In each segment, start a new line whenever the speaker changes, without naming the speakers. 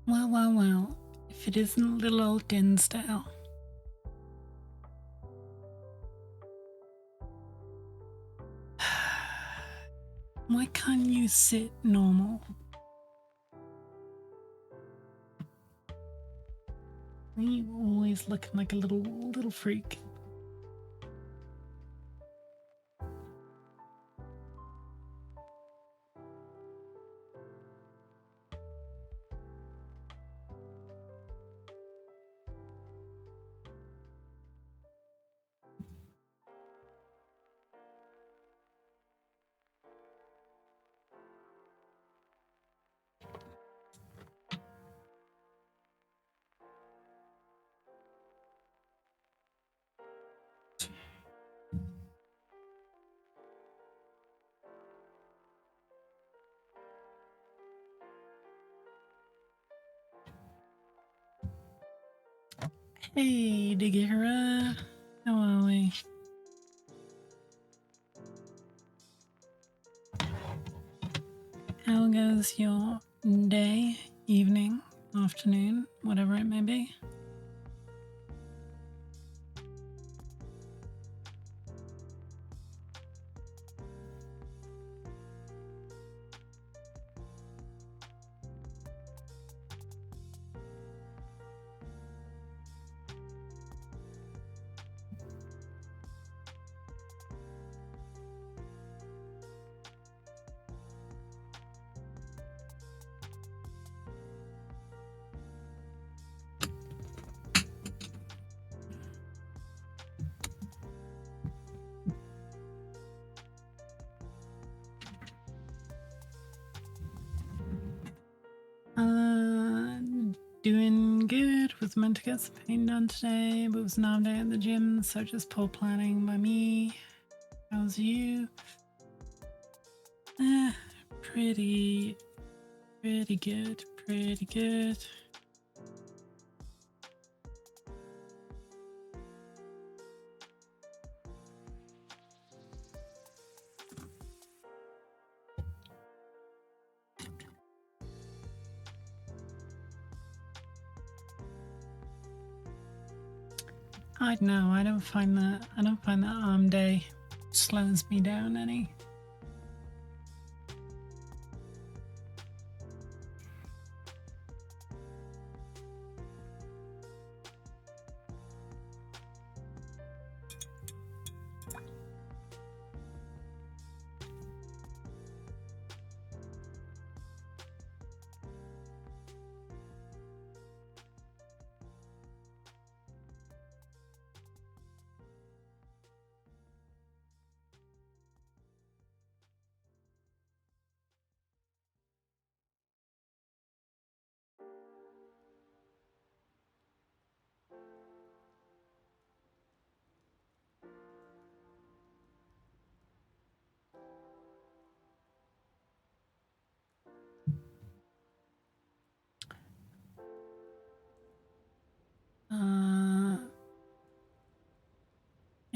Well. If it isn't little old Dinsdale. Why can't you sit normal? Why are you always looking like a little freak? Hey, Diggira. How are we? How goes your day, evening, afternoon, whatever it may be? Doing good. Was meant to get some paint done today, but it was not a day at the gym, so just poor planning by me. How's you? Pretty good. Pretty good. I know. I don't find that arm day slows me down any.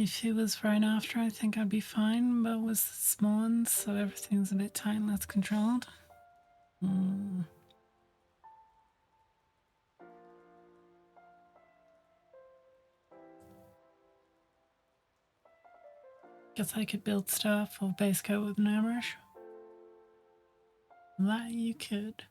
If it was right after, I think I'd be fine, but it was this morning, so everything's a bit tight and less controlled. Guess I could build stuff or base coat with an airbrush. That you could.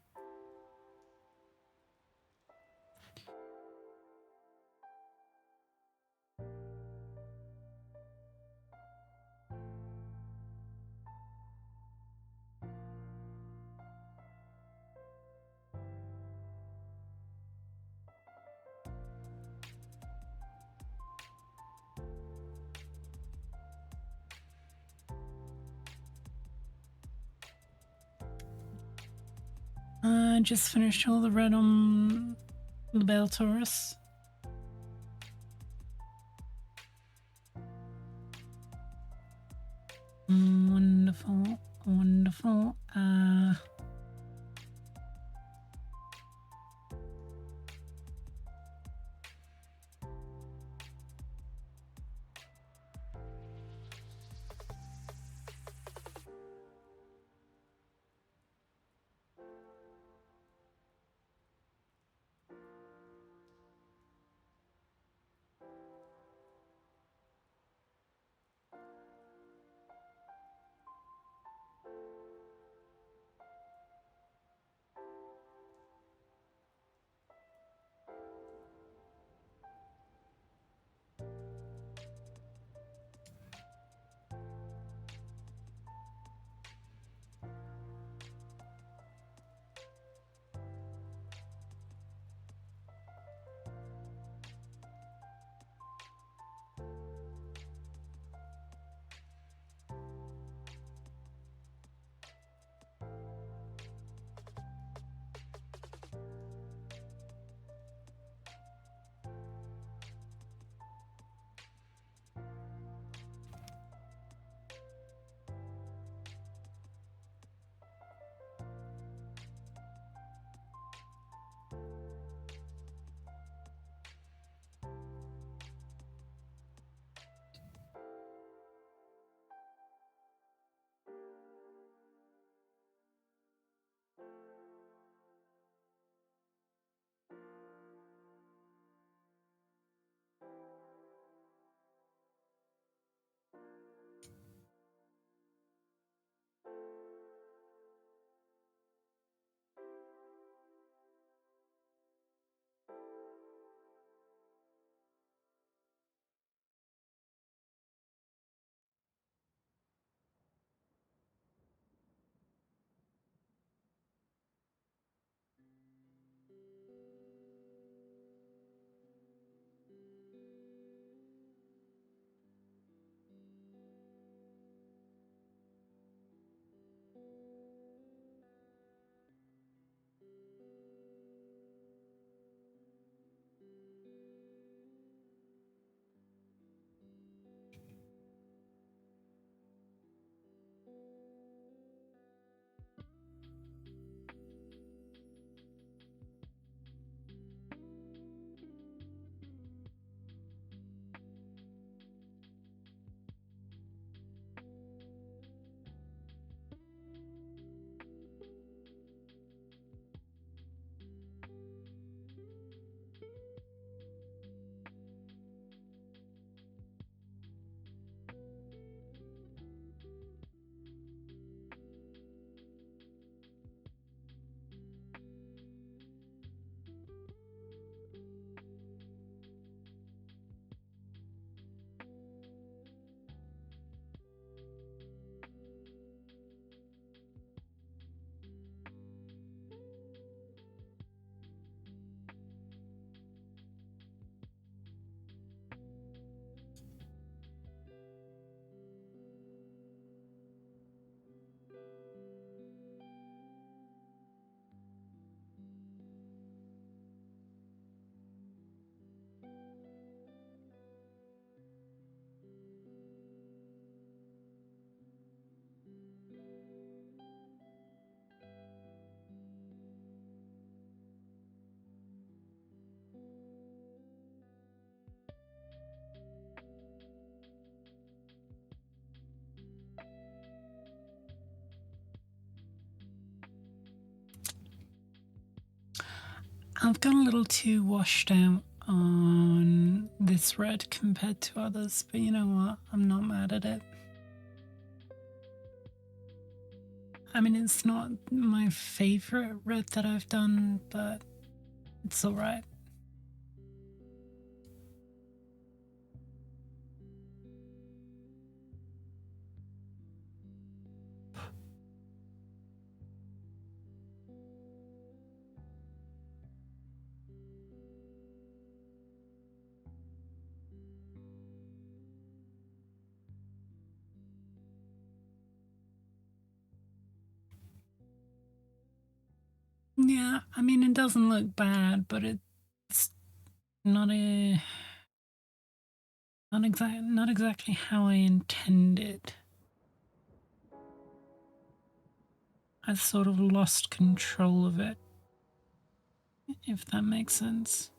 I just finished all the red on the Bell Taurus. Wonderful. I've got a little too washed out on this red compared to others, but you know what? I'm not mad at it. I mean, it's not my favorite red that I've done, but it's alright. Yeah, I mean, it doesn't look bad, but it's not not exactly how I intended. I sort of lost control of it, if that makes sense.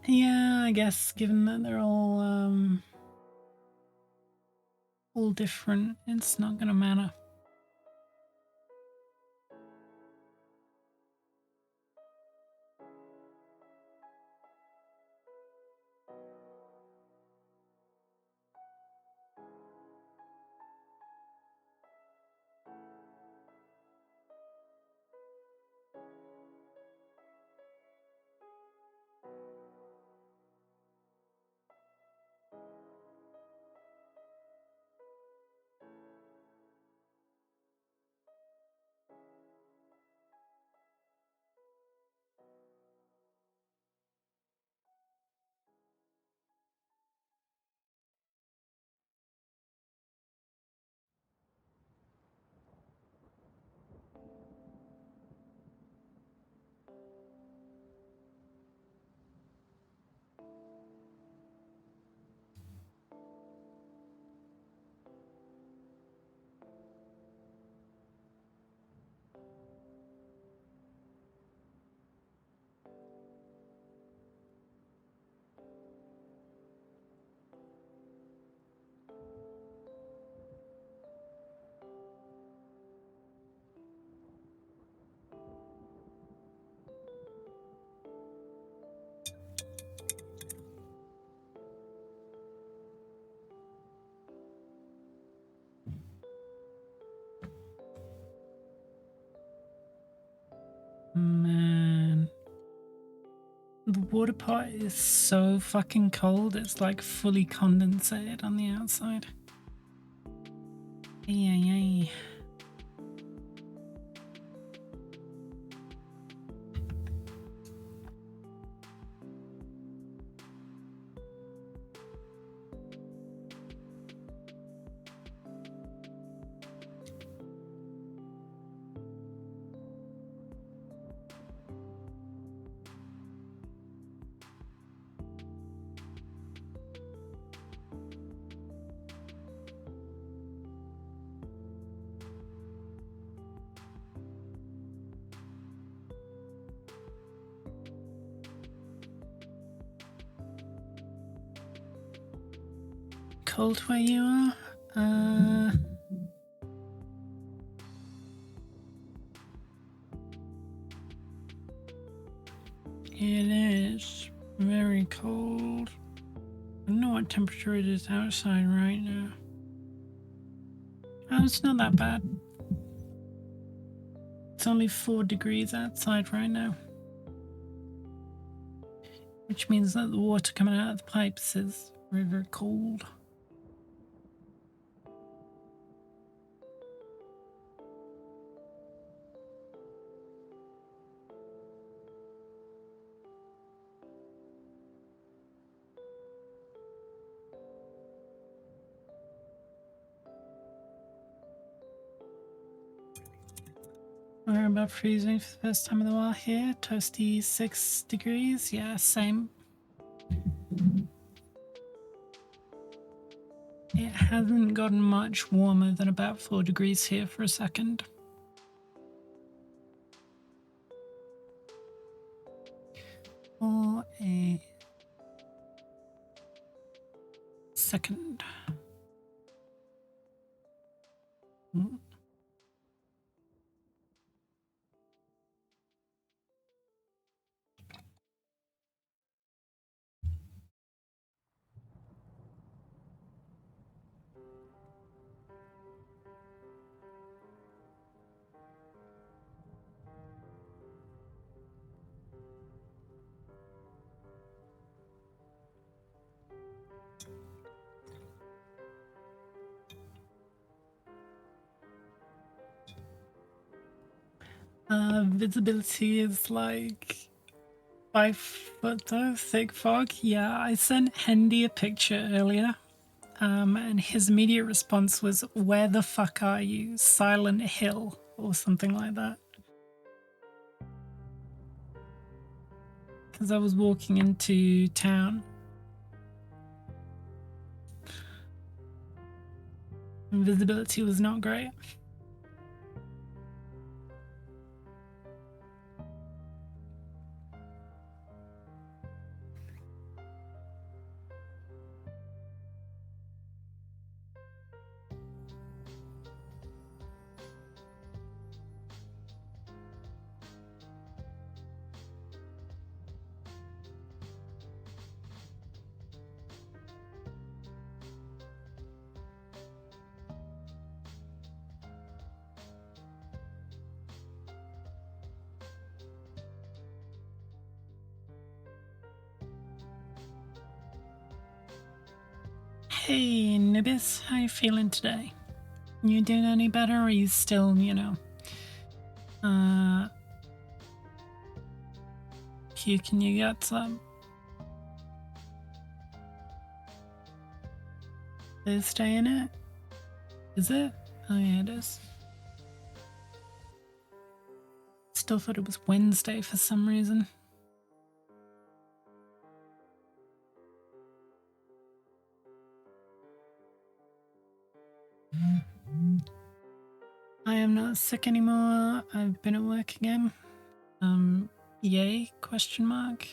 Yeah, I guess given that they're all different, it's not gonna matter. Man, the water pot is so fucking cold, it's like fully condensated on the outside. Yay. cold where you are? It is very cold. I don't know what temperature it is outside right now. Oh, it's not that bad. It's only 4 degrees outside right now. Which means that the water coming out of the pipes is very, very cold. We're about freezing for the first time in a while here. Toasty 6 degrees. Yeah, same. It hasn't gotten much warmer than about 4 degrees here for a second. For a second. Visibility is like 5 foot though, thick fog. Yeah, I sent Hendy a picture earlier, and his immediate response was, "Where the fuck are you? Silent Hill," or something like that. Because I was walking into town. And visibility was not great. Hey, Nibis, how you feeling today? You doing any better, or are you still, puking your guts up? Thursday in it? Is it? Oh yeah, it is. Still thought it was Wednesday for some reason. I am not sick anymore. I've been at work again. Yay? Question mark.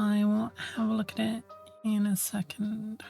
I will have a look at it in a second.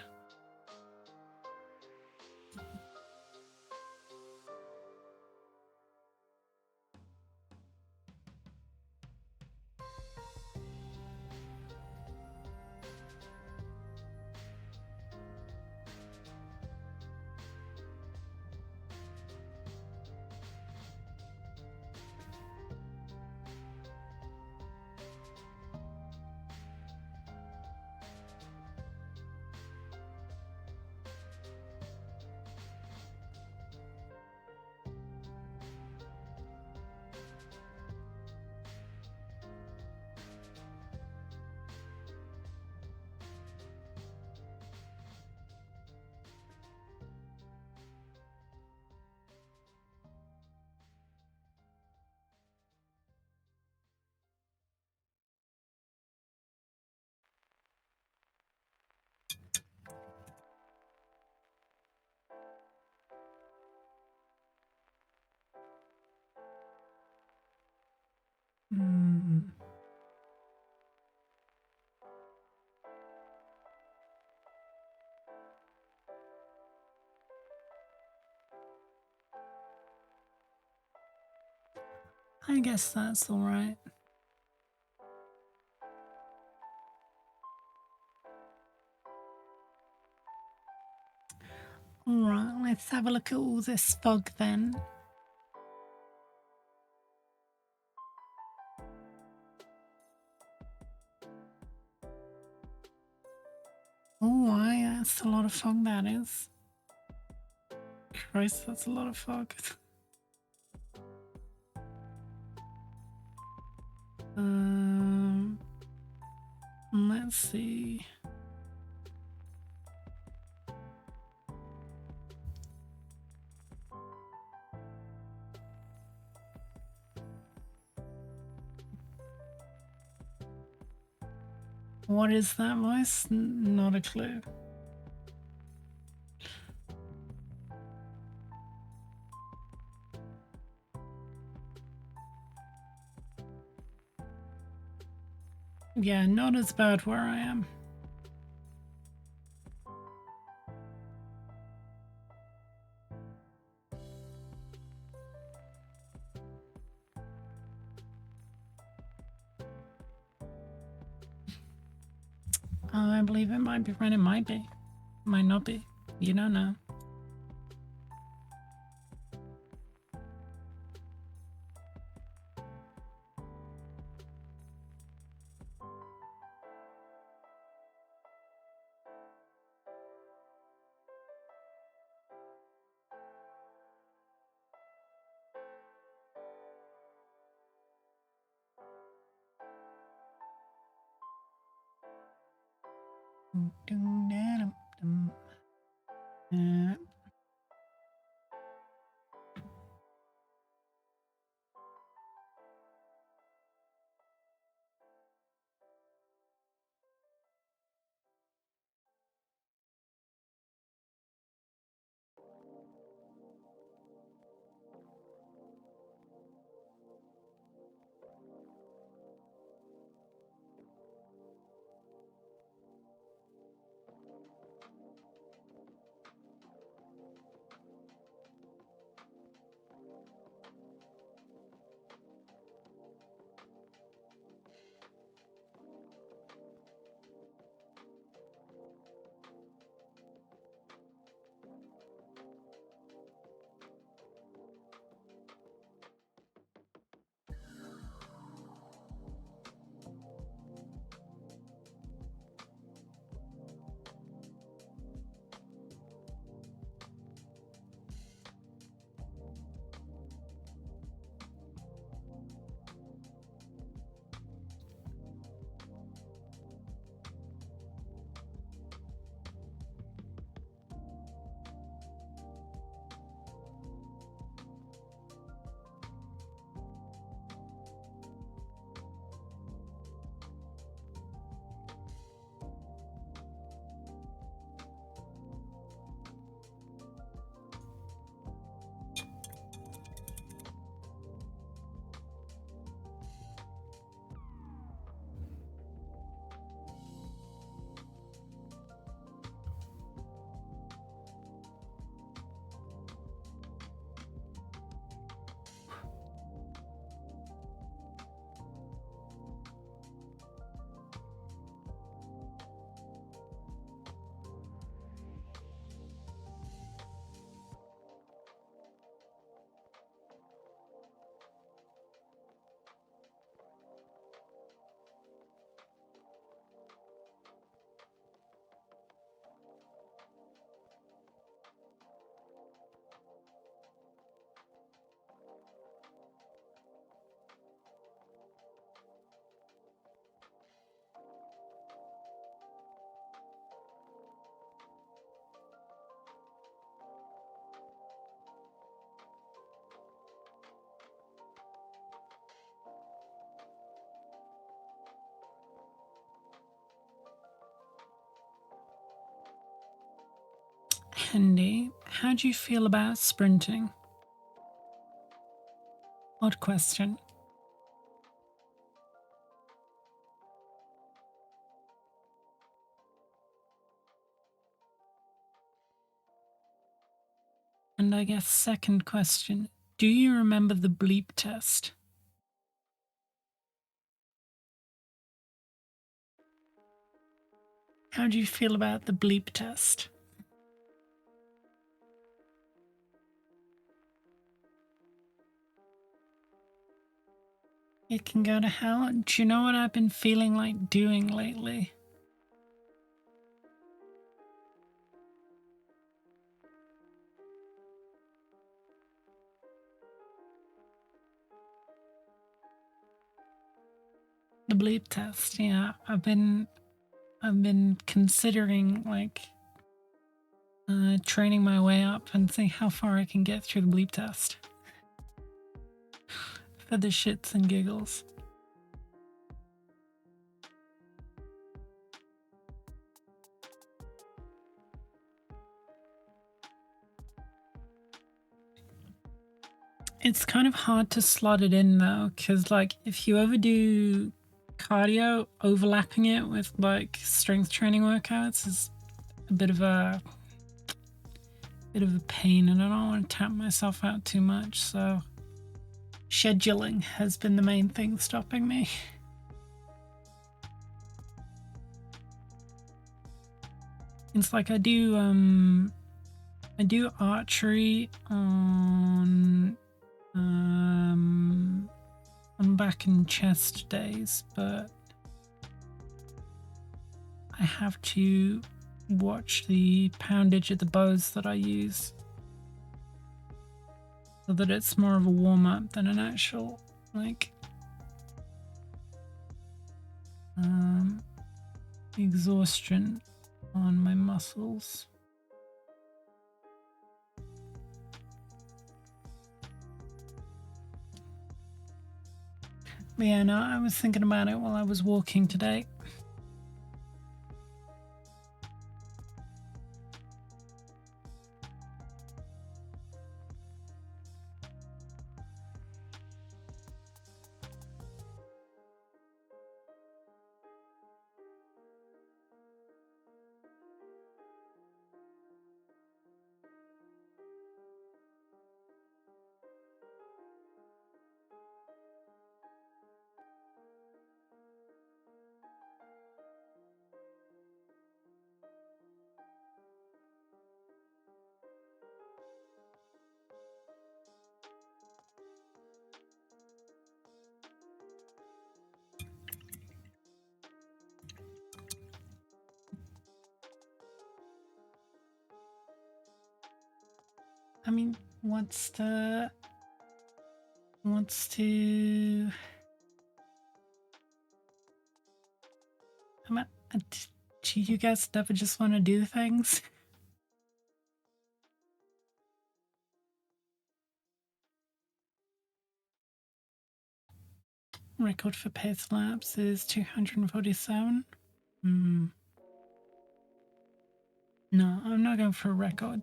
I guess that's alright. Alright, let's have a look at all this fog then. Oh, that's a lot of fog, that is. Christ, that's a lot of fog. Let's see. What is that voice? Not a clue. Yeah, not as bad where I am. I believe it might be right, it might be. Might not be. You don't know. Uh, Hendy, how do you feel about sprinting? Odd question. And I guess second question, do you remember the bleep test? How do you feel about the bleep test? It can go to hell. Do you know what I've been feeling like doing lately? The bleep test, yeah. I've been considering like training my way up and see how far I can get through the bleep test. For the shits and giggles. It's kind of hard to slot it in though, because like if you ever do cardio, overlapping it with like strength training workouts is a bit of a pain, and I don't want to tap myself out too much, so scheduling has been the main thing stopping me. It's like I do archery on back and chest days, but I have to watch the poundage of the bows that I use so that it's more of a warm-up than an actual like exhaustion on my muscles. But yeah, no, I was thinking about it while I was walking today. I mean, what's to do you guys never just want to do things? Record for pace laps is 247. No, I'm not going for a record.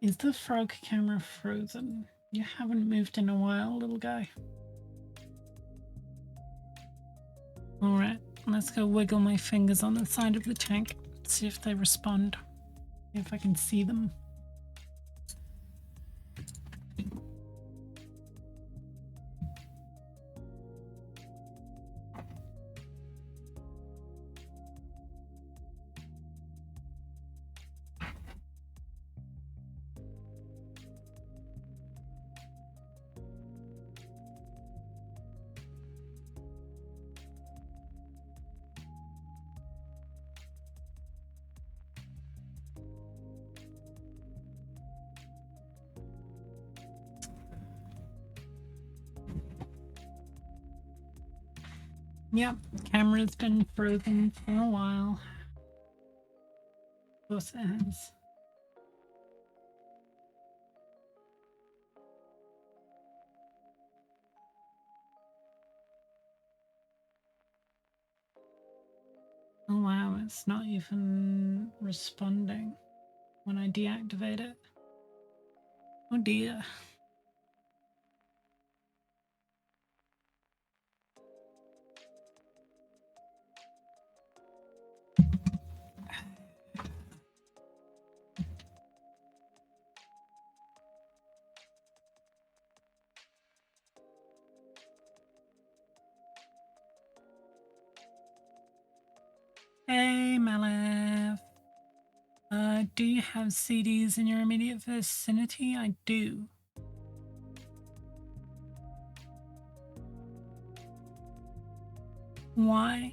Is the frog camera frozen? You haven't moved in a while, little guy. Alright, let's go wiggle my fingers on the side of the tank, see if they respond. See if I can see them. Yep, camera's been frozen for a while. Of course it has. Oh wow, it's not even responding when I deactivate it. Oh dear. Malev. Do you have CDs in your immediate vicinity? I do. Why?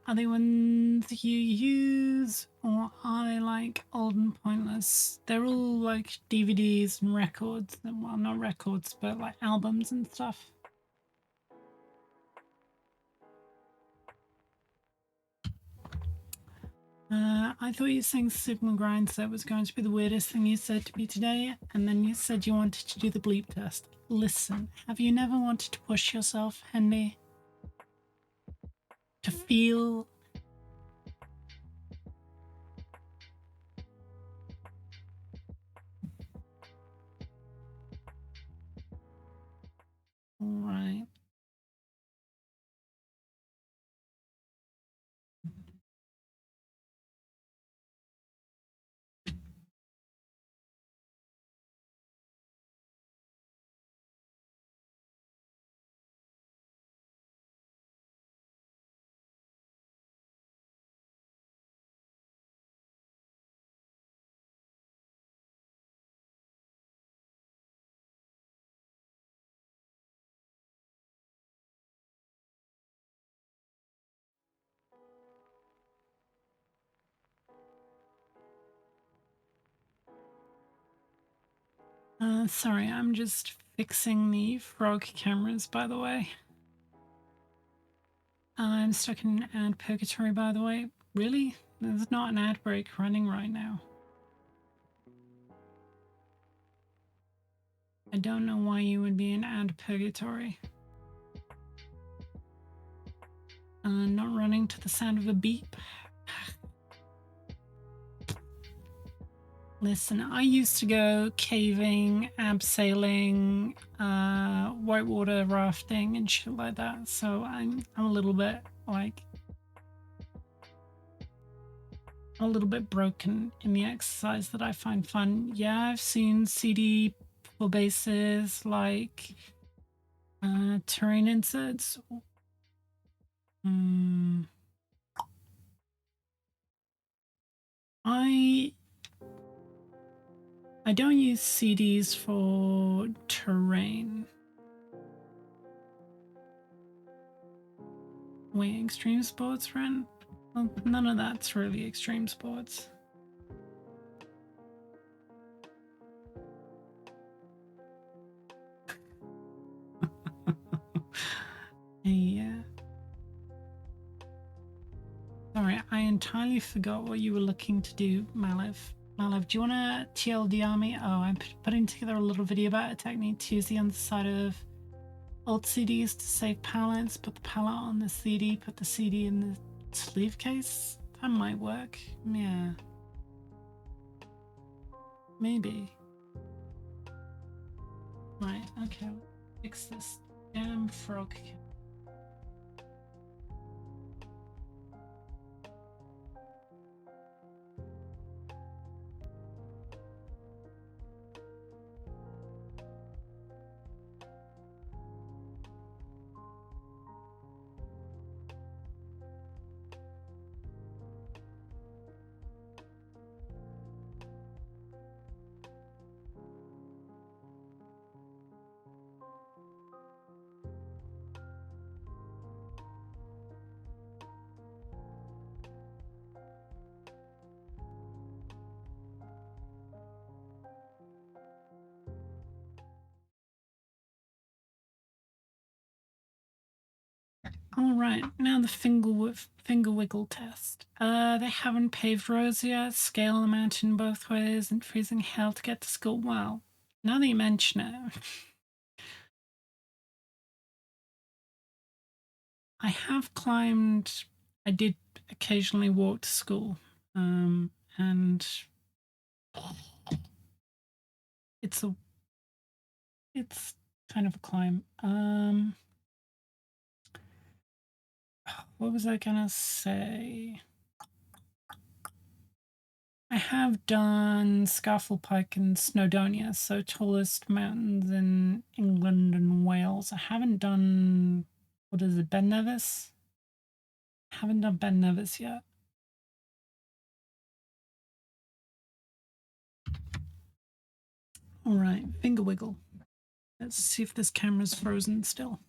Are they ones you use, or are they like old and pointless? They're all like DVDs and records. Well, not records, but like albums and stuff. I thought you were saying Sigma Grind set was going to be the weirdest thing you said to me today, and then you said you wanted to do the bleep test. Listen, have you never wanted to push yourself, Hendy? To feel... Right. Sorry, I'm just fixing the frog cameras, by the way. I'm stuck in ad purgatory, by the way. Really? There's not an ad break running right now. I don't know why you would be in ad purgatory. Not running to the sound of a beep. Listen, I used to go caving, abseiling, whitewater rafting and shit like that, so I'm a little bit like... a little bit broken in the exercise that I find fun. Yeah, I've seen CD for bases like terrain inserts. I don't use CDs for terrain. Wait, extreme sports, Ren? Well, none of that's really extreme sports. Yeah. Sorry, I entirely forgot what you were looking to do, Malev. Malev, do you want to TLDR me? Oh, I'm putting together a little video about a technique to use the underside of old CDs to save pallets. Put the pallet on the CD, put the CD in the sleeve case. That might work. Yeah. Maybe. Right, okay. Fix this damn frog. All right, now the finger wiggle test. They haven't paved roads yet, scale the mountain both ways, and freezing hell to get to school. Well, now that you mention it, I have climbed. I did occasionally walk to school, and it's kind of a climb. What was I gonna say? I have done Scafell Pike and Snowdonia, so tallest mountains in England and Wales. I haven't done, what is it, Ben Nevis? I haven't done Ben Nevis yet. All right, finger wiggle. Let's see if this camera's frozen still.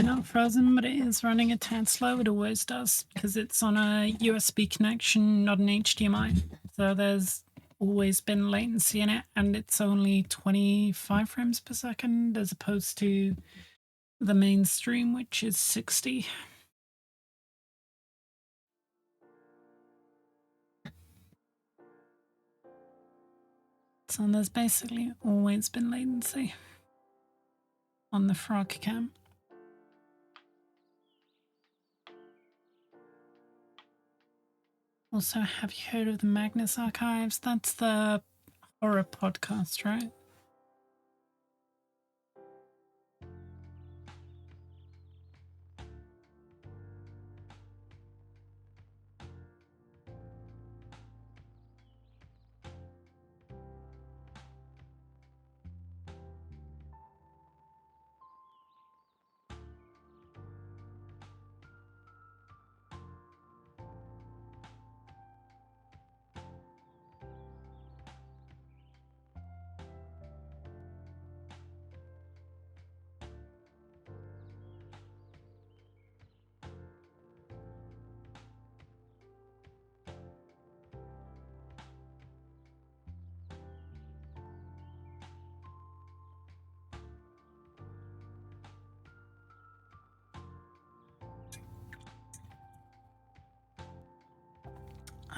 Not frozen, but it is running a tad slow. It always does because it's on a USB connection, not an HDMI. So there's always been latency in it, and it's only 25 frames per second as opposed to the mainstream, which is 60. So there's basically always been latency on the frog cam. Also, have you heard of the Magnus Archives? That's the horror podcast, right?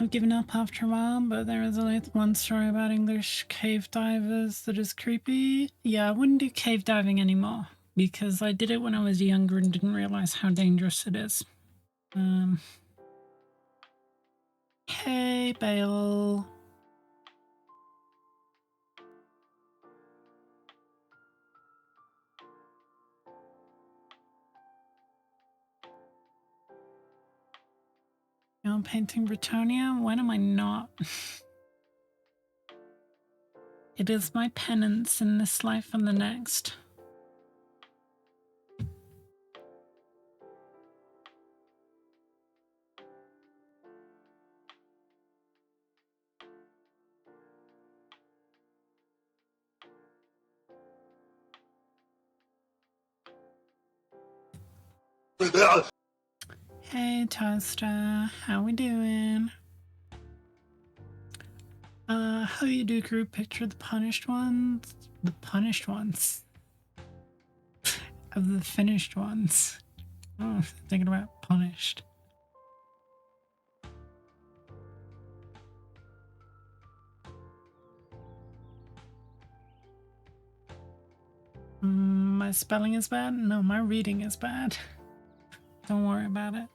I've given up after a while, but there is only one story about English cave divers that is creepy. Yeah, I wouldn't do cave diving anymore because I did it when I was younger and didn't realize how dangerous it is. Hey, Bale. You know, painting Bretonnia? When am I not? It is my penance in this life and the next. Hey, Toaster. How we doing? How you do, group picture the punished ones? The punished ones. Of the finished ones. Oh, thinking about punished. My spelling is bad? No, my reading is bad. Don't worry about it.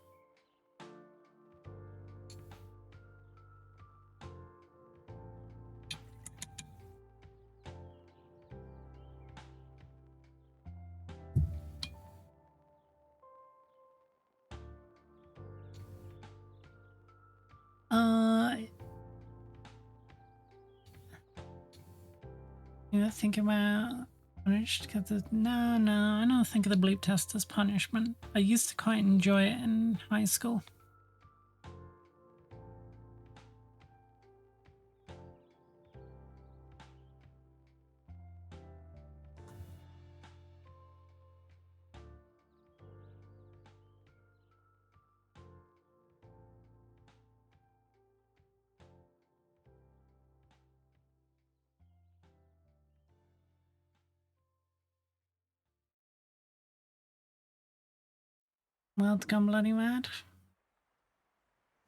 You know, think about Punished because of... No, I don't think of the bleep test as punishment. I used to quite enjoy it in high school. World's gone bloody mad.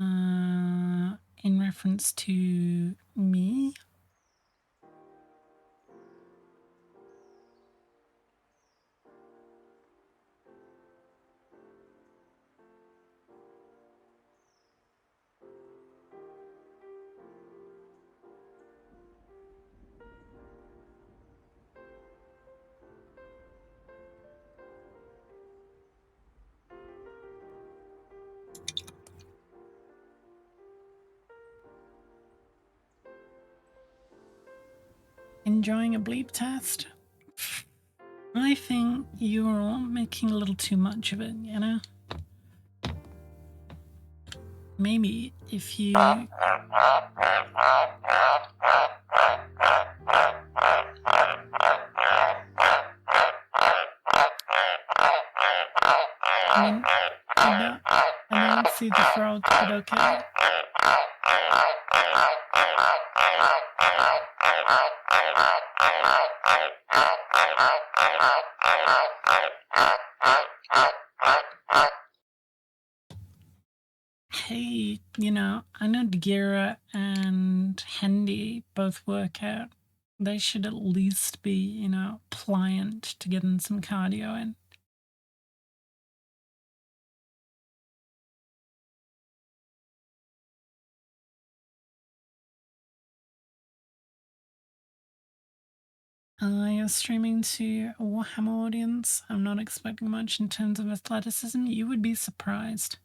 In reference to me. Enjoying a bleep test? I think you're all making a little too much of it, you know? Maybe if you... I mean, I don't see the frog, but okay. Hey, you know, I know Gira and Hendy both work out. They should at least be, you know, pliant to getting some cardio in. You're streaming to a Warhammer audience. I'm not expecting much in terms of athleticism. You would be surprised.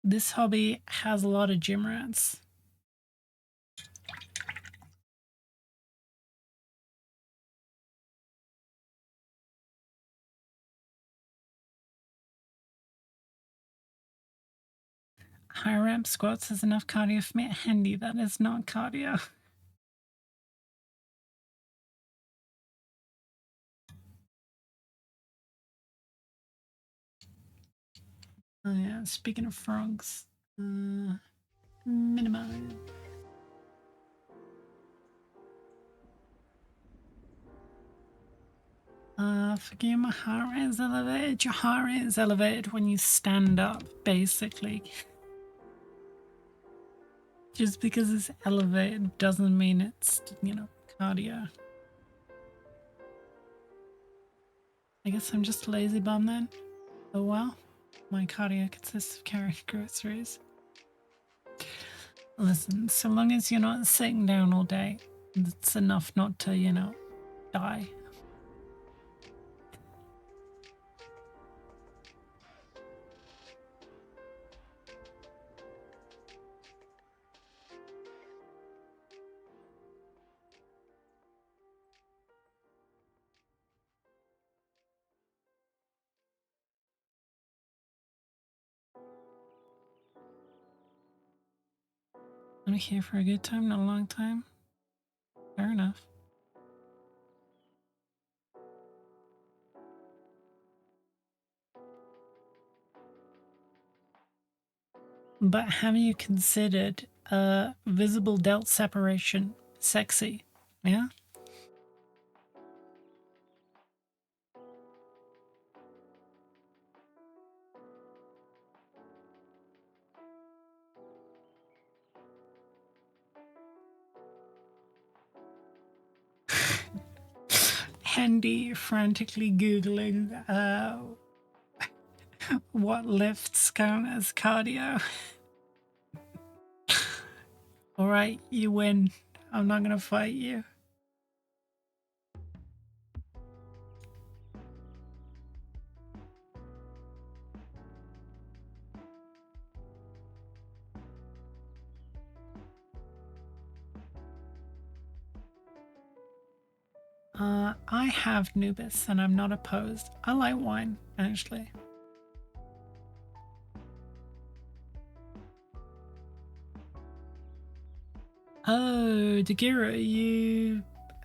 This hobby has a lot of gym rats. High ramp squats is enough cardio for me. Handy, that is not cardio. Oh yeah, speaking of frogs, minimize. Forgive my heart rate is elevated. Your heart rate is elevated when you stand up, basically. Just because it's elevated doesn't mean it's, you know, cardio. I guess I'm just a lazy bum then. Oh well, my cardio consists of carrying groceries. Listen, so long as you're not sitting down all day, that's enough not to, you know, die. I'm here for a good time, not a long time. Fair enough. But have you considered visible delt separation sexy? Yeah? Handy frantically Googling what lifts count as cardio. Alright, you win. I'm not gonna fight you. I have Nubis and I'm not opposed. I like wine, actually. Oh, Dagira,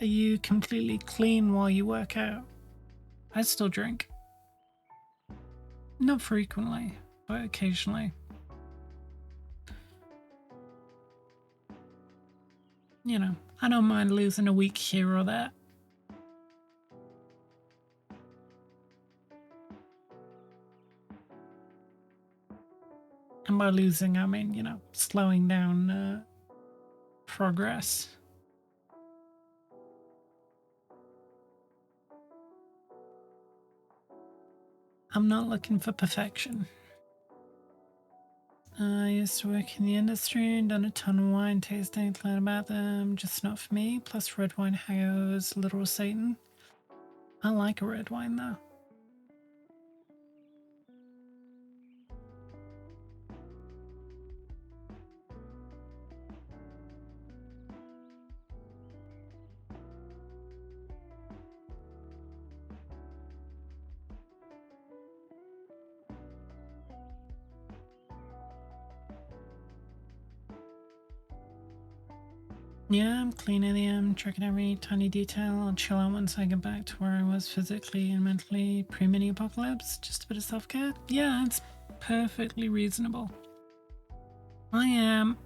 are you completely clean while you work out? I still drink. Not frequently, but occasionally. You know, I don't mind losing a week here or there. And by losing, I mean, you know, slowing down progress. I'm not looking for perfection. I used to work in the industry and done a ton of wine tasting, learn about them, just not for me. Plus red wine hangovers, literal Satan. I like a red wine though. Yeah, I'm cleaning them, checking every tiny detail. I'll chill out once I get back to where I was physically and mentally pre-mini apocalypse. Just a bit of self-care. Yeah, it's perfectly reasonable. I am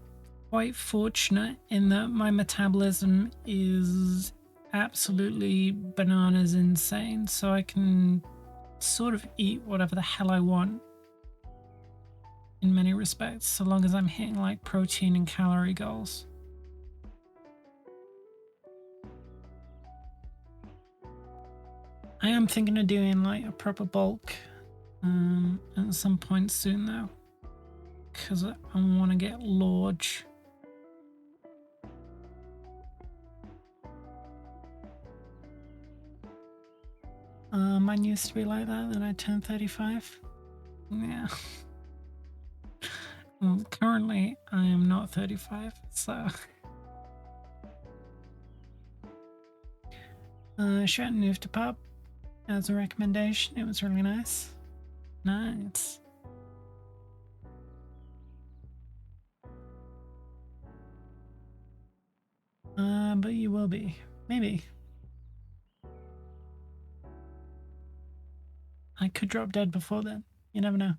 quite fortunate in that my metabolism is absolutely bananas insane, so I can sort of eat whatever the hell I want in many respects, so long as I'm hitting like protein and calorie goals. I am thinking of doing like a proper bulk at some point soon though, because I want to get large. Mine used to be like that, then I turned 35. Yeah. Well, currently I am not 35, so. Shatton moved to pub as a recommendation. It was really nice. Nice. But you will be. Maybe. I could drop dead before then. You never know.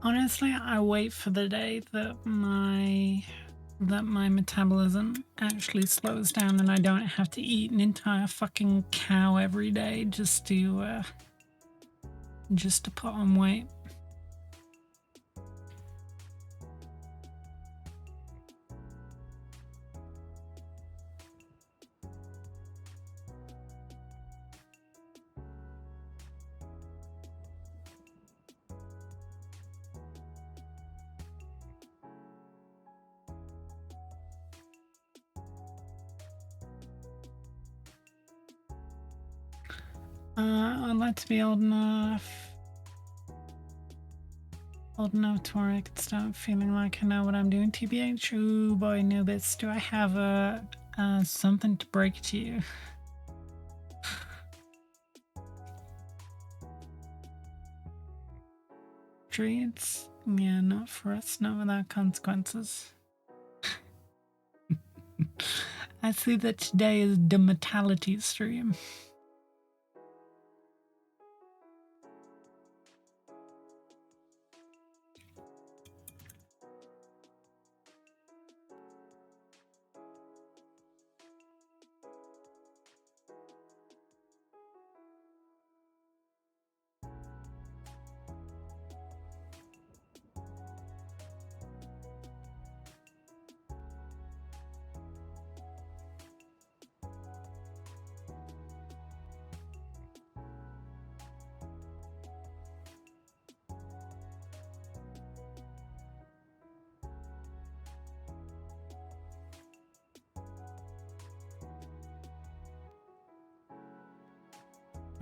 Honestly, I wait for the day that my metabolism actually slows down and I don't have to eat an entire fucking cow every day just to put on weight. I'd like to be old enough to where I could start feeling like I know what I'm doing. TBH, ooh boy, Nubis, do I have something to break to you? Treats? Yeah, not for us, not without consequences. I see that today is the mortality stream.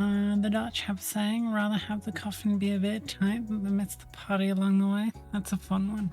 The Dutch have a saying, rather have the coffin be a bit tight than miss the party along the way. That's a fun one.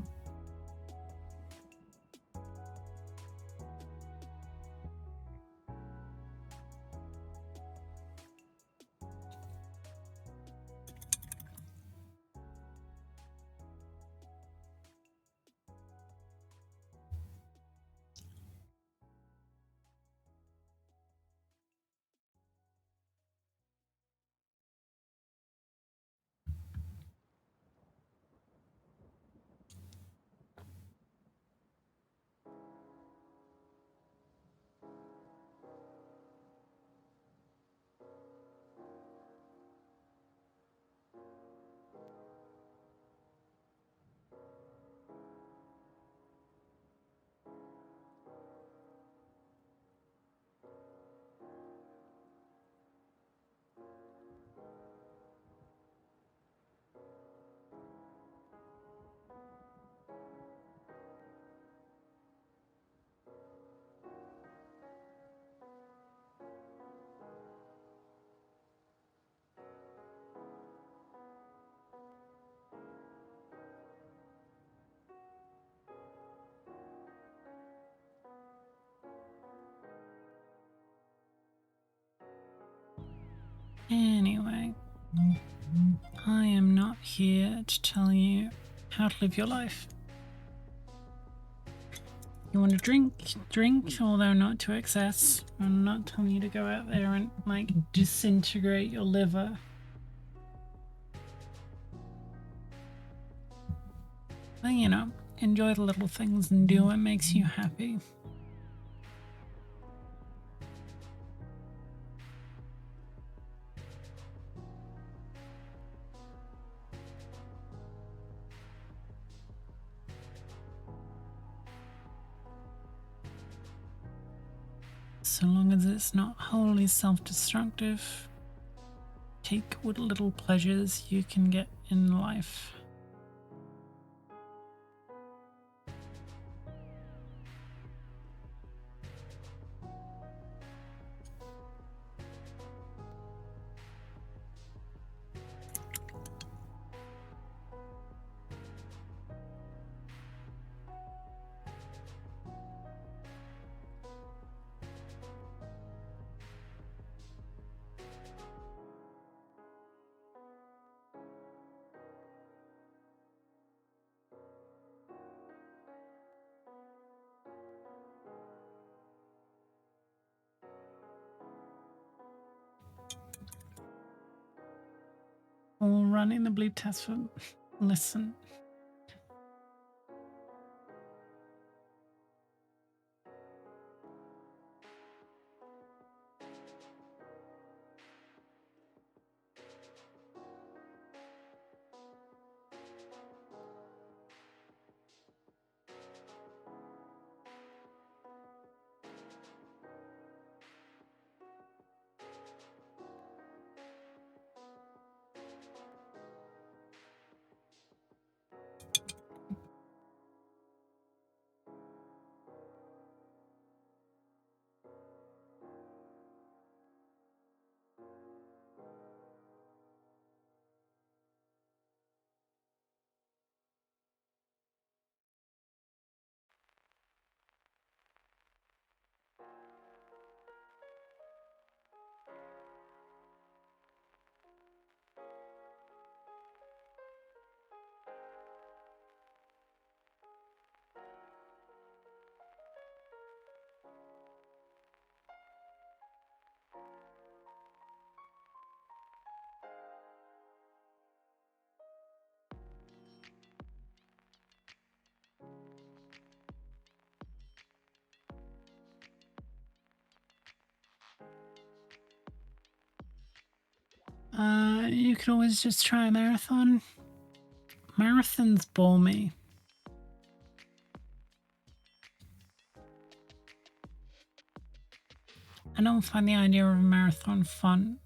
Anyway, I am not here to tell you how to live your life. You want to drink, although not to excess. I'm not telling you to go out there and like disintegrate your liver. But you know, enjoy the little things and do what makes you happy. So long as it's not wholly self-destructive, take what little pleasures you can get in life. Or running the bleep test for listen. You could always just try a marathon. Marathons bore me. I don't find the idea of a marathon fun.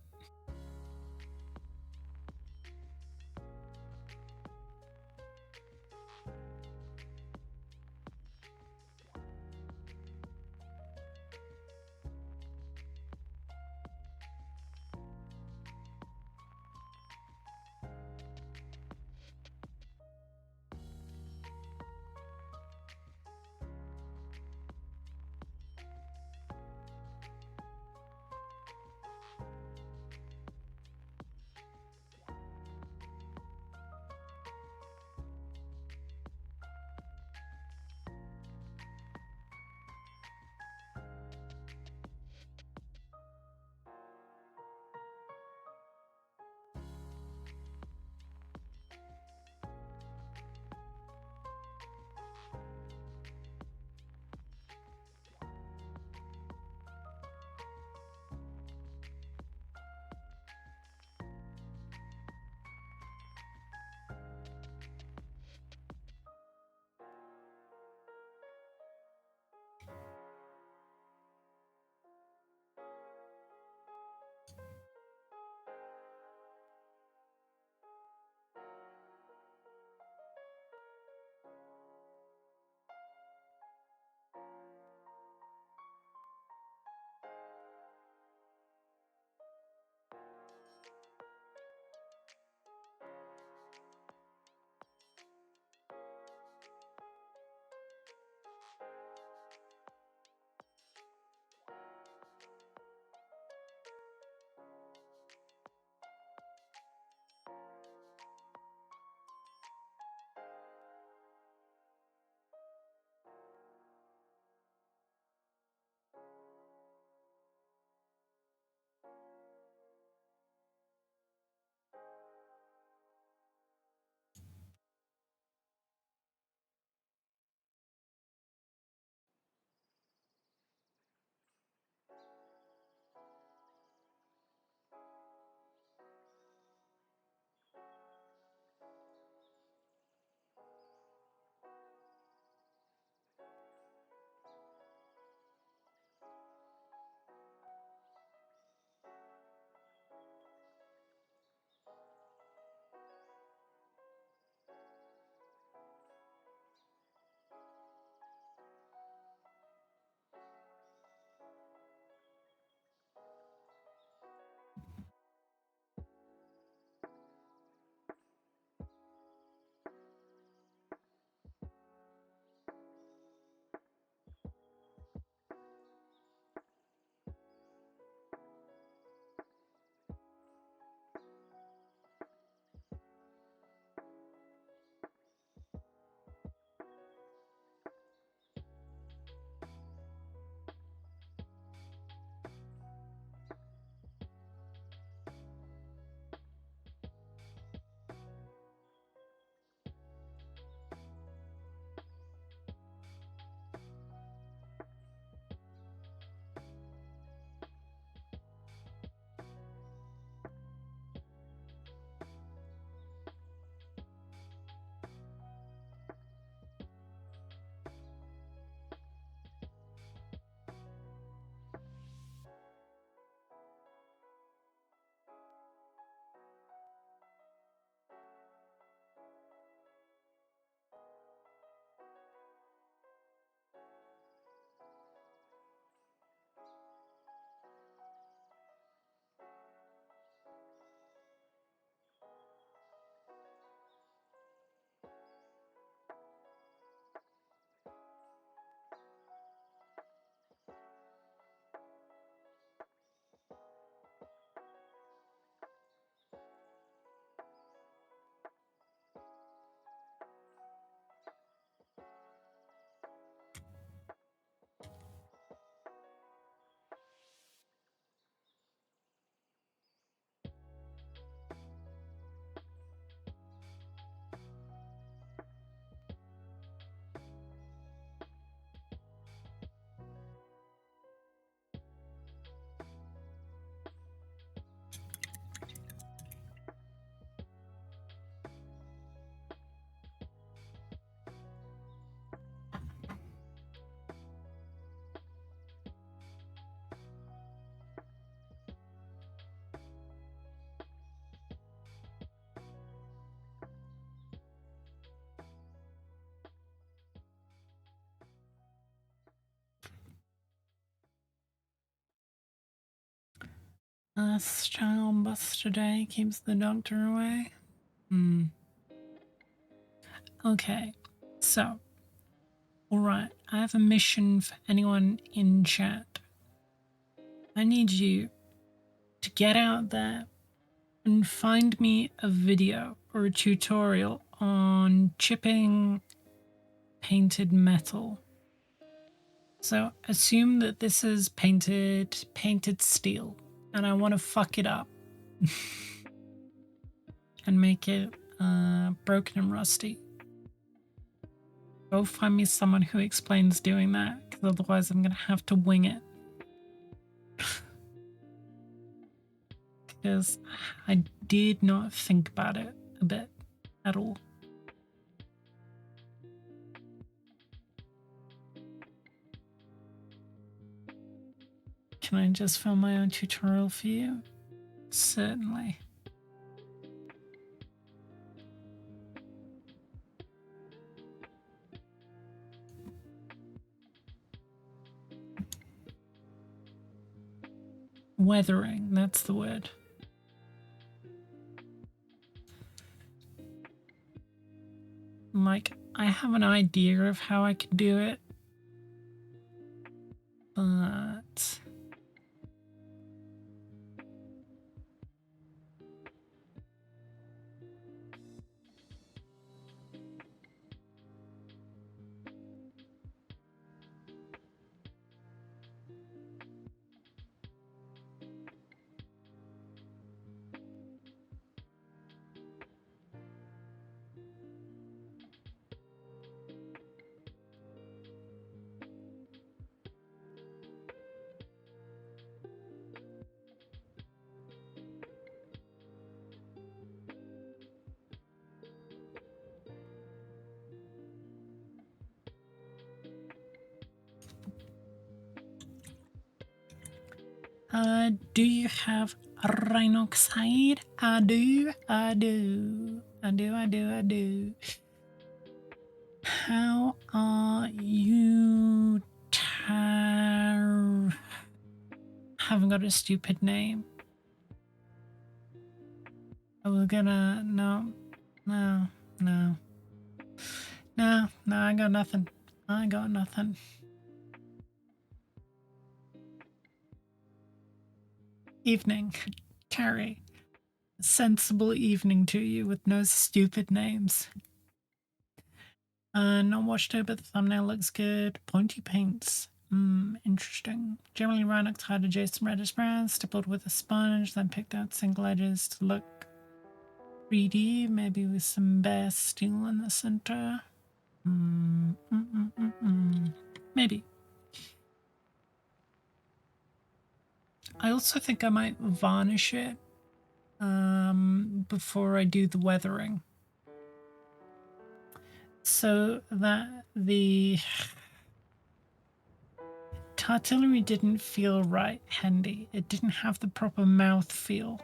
Child bus today keeps the doctor away. Okay, so, alright, I have a mission for anyone in chat. I need you to get out there and find me a video or a tutorial on chipping painted metal. So assume that this is painted steel, and I want to fuck it up and make it broken and rusty. Go find me someone who explains doing that, because otherwise I'm going to have to wing it. Because I did not think about it a bit at all. Can I just film my own tutorial for you? Certainly. Weathering, that's the word. Like, I have an idea of how I could do it, but do you have rhinoxide? I do. How are you, haven't got a stupid name. I was gonna, no, I got nothing. Evening. Carrie. Sensible evening to you with no stupid names. Not watched it, but the thumbnail looks good. Pointy paints. Interesting. Generally Rhinox had adjacent reddish brands, stippled with a sponge, then picked out single edges to look 3D, maybe with some bare steel in the center. Maybe. I also think I might varnish it before I do the weathering, so that the tartillery didn't feel right, Hendy. It didn't have the proper mouth feel.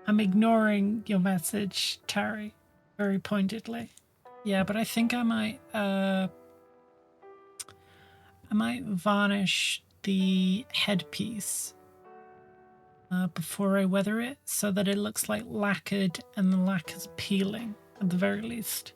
I'm ignoring your message, Tari, very pointedly. Yeah, but I think I might varnish the headpiece before I weather it, so that it looks like lacquered and the lacquer's peeling at the very least.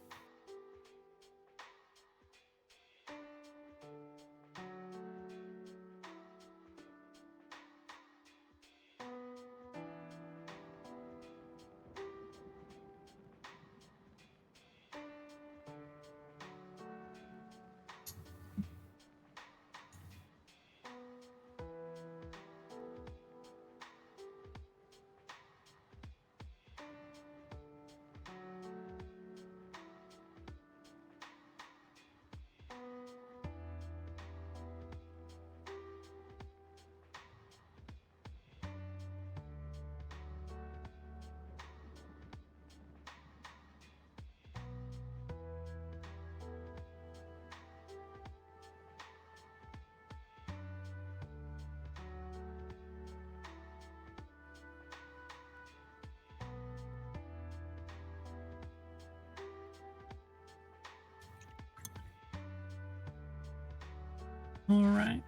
All right,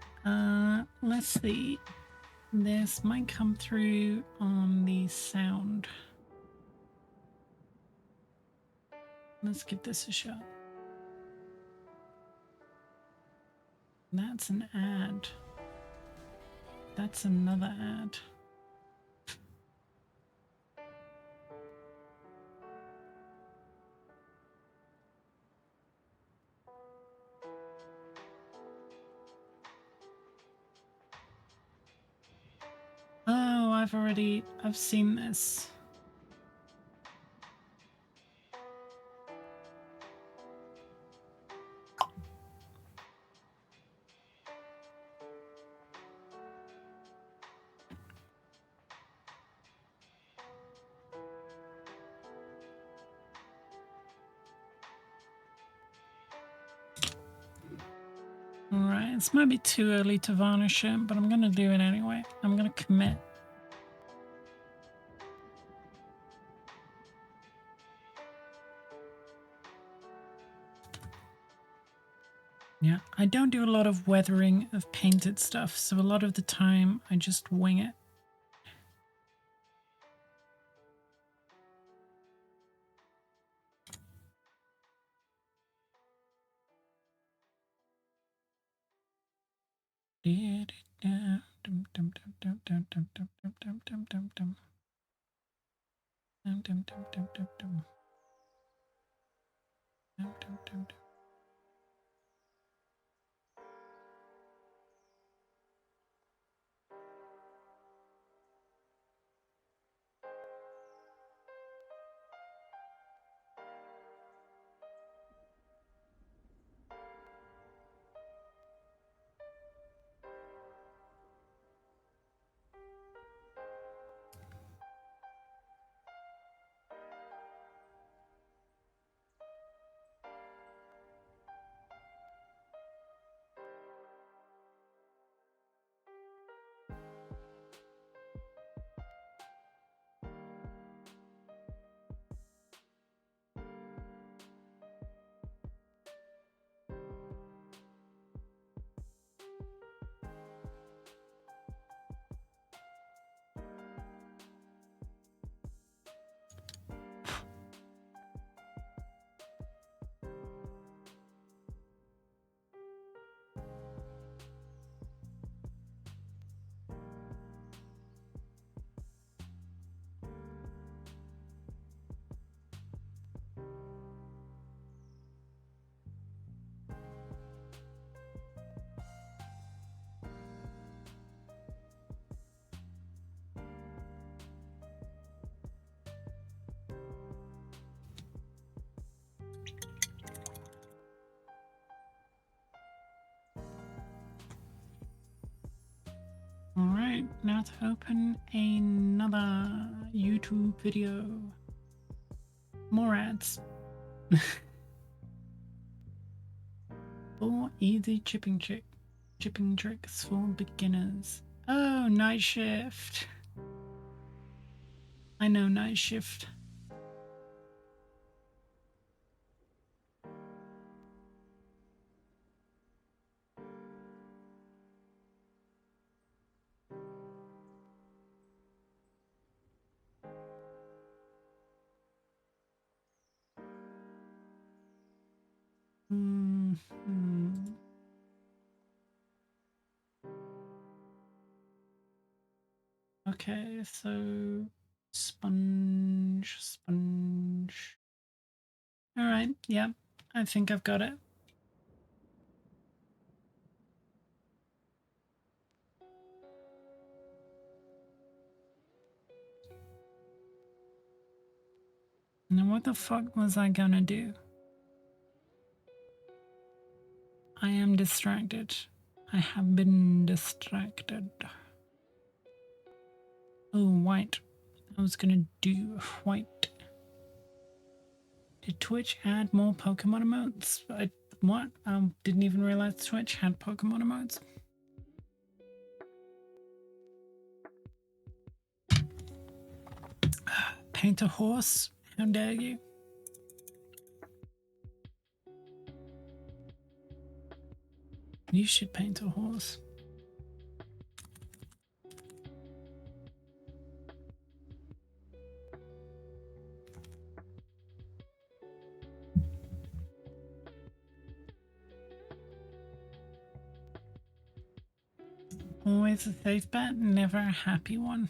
let's see. This might come through on the sound. Let's give this a shot. That's an ad. That's another ad. Oh, I've seen this. Alright, this might be too early to varnish it, but I'm gonna do it anyway. I'm gonna commit. Yeah, I don't do a lot of weathering of painted stuff, so a lot of the time I just wing it. Alright, now to open another YouTube video. More ads. 4 easy chipping tricks for beginners. Oh, night shift. I know night shift. Okay, so sponge. All right, yeah, I think I've got it. Now what the fuck was I gonna do? I am distracted. I have been distracted. Oh, white. I was gonna do white. Did Twitch add more Pokemon emotes? What? I didn't even realize Twitch had Pokemon emotes. Paint a horse? How dare you? You should paint a horse. Always a safe bet, never a happy one.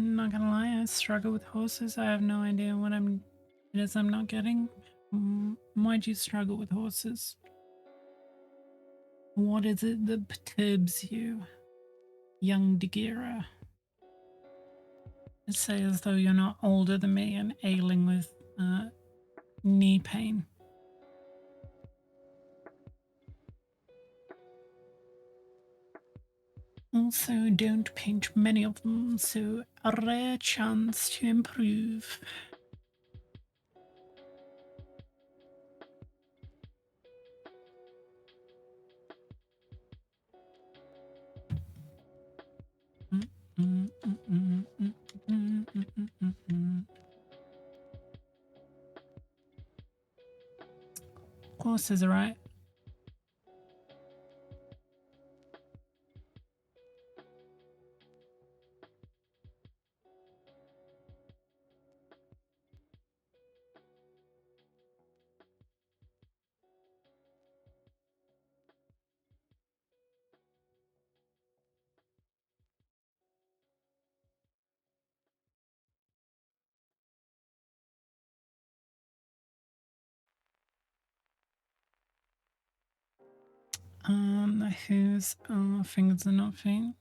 Not gonna lie, I struggle with horses. I have no idea what it is I'm not getting. Why'd you struggle with horses? What is it that perturbs you, young Dagira? Say as though you're not older than me and ailing with knee pain. Also, don't paint many of them, so a rare chance to improve. Horses are right. Whose fingers are not feet?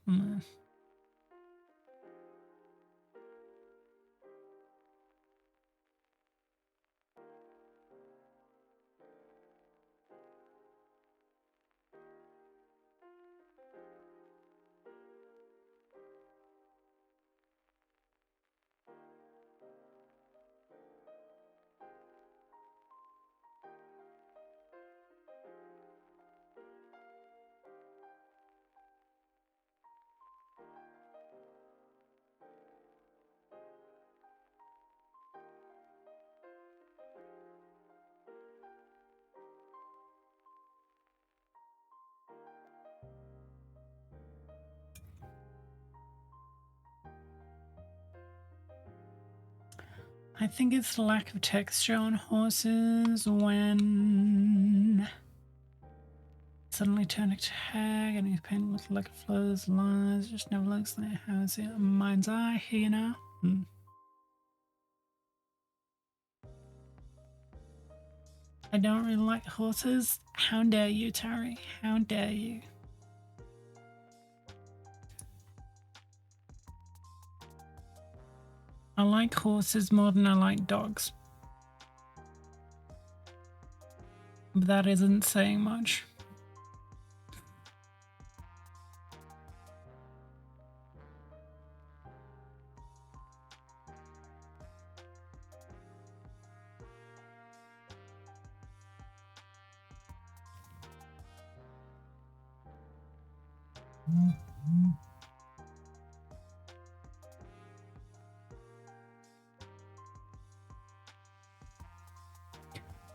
I think it's the lack of texture on horses when suddenly turning to hag and he's painting with like flows, lines, just never looks like how's it mind's eye, you know? I don't really like horses. How dare you, Tari? How dare you? I like horses more than I like dogs. But that isn't saying much.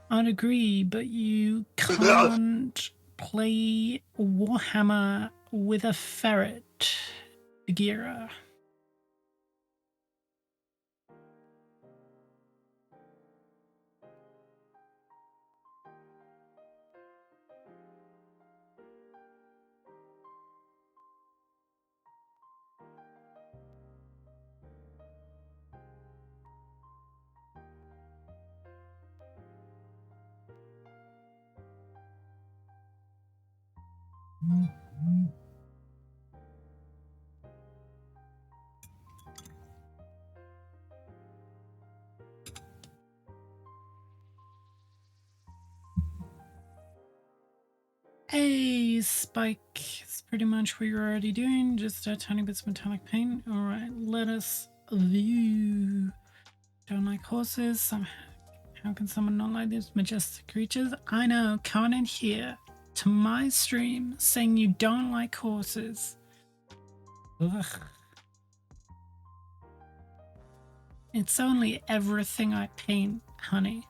I'd agree, but you can't play Warhammer with a ferret, Gira. Hey, Spike. It's pretty much what you're already doing, just a tiny bit of metallic paint. Alright, let us view. Don't like horses. How can someone not like these majestic creatures? I know, coming in here to my stream saying you don't like horses. Ugh. It's only everything I paint, honey.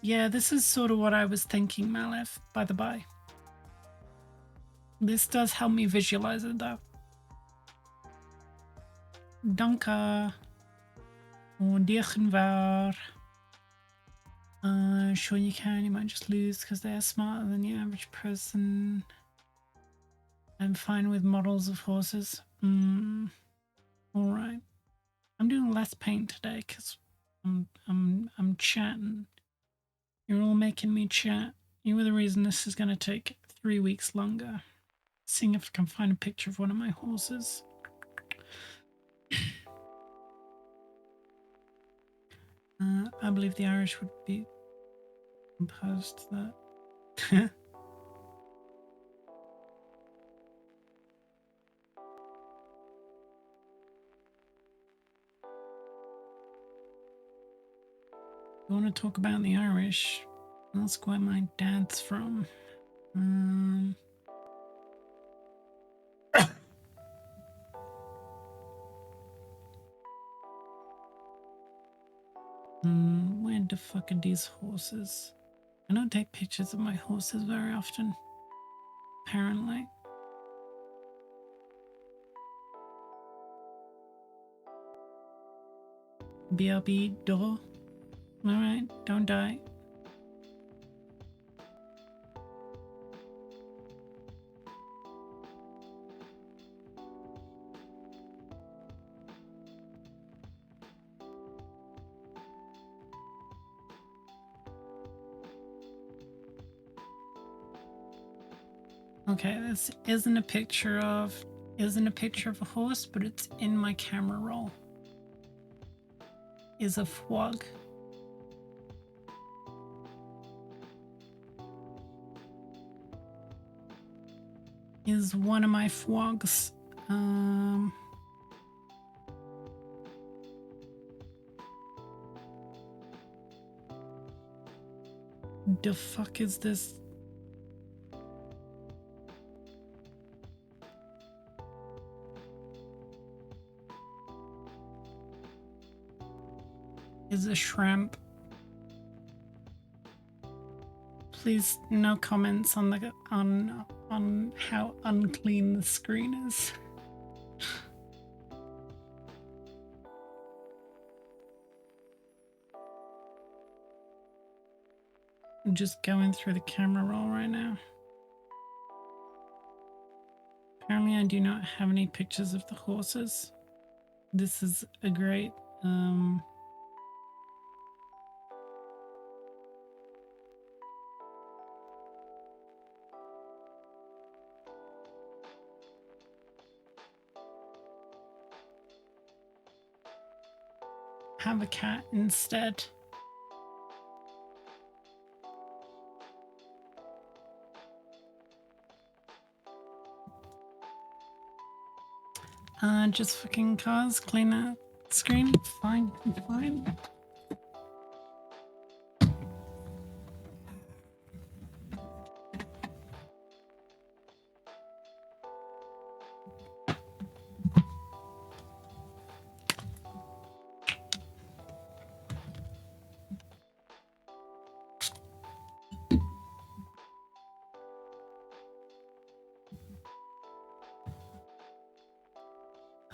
Yeah, this is sort of what I was thinking, Malef, by the by. This does help me visualize it, though. Danke. Und war. Sure you can, you might just lose because they're smarter than the average person. I'm fine with models of horses. Alright. I'm doing less paint today because I'm chatting. You're all making me chat. You were the reason this is gonna take 3 weeks longer. Seeing if I can find a picture of one of my horses. I believe the Irish would be opposed to that. You want to talk about the Irish? Ask where my dad's from. Where the fuck are these horses? I don't take pictures of my horses very often. Apparently. BRB door. Alright, don't die. Okay, this isn't a picture of a horse, but it's in my camera roll. Is a fwog. Is one of my fwogs. The fuck is this? Is a shrimp. Please, no comments on the on how unclean the screen is. I'm just going through the camera roll right now. Apparently I do not have any pictures of the horses. This is a great have a cat instead. Just fucking cars, clean that screen. Fine, fine.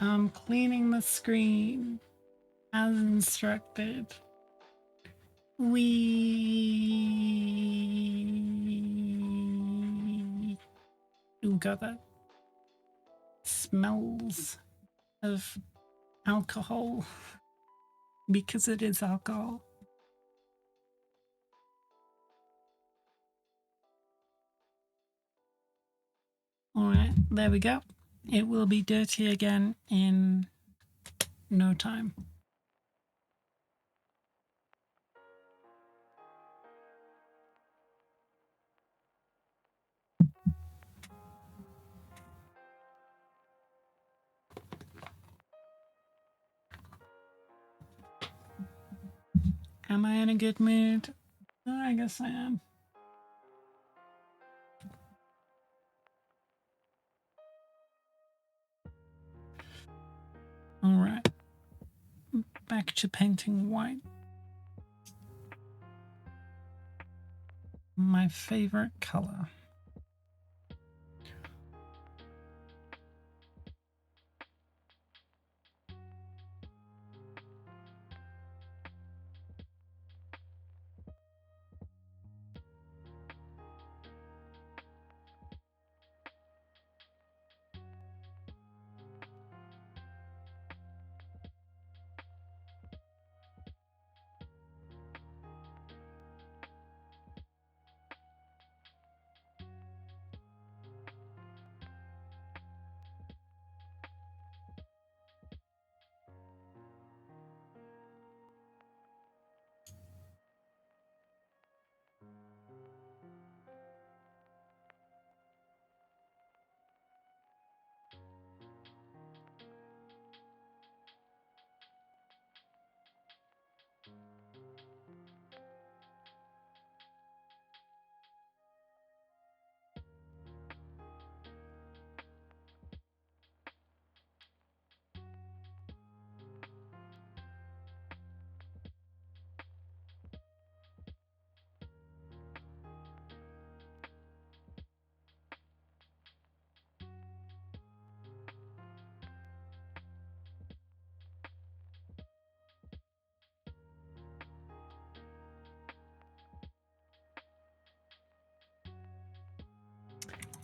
I'm cleaning the screen as instructed. Ooh, God, that smells of alcohol because it is alcohol. All right, there we go. It will be dirty again in no time. Am I in a good mood? I guess I am. All right, back to painting white. My favorite color.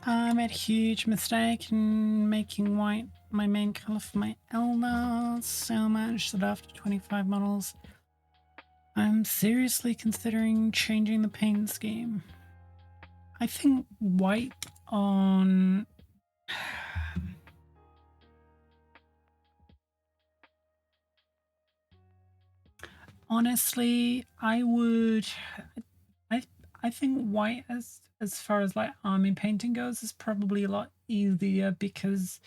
I made a huge mistake in making white my main color for my Elna so much that after 25 models, I'm seriously considering changing the paint scheme. I think white on... Honestly, I would... I think white as far as like army painting goes is probably a lot easier, because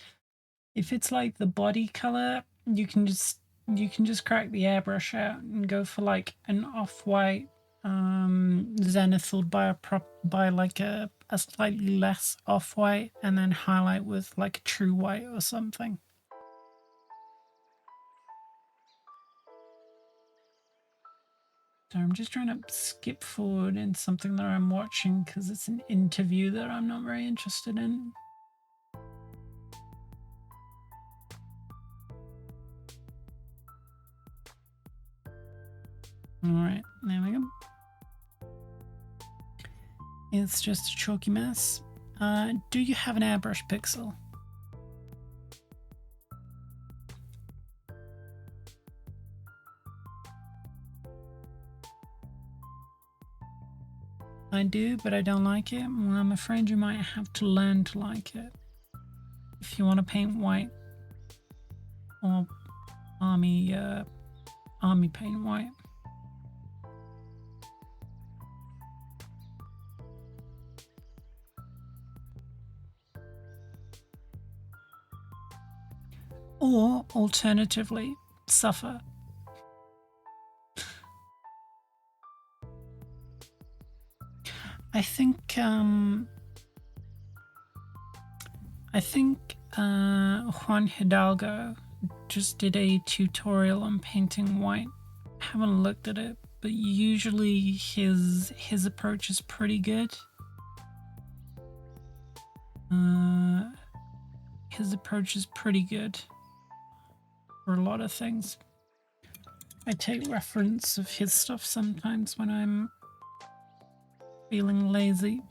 if it's like the body color, you can just crack the airbrush out and go for like an off-white zenith, or buy like a slightly less off-white and then highlight with like a true white or something. So I'm just trying to skip forward in something that I'm watching because it's an interview that I'm not very interested in. All right, there we go. It's just a chalky mess. Do you have an airbrush pixel? I do, but I don't like it. Well, I'm afraid you might have to learn to like it if you want to paint white or army paint white. Or alternatively, suffer. I think Juan Hidalgo just did a tutorial on painting white. I haven't looked at it, but usually his approach is pretty good. His approach is pretty good for a lot of things. I take reference of his stuff sometimes when I'm feeling lazy.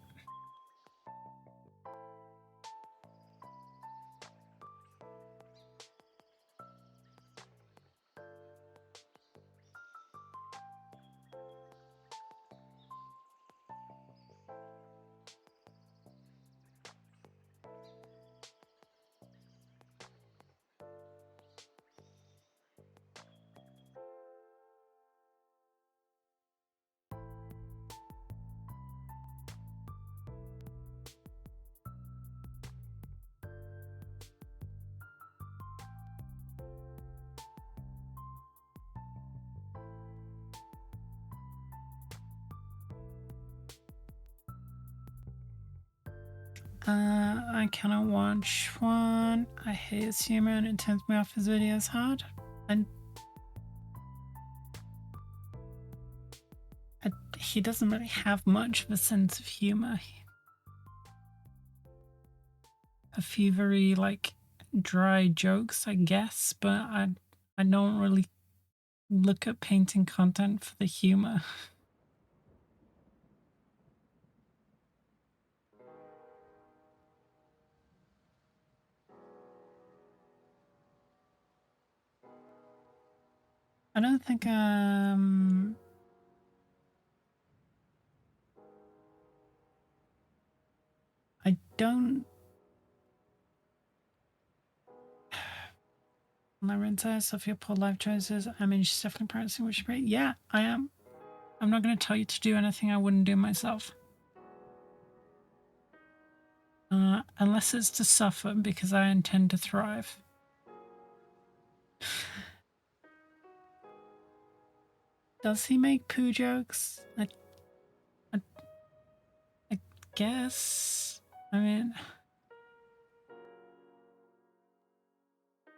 I cannot watch one. I hate his humor and it turns me off his videos hard. And he doesn't really have much of a sense of humor. A few very like dry jokes, I guess, but I don't really look at painting content for the humor. I don't think I don't Lorenzo, Sophia poor life choices. I mean, she's definitely practicing what she prayed. Yeah, I am. I'm not going to tell you to do anything I wouldn't do myself. Unless it's to suffer, because I intend to thrive. Does he make poo jokes? I guess. I mean,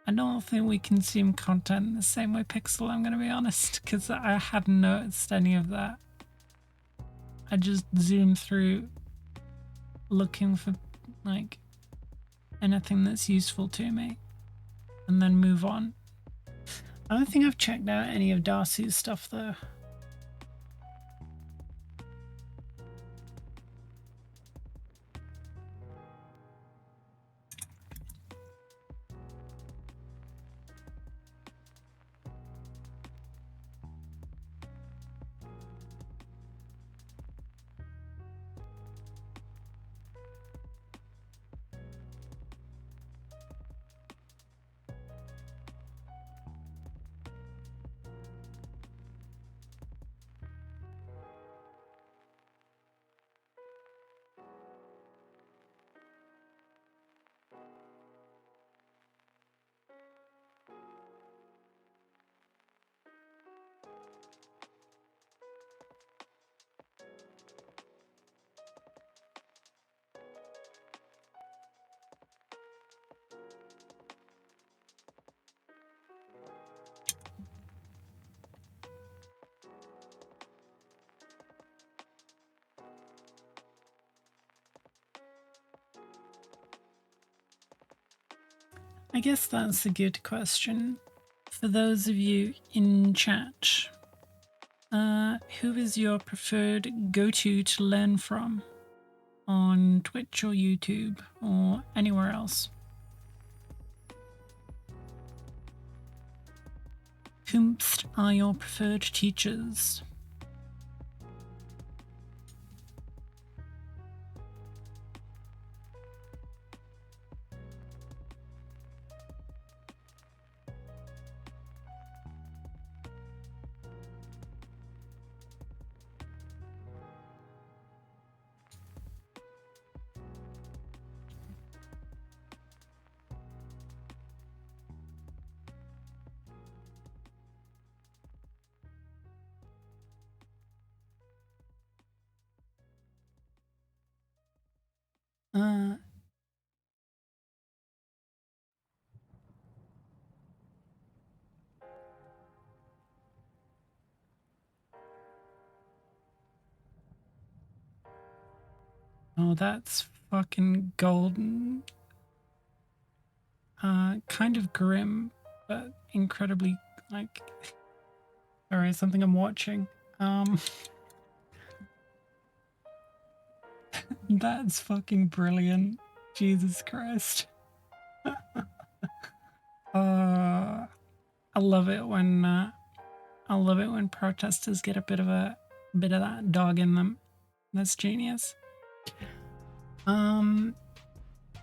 I don't think we consume content in the same way, Pixel, I'm going to be honest, because I hadn't noticed any of that. I just zoom through looking for, like, anything that's useful to me and then move on. I don't think I've checked out any of Darcy's stuff, though. I guess that's a good question. For those of you in chat, who is your preferred go-to to learn from on Twitch or YouTube or anywhere else? Whomst are your preferred teachers? Oh, that's fucking golden. Kind of grim, but incredibly, like... Sorry, something I'm watching. That's fucking brilliant. Jesus Christ. I love it when protesters get a bit of that dog in them. That's genius.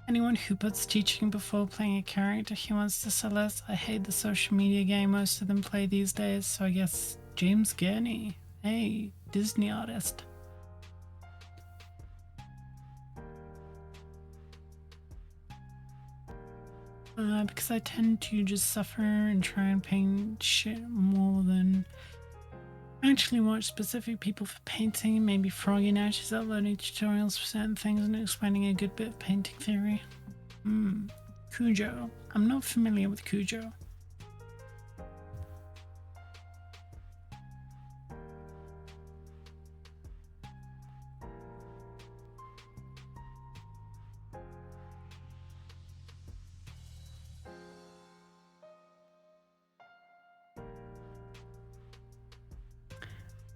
Anyone who puts teaching before playing a character he wants to sell us. I hate the social media game most of them play these days, so I guess James Gurney. Hey, Disney artist. Because I tend to just suffer and try and paint shit more than Actually watch specific people for painting. Maybe Froggy now. She's uploading tutorials for certain things and explaining a good bit of painting theory. Cujo. I'm not familiar with Cujo.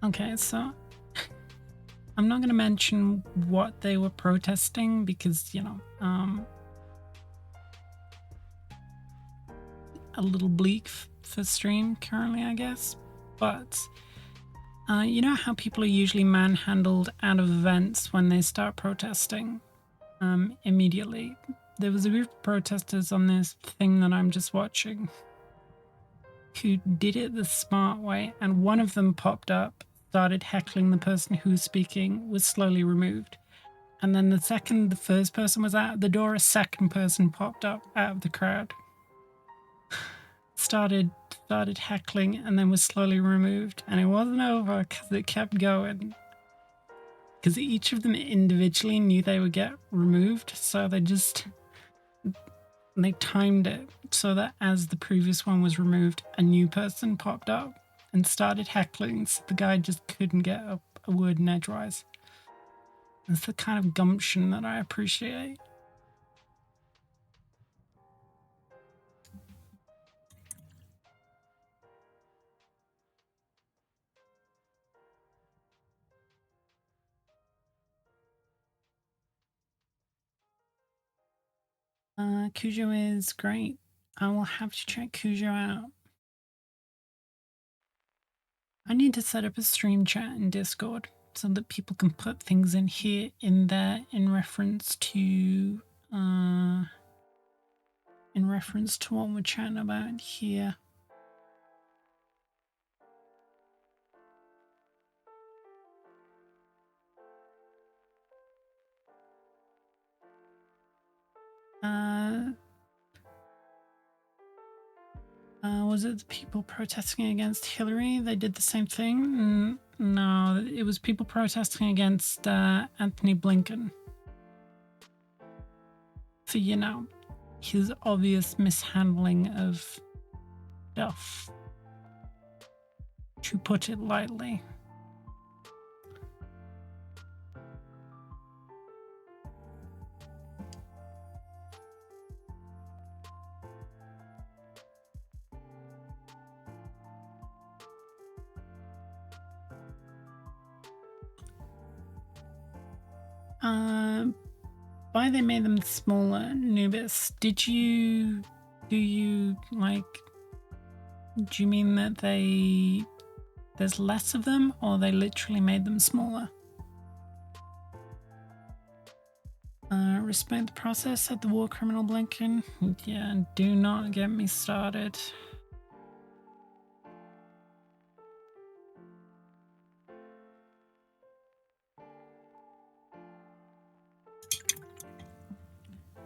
Okay, so I'm not going to mention what they were protesting because, you know, a little bleak for stream currently, I guess. But you know how people are usually manhandled out of events when they start protesting immediately? There was a group of protesters on this thing that I'm just watching who did it the smart way, and one of them popped up, started heckling the person who was speaking, was slowly removed. And then the second the first person was out the door, a second person popped up out of the crowd, started heckling, and then was slowly removed. And it wasn't over because it kept going. Because each of them individually knew they would get removed, so they timed it so that as the previous one was removed, a new person popped up and started heckling, so the guy just couldn't get a word in edgewise. It's the kind of gumption that I appreciate. Cujo is great. I will have to check Cujo out. I need to set up a stream chat in Discord so that people can put things in here in reference to what we're chatting about here. Was it the people protesting against Hillary? They did the same thing? No, it was people protesting against Anthony Blinken. For, you know, his obvious mishandling of stuff, to put it lightly. Why they made them smaller, Nubis? Do you mean that there's less of them, or they literally made them smaller? Respect the process, said the war criminal Blinken. Yeah, do not get me started.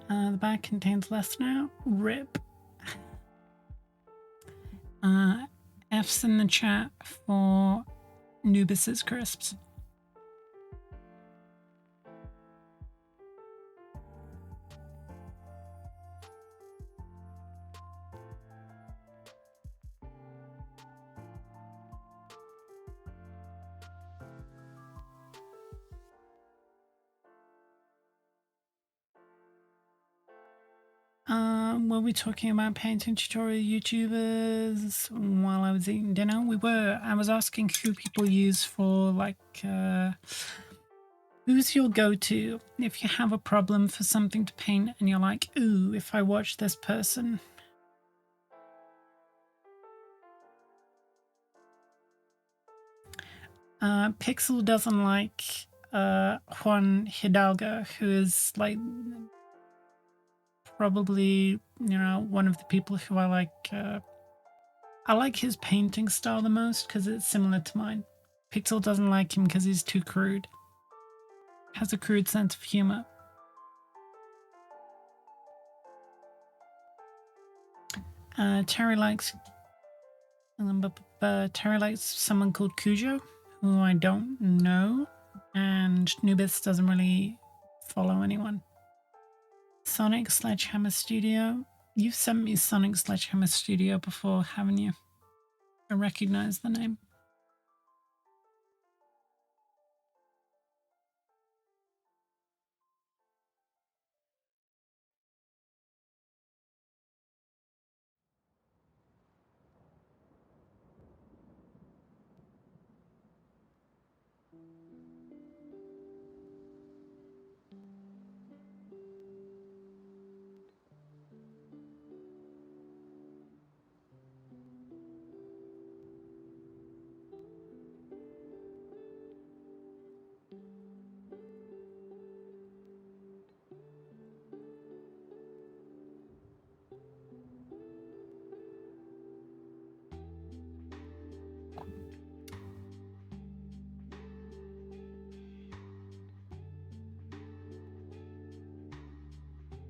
The bag contains less now. RIP. F's in the chat for Nubis's crisps. Were we talking about painting tutorial YouTubers while I was eating dinner? We were. I was asking who people use for, like, who's your go-to if you have a problem for something to paint and you're like, ooh, if I watch this person. Pixel doesn't like Juan Hidalgo, who is, like, probably, you know, one of the people who I like his painting style the most because it's similar to mine. Pixel doesn't like him because he's too crude. Has a crude sense of humor. Terry likes But Terry likes someone called Cujo, who I don't know, and Nubis doesn't really follow anyone. Sonic Sledgehammer Studio. You've sent me Sonic Sledgehammer Studio before, haven't you? I recognize the name.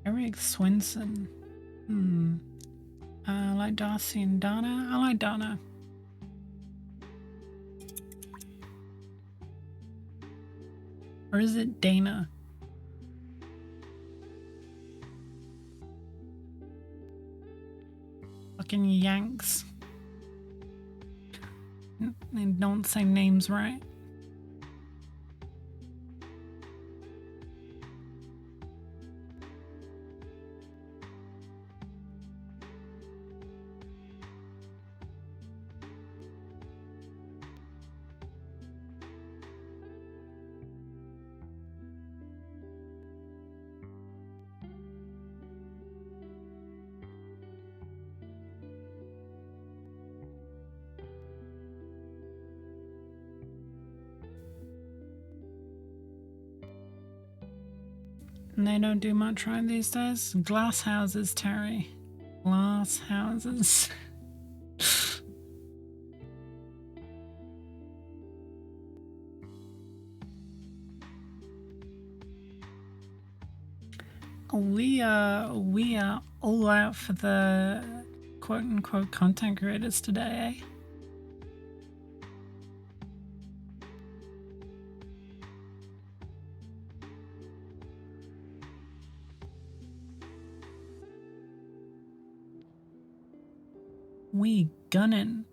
Eric Swinson. I like Darcy and Dana. I like Dana. Or is it Dana? Fucking Yanks. They don't say names right. And they don't do much right these days. Glass houses, Terry. Glass houses. We are all out for the quote-unquote content creators today, eh? We gunning.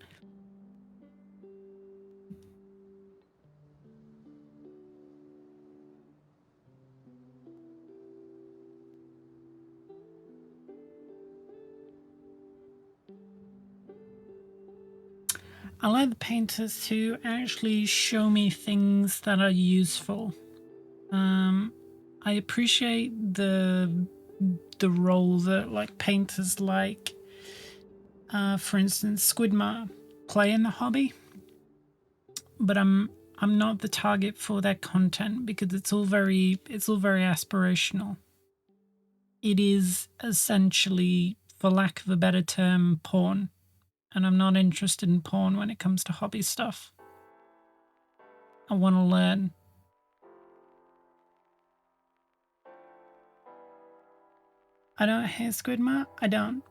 I like the painters who actually show me things that are useful. I appreciate the role that like painters like, for instance, Squidmar play in the hobby, but I'm not the target for their content because it's all very aspirational. It is essentially, for lack of a better term, porn. And I'm not interested in porn when it comes to hobby stuff. I want to learn. I don't hate Squidmar. I don't.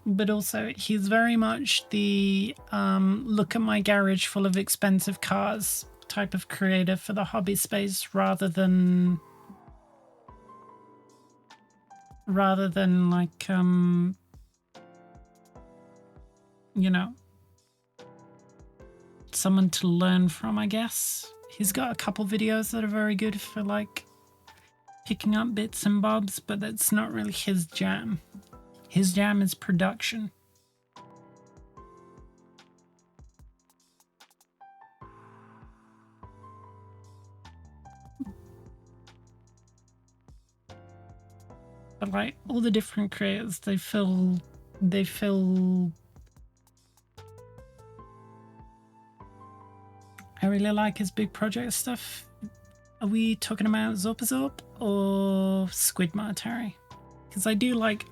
But also, he's very much the look at my garage full of expensive cars type of creator for the hobby space rather than like, you know, someone to learn from, I guess. He's got a couple videos that are very good for like picking up bits and bobs, but that's not really his jam. His jam is production. But like all the different creators, they fill I really like his big project stuff. Are we talking about Zorpazorp or Squidmar, Terry? Because I do like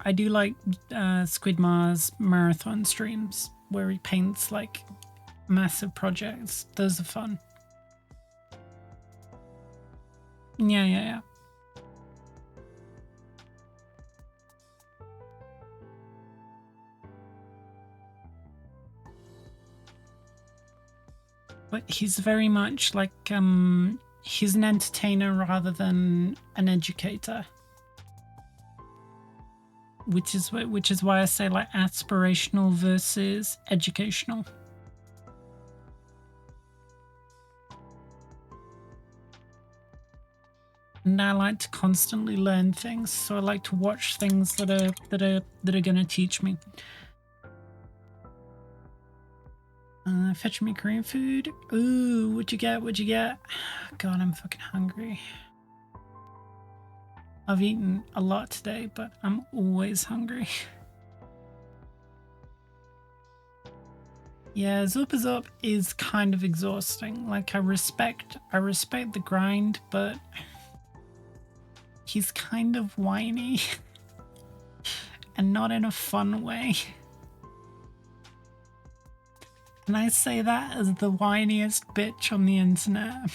Squidmar's marathon streams where he paints like massive projects. Those are fun. Yeah. but he's very much like he's an entertainer rather than an educator, which is why I say like aspirational versus educational. And I like to constantly learn things, so I like to watch things that are going to teach me. Fetch me Korean food. Ooh, what'd you get? What'd you get? God, I'm fucking hungry. I've eaten a lot today, but I'm always hungry. Yeah, Zup is Up is kind of exhausting. Like I respect the grind, but he's kind of whiny and not in a fun way. And I say that as the whiniest bitch on the internet.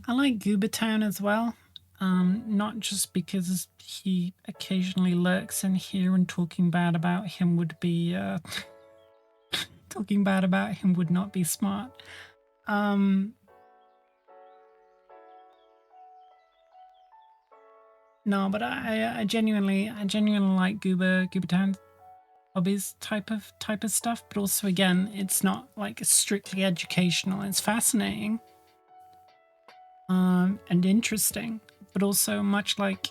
I like Goober Town as well. Not just because he occasionally lurks in here and talking bad about him would be talking bad about him would not be smart. No, but I genuinely like Goober Town hobbies type of stuff, but also again, it's not like strictly educational. It's fascinating and interesting, but also much like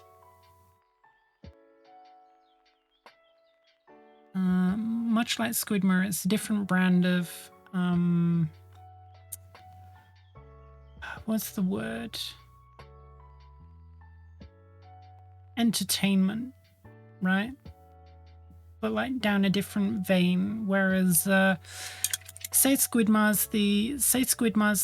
Squidmore, it's a different brand of what's the word? Entertainment, right? But like down a different vein. Whereas say Squidmar's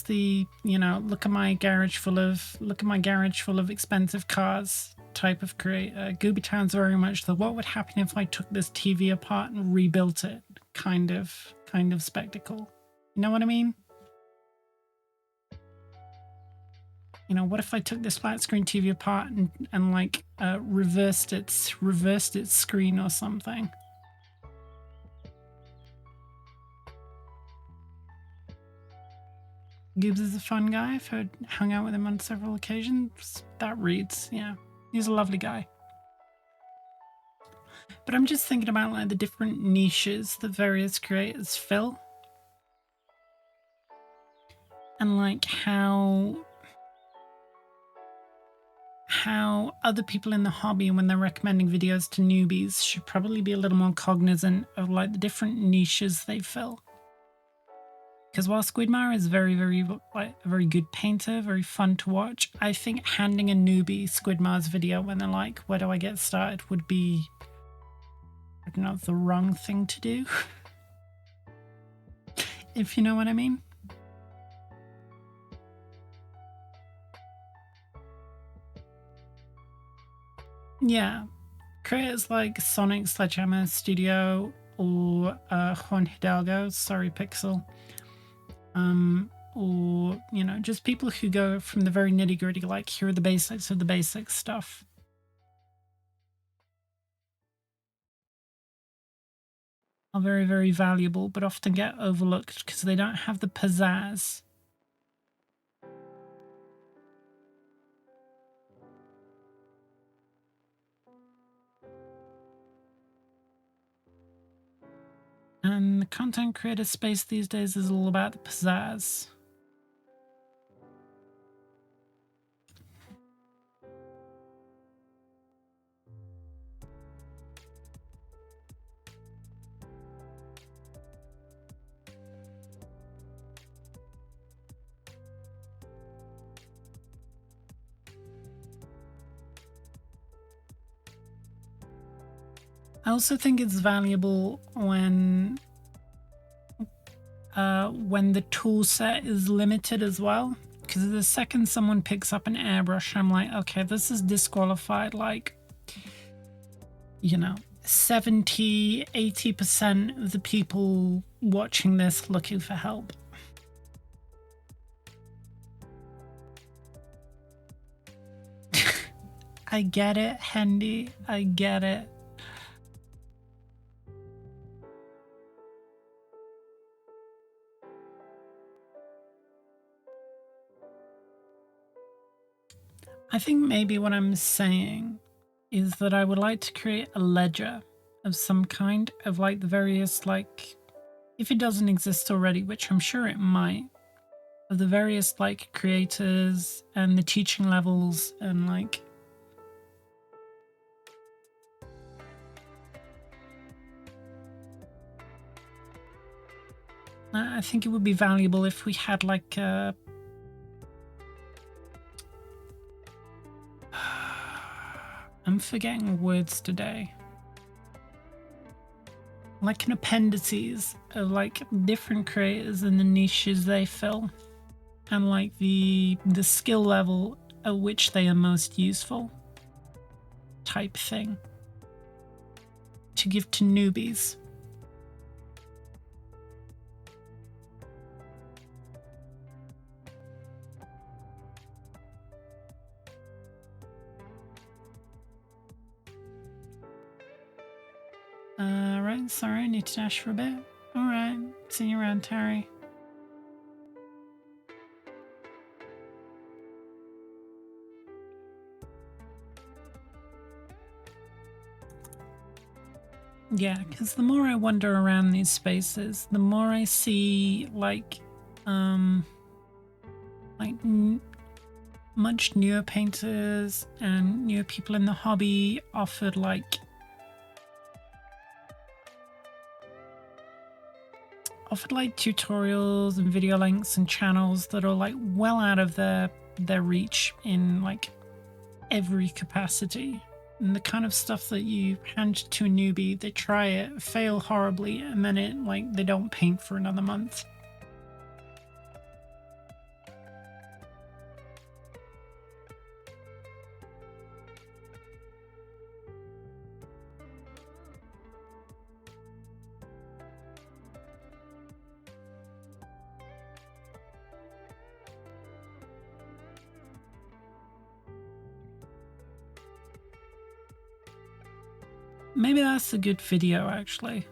the you know, look at my garage full of expensive cars type of creator. Gooby Town's very much the what would happen if I took this TV apart and rebuilt it kind of spectacle. You know what I mean? You know, what if I took this flat screen TV apart and like reversed its screen or something? Gibbs is a fun guy. I've hung out with him on several occasions. That reads, yeah. He's a lovely guy. But I'm just thinking about like the different niches that various creators fill. And like how other people in the hobby, when they're recommending videos to newbies, should probably be a little more cognizant of like the different niches they fill. Because while Squidmire is very, very like a very good painter, very fun to watch, I think handing a newbie Squidmire's video when they're like, "Where do I get started?" would be, I don't know, the wrong thing to do. If you know what I mean. Yeah, creators like Sonic Sledgehammer Studio or Juan Hidalgo, sorry Pixel, or you know, just people who go from the very nitty gritty, like here are the basics of the basic stuff. Are very, very valuable, but often get overlooked because they don't have the pizzazz. And the content creator space these days is all about the pizzazz. I also think it's valuable when the tool set is limited as well. Because the second someone picks up an airbrush, I'm like, okay, this is disqualified. Like, you know, 70–80% of the people watching this looking for help. I get it, Hendy. I get it. I think maybe what I'm saying is that I would like to create a ledger of some kind of like the various, like, if it doesn't exist already, which I'm sure it might, of the various like creators and the teaching levels, and like I think it would be valuable if we had like a I'm forgetting words today. Like an appendices of like different creators and the niches they fill, and like the skill level at which they are most useful, type thing, to give to newbies. Right, sorry, I need to dash for a bit. Alright, see you around, Terry. Yeah, because the more I wander around these spaces, the more I see like much newer painters and newer people in the hobby offered like tutorials and video links and channels that are like well out of their reach in like every capacity. And the kind of stuff that you hand to a newbie, they try it, fail horribly, and then it like they don't paint for another month. Maybe that's a good video, actually.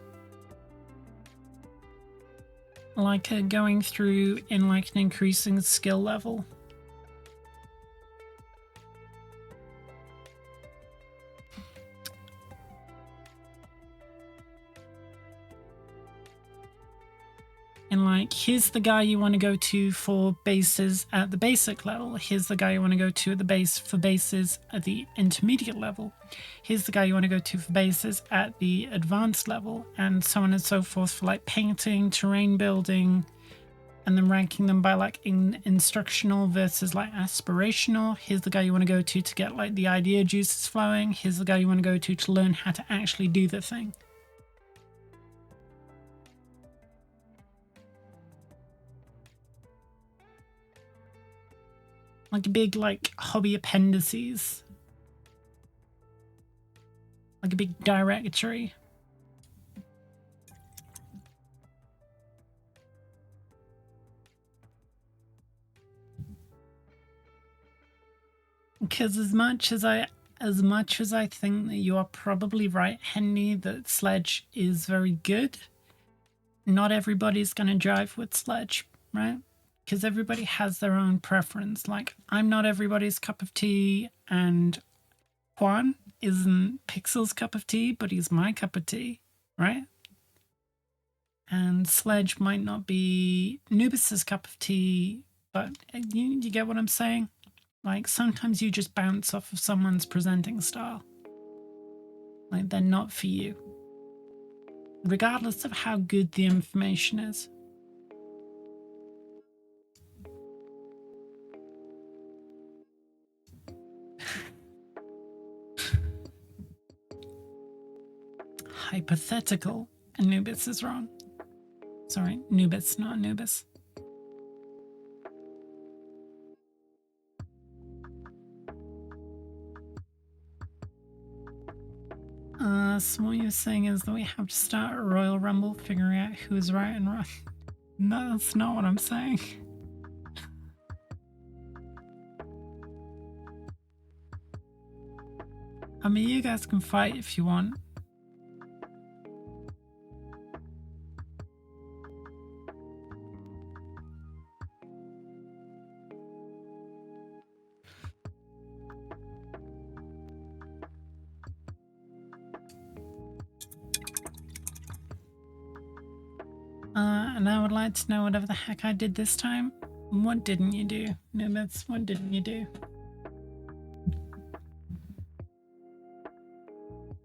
Like going through in like an increasing skill level. And like, here's the guy you want to go to for bases at the basic level. Here's the guy you want to go to at the base for bases at the intermediate level. Here's the guy you want to go to for bases at the advanced level, and so on and so forth for like painting, terrain building, and then ranking them by like instructional versus like aspirational. Here's the guy you want to go to get like the idea juices flowing. Here's the guy you want to go to learn how to actually do the thing. Like a big like hobby appendices, like a big directory. Because as much as I think that you are probably right, Henry, that Sledge is very good, not everybody's going to jive with Sledge, right? Because everybody has their own preference. Like, I'm not everybody's cup of tea, and Juan isn't Pixel's cup of tea, but he's my cup of tea, right? And Sledge might not be Nubis's cup of tea, but you get what I'm saying? Like, sometimes you just bounce off of someone's presenting style. Like, they're not for you, regardless of how good the information is. hypothetical Anubis is wrong. Sorry, Nubis, not Anubis. So what you're saying is that we have to start a Royal Rumble figuring out who's right and wrong. No, that's not what I'm saying. I mean, you guys can fight if you want. And I would like to know whatever the heck I did this time. What didn't you do? Nimitz, what didn't you do?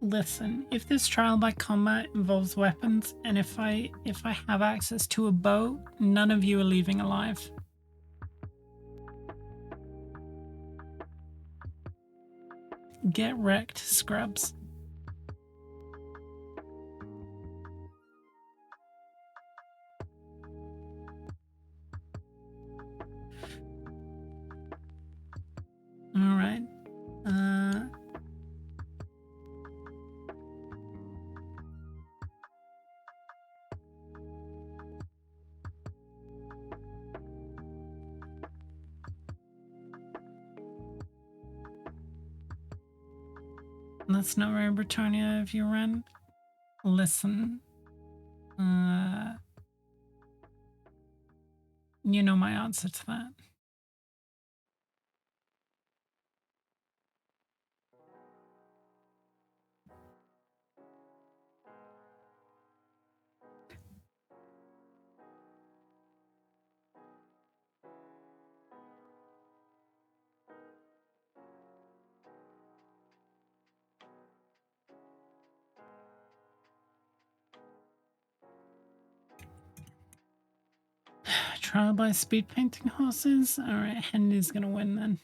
Listen, if this trial by combat involves weapons, and if I have access to a bow, none of you are leaving alive. Get wrecked, scrubs. Alright. That's not where Bretonnia if you ran. Listen. You know my answer to that. Trial by speed painting horses? Alright, Hendy's gonna win then.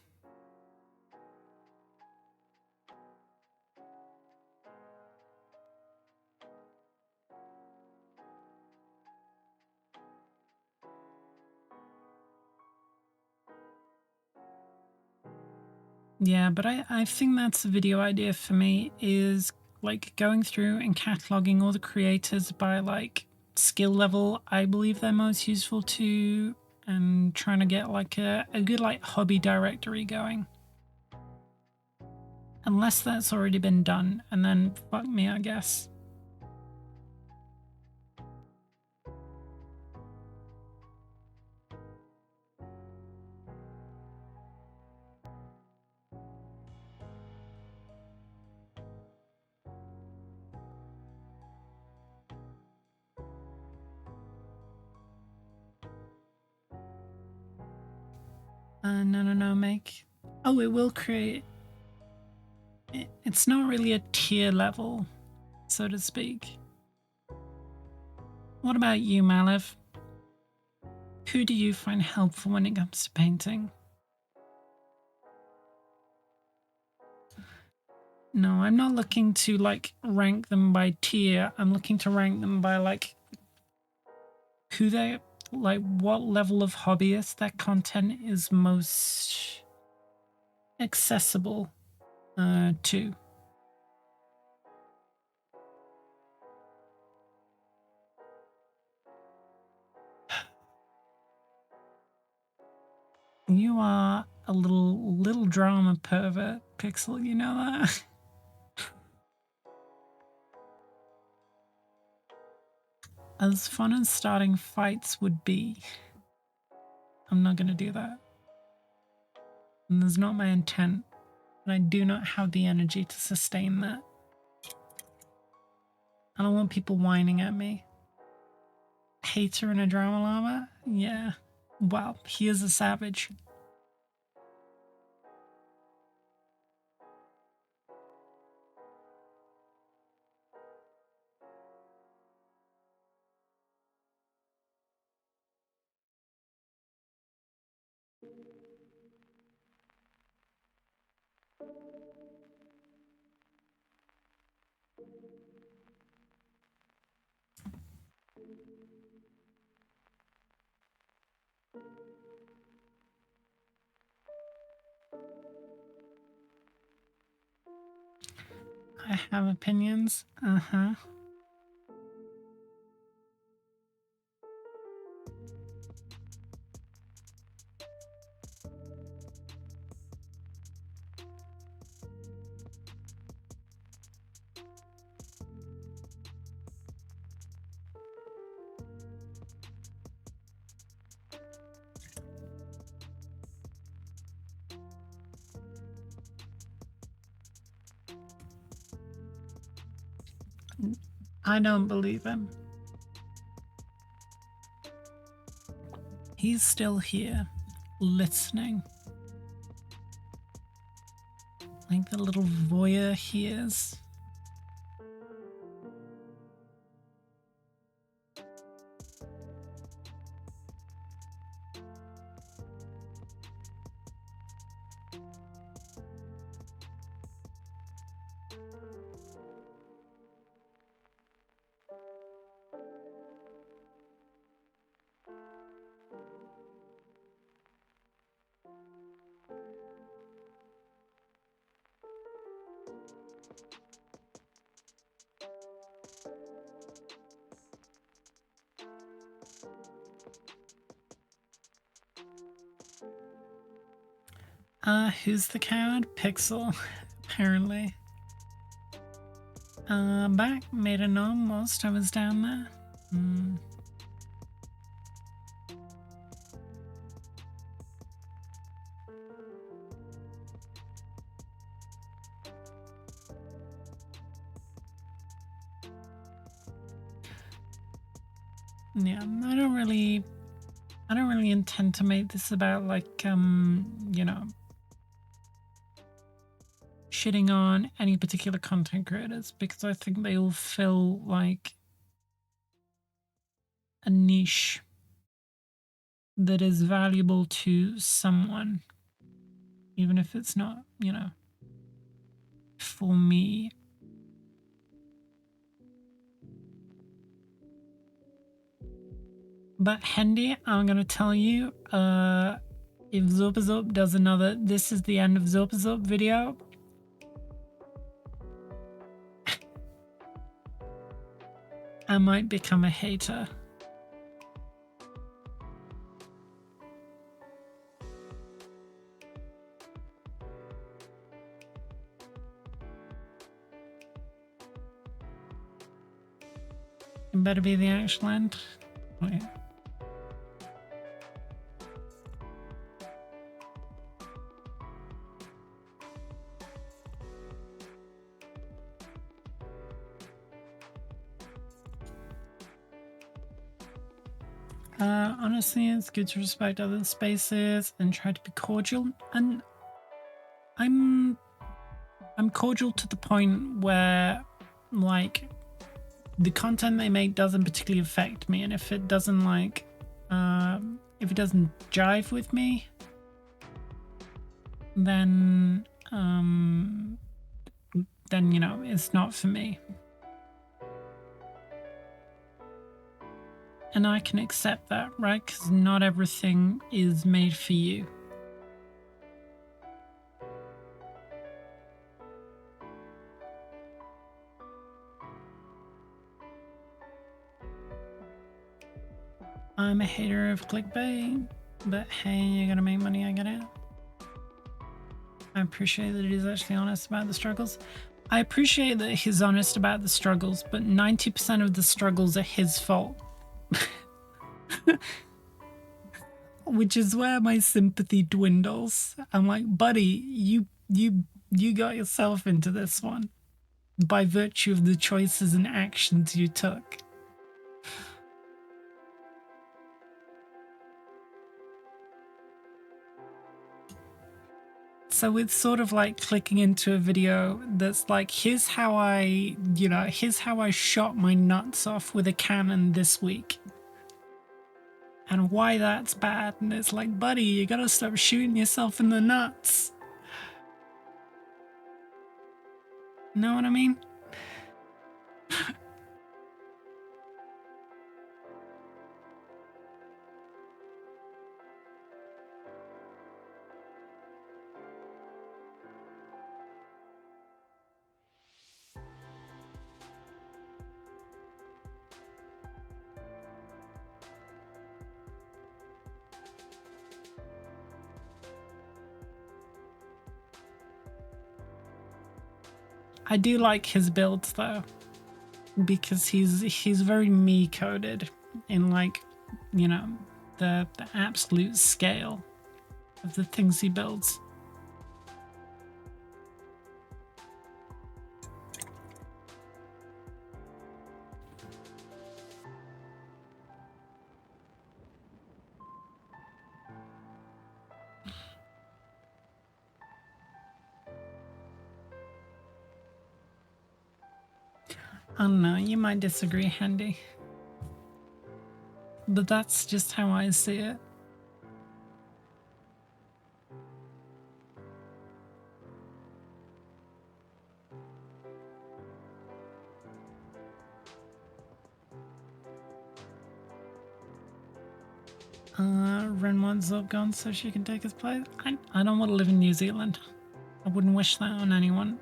Yeah, but I think that's a video idea for me, is like going through and cataloging all the creators by like skill level I believe they're most useful to, and trying to get like a good like hobby directory going. Unless that's already been done, and then fuck me, I guess. No, make. Oh, it will create. It's not really a tier level, so to speak. What about you, Malev? Who do you find helpful when it comes to painting? No, I'm not looking to like rank them by tier. I'm looking to rank them by like who they like, what level of hobbyist that content is most accessible to. You are a little drama pervert, Pixel, you know that? As fun as starting fights would be, I'm not gonna do that. And that's not my intent, and I do not have the energy to sustain that. I don't want people whining at me. Hater in a drama llama? Yeah. Well, he is a savage. I have opinions. Uh-huh. I don't believe him. He's still here, listening. Like the little voyeur he is. Who's the coward? Pixel, apparently. Back, made a gnome whilst I was down there. Yeah, I don't really intend to make this about like, you know, shitting on any particular content creators, because I think they all fill like a niche that is valuable to someone, even if it's not, you know, for me. But Hendy, I'm gonna tell you, if Zopazup does another "this is the end of Zopazup" video, I might become a hater. It better be the actual end. Oh yeah. Honestly, it's good to respect other spaces and try to be cordial. And I'm cordial to the point where, like, the content they make doesn't particularly affect me, and if it doesn't like, if it doesn't jive with me, then you know, it's not for me. And I can accept that, right? Because not everything is made for you. I'm a hater of clickbait, but hey, you gotta make money, I get it. I appreciate that he's actually honest about the struggles. I appreciate that he's honest about the struggles, but 90% of the struggles are his fault. Which is where my sympathy dwindles. I'm like, buddy, you got yourself into this one by virtue of the choices and actions you took. So it's sort of like clicking into a video that's like, here's how I shot my nuts off with a cannon this week. And why that's bad. And it's like, buddy, you gotta stop shooting yourself in the nuts. Know what I mean? I do like his builds though, because he's very me coded in like, you know, the absolute scale of the things he builds. I don't know, you might disagree, Handy, but that's just how I see it. Ren wants up gone so she can take his place. I don't want to live in New Zealand. I wouldn't wish that on anyone.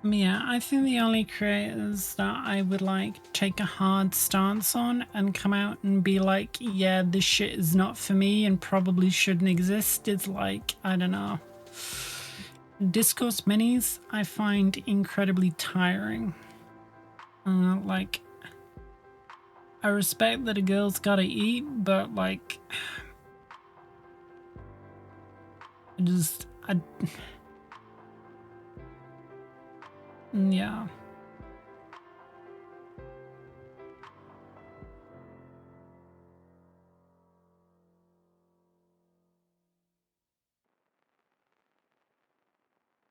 Yeah, I think the only creators that I would like take a hard stance on and come out and be like, yeah, this shit is not for me and probably shouldn't exist is like, I don't know. Discourse minis I find incredibly tiring. Like, I respect that a girl's gotta eat, but like, yeah.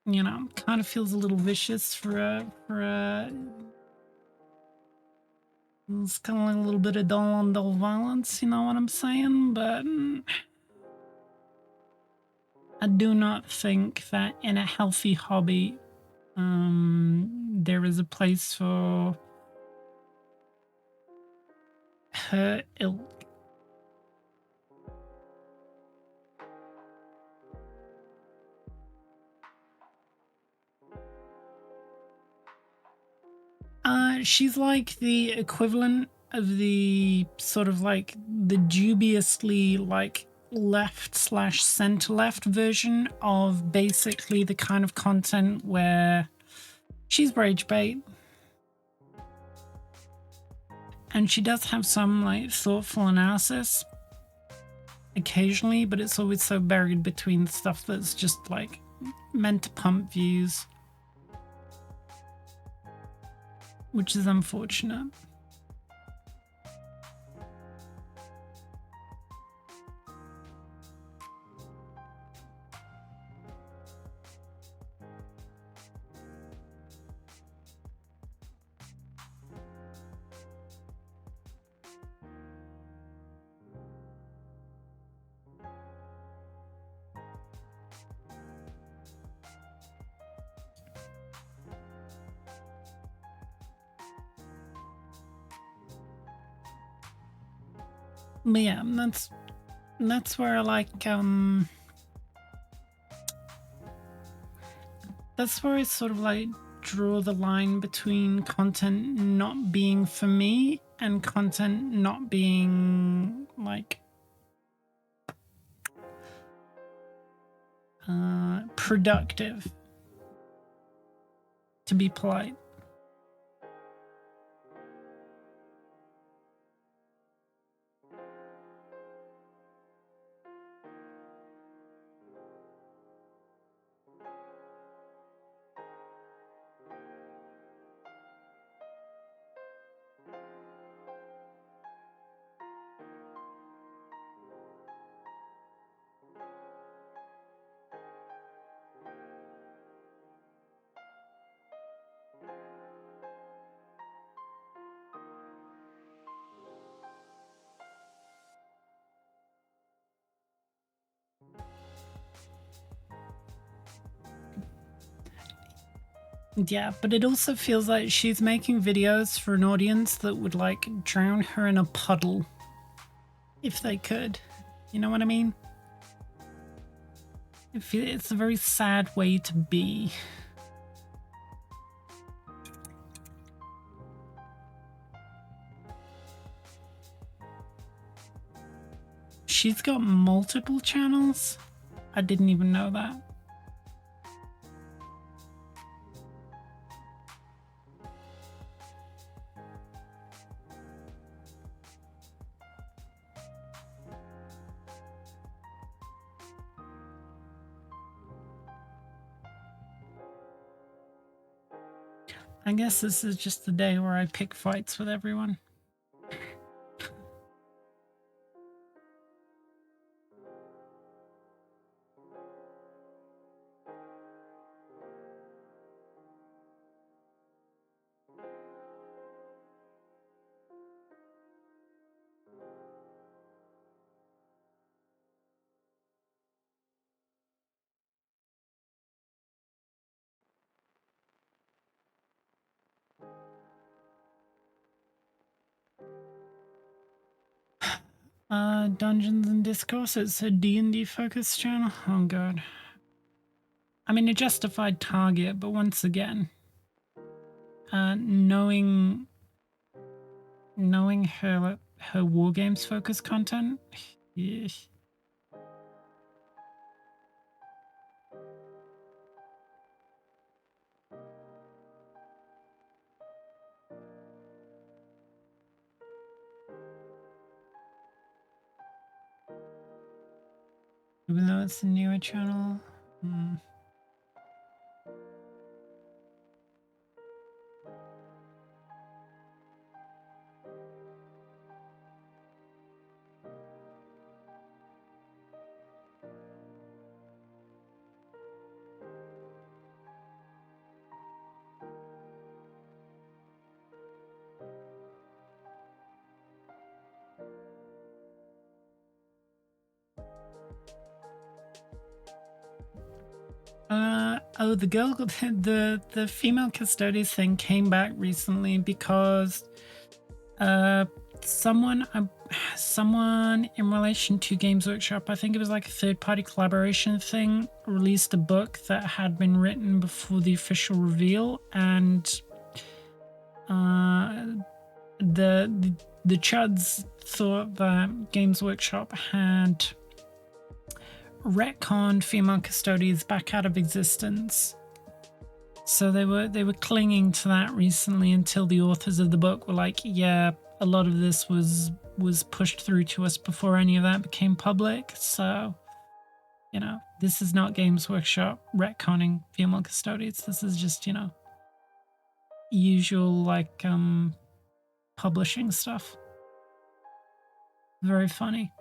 You know, kind of feels a little vicious for a it's kind of like a little bit of doll on doll violence, you know what I'm saying? But I do not think that in a healthy hobby, there is a place for her ilk. She's like the equivalent of the sort of like the dubiously like left/center left version of basically the kind of content where she's rage bait. And she does have some like thoughtful analysis occasionally, but it's always so buried between stuff that's just like meant to pump views, which is unfortunate. But yeah, that's where I like that's where I sort of like draw the line between content not being for me and content not being like productive, to be polite. Yeah, but it also feels like she's making videos for an audience that would like drown her in a puddle if they could. You know what I mean? It's a very sad way to be. She's got multiple channels? I didn't even know that. I guess this is just the day where I pick fights with everyone. Dungeons and Discourse, it's a D&D focused channel. Oh god. I mean, a justified target, but once again, knowing her war games focused content, yeah. Even though it's a newer channel. Oh, the girl, the female custodies thing came back recently because someone in relation to Games Workshop, I think it was like a third-party collaboration thing, released a book that had been written before the official reveal, and the chuds thought that Games Workshop had retconned female custodians back out of existence. So they were clinging to that recently until the authors of the book were like, yeah, a lot of this was pushed through to us before any of that became public. So, you know, this is not Games Workshop retconning female custodians. This is just, you know, usual like publishing stuff. Very funny.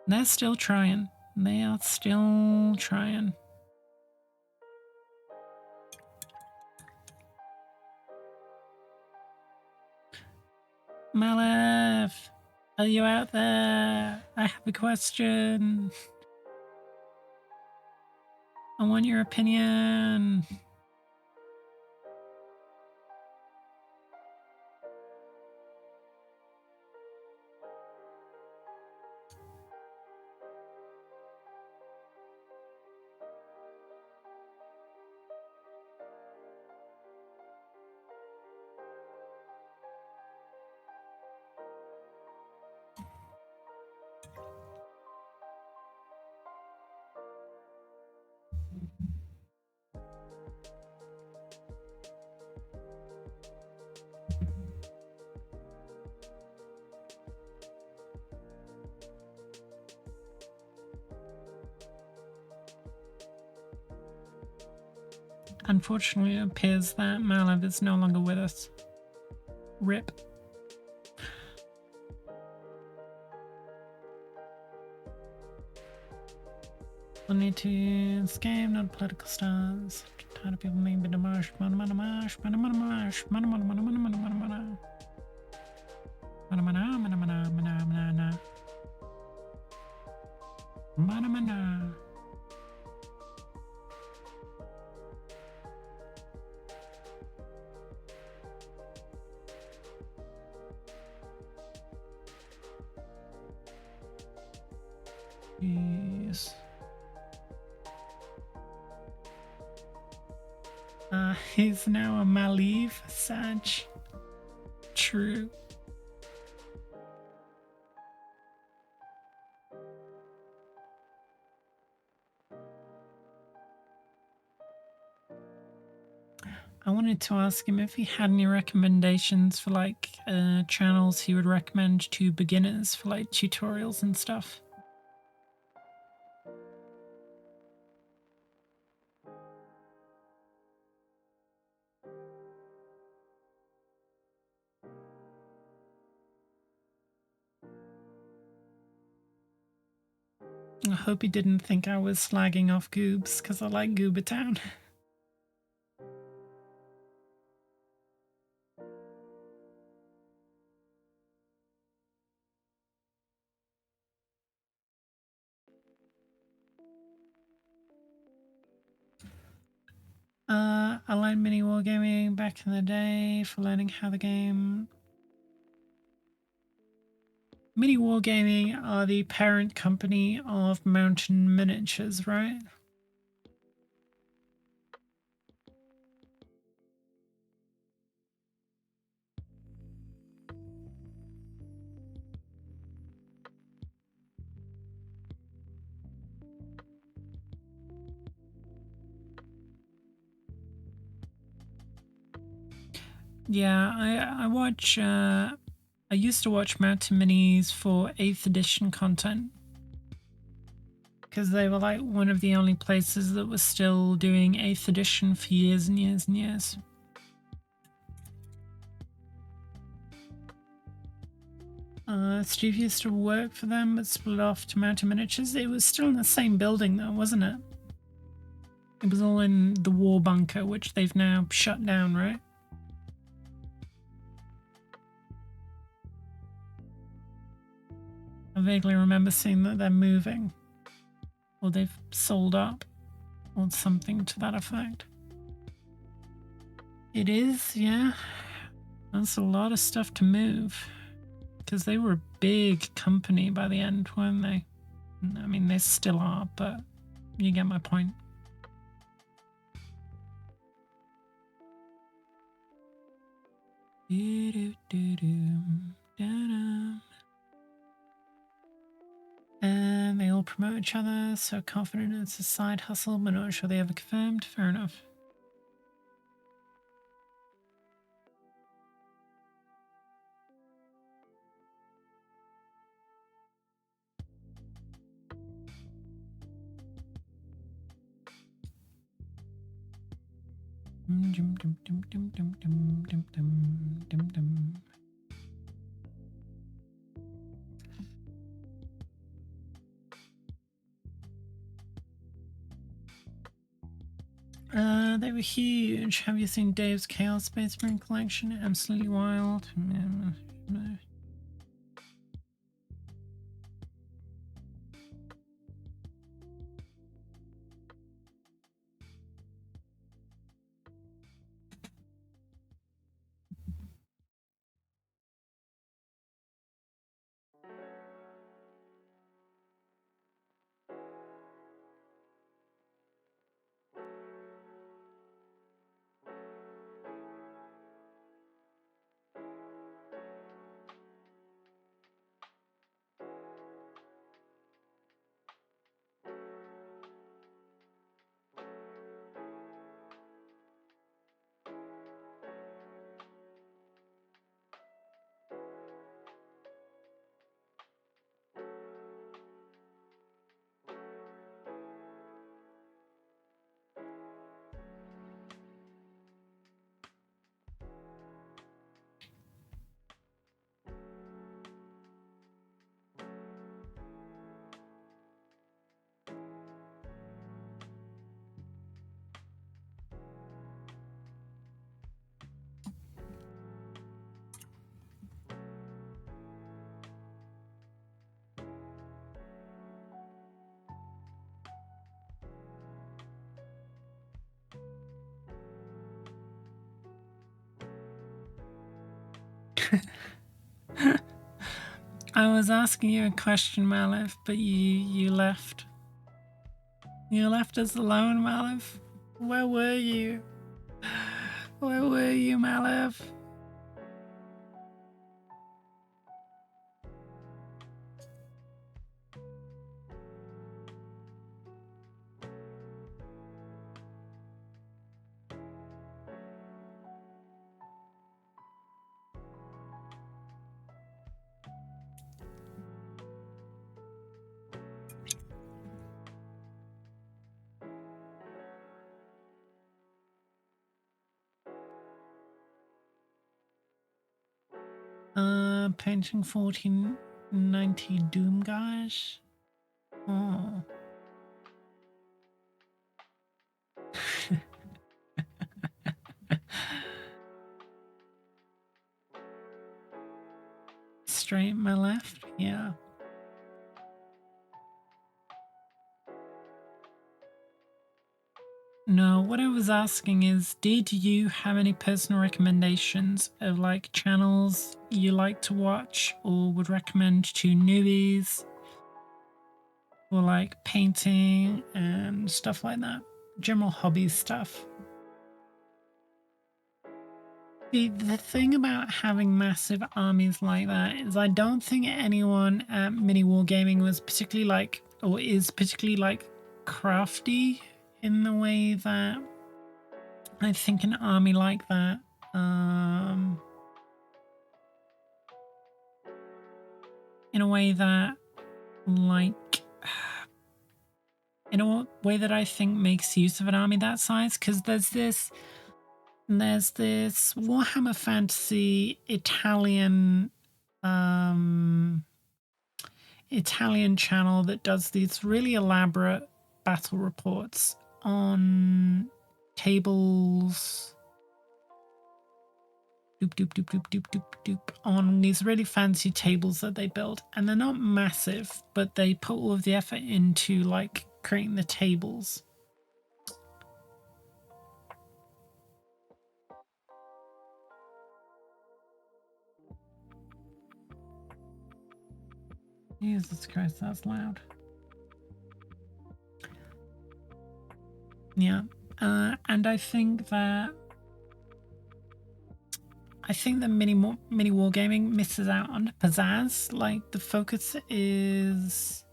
They're still trying. They are still trying. Malef, are you out there? I have a question. I want your opinion. Unfortunately, it appears that Malev is no longer with us. RIP. We'll need to scam, not political stars. Tired of people being bit of marsh. Mana mana marsh. Mana mana marsh. Mana mana mana mana mana mana mana. Mana mana mana mana mana mana. Mana mana. Jeez. He's now a Maliv Sag. True. I wanted to ask him if he had any recommendations for like channels he would recommend to beginners for like tutorials and stuff. I hope he didn't think I was slagging off Goobs because I like Goober Town. I learned mini wargaming back in the day for learning how the game. Mini wargaming are the parent company of Mountain Miniatures, right? Yeah, I watch. I used to watch Mountain Minis for 8th edition content because they were like one of the only places that was still doing 8th edition for years and years and years. Steve used to work for them but split off to Mountain Miniatures. It was still in the same building though, wasn't it? It was all in the war bunker, which they've now shut down, right? I vaguely remember seeing that they're moving. Or they've sold up. Or something to that effect. It is, yeah. That's a lot of stuff to move. Because they were a big company by the end, weren't they? I mean, they still are, but you get my point. And they all promote each other, so confident it's a side hustle, but not sure they ever confirmed. Fair enough. They were huge. Have you seen Dave's Chaos Space Marine collection? Absolutely wild. I was asking you a question, Malif, but you left. You left us alone, Malif. Where were you? Where were you, Malif? Painting 1490 Doom guys. Oh. Straight my left, yeah. No, what I was asking is, did you have any personal recommendations of like channels you like to watch or would recommend to newbies for like painting and stuff like that? General hobby stuff. The thing about having massive armies like that is I don't think anyone at Mini Wargaming was particularly like, or is particularly like crafty in the way that I think an army like that, in a way that like, in a way that I think makes use of an army that size, because there's this Warhammer Fantasy Italian channel that does these really elaborate battle reports on tables on these really fancy tables that they build, and they're not massive, but they put all of the effort into like creating the tables. Jesus Christ, that's loud. Yeah, and I think that mini wargaming misses out on pizzazz. Like the focus is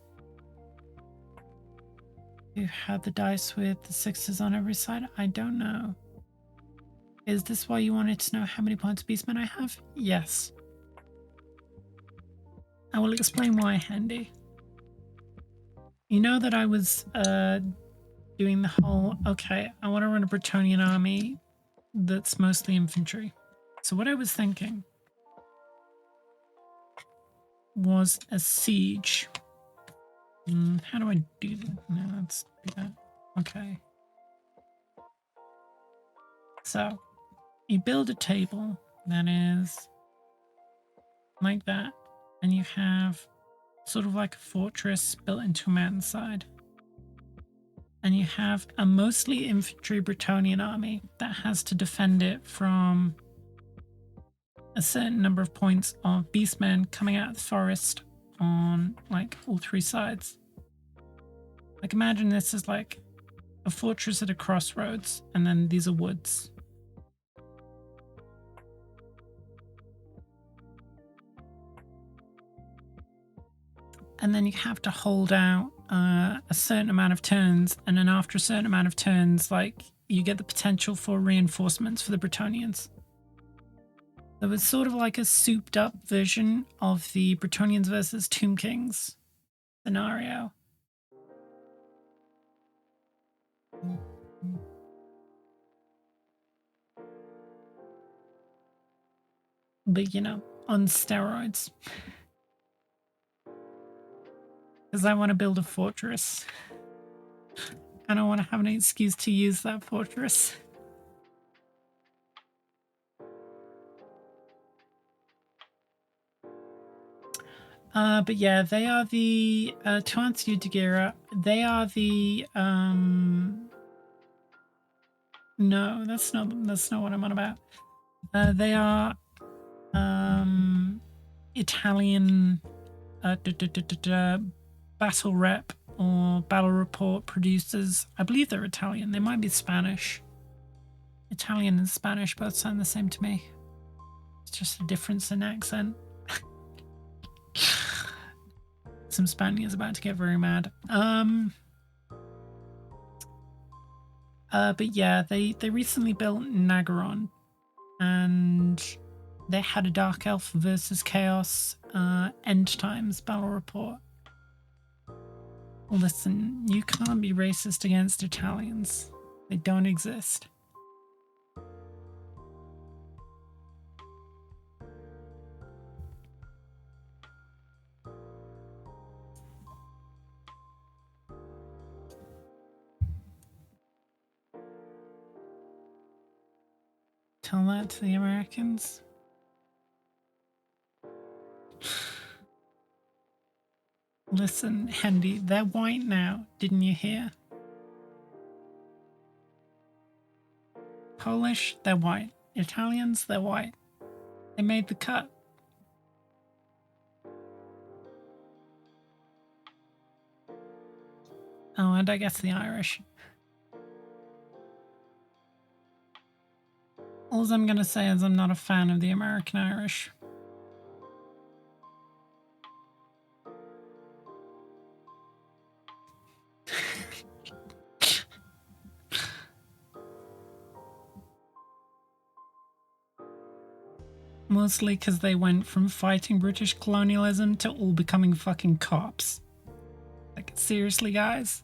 you had the dice with the sixes on every side. I don't know. Is this why you wanted to know how many points of Beastman I have? Yes. I will explain why, Handy. You know that I was doing the whole, okay, I want to run a Bretonnian army that's mostly infantry. So what I was thinking was a siege. How do I do that? No, let's do that. Okay. So you build a table that is like that, and you have sort of like a fortress built into a mountainside. And you have a mostly infantry Bretonnian army that has to defend it from a certain number of points of beastmen coming out of the forest on like all three sides. Like imagine this is like a fortress at a crossroads, and then these are woods. And then you have to hold out a certain amount of turns, and then after a certain amount of turns, like you get the potential for reinforcements for the Bretonnians. There was sort of like a souped up version of the Bretonnians versus Tomb Kings scenario. But you know, on steroids. Because I want to build a fortress. And I want to have an excuse to use that fortress. But yeah, they are the, to answer you, Dagira, they are the, no, that's not what I'm on about. They are, Italian Battle Rep or Battle Report producers. I believe they're Italian. They might be Spanish. Italian and Spanish both sound the same to me. It's just a difference in accent. Some Spaniards about to get very mad. But yeah, they recently built Nagaron, and they had a Dark Elf versus Chaos End Times battle report. Listen, you can't be racist against Italians. They don't exist. Tell that to the Americans. Listen, Hendy, they're white now, didn't you hear? Polish, they're white. Italians, they're white. They made the cut. Oh, and I guess the Irish. All I'm going to say is I'm not a fan of the American Irish. Mostly because they went from fighting British colonialism to all becoming fucking cops. Like, seriously, guys?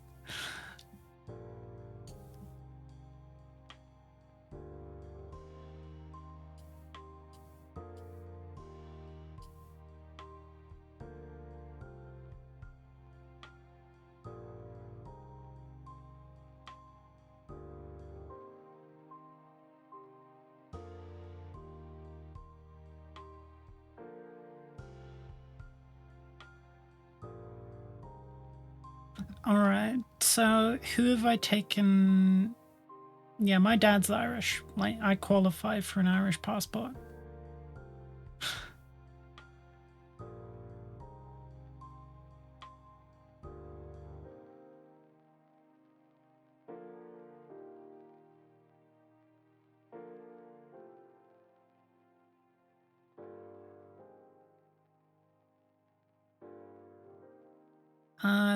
Alright, so who have I taken? Yeah, my dad's Irish. Like, I qualify for an Irish passport.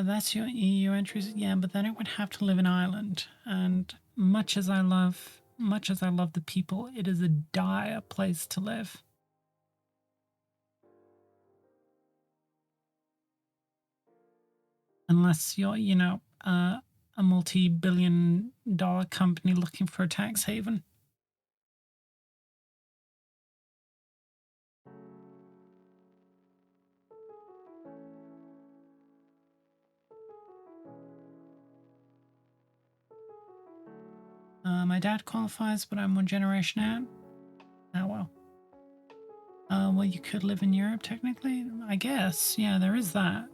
That's your EU entries. Yeah, but then it would have to live in Ireland. And much as I love the people, it is a dire place to live. Unless you're, a multi-billion-dollar company looking for a tax haven. My dad qualifies, but I'm one generation out. Oh well. Well, you could live in Europe technically, I guess. Yeah, there is that.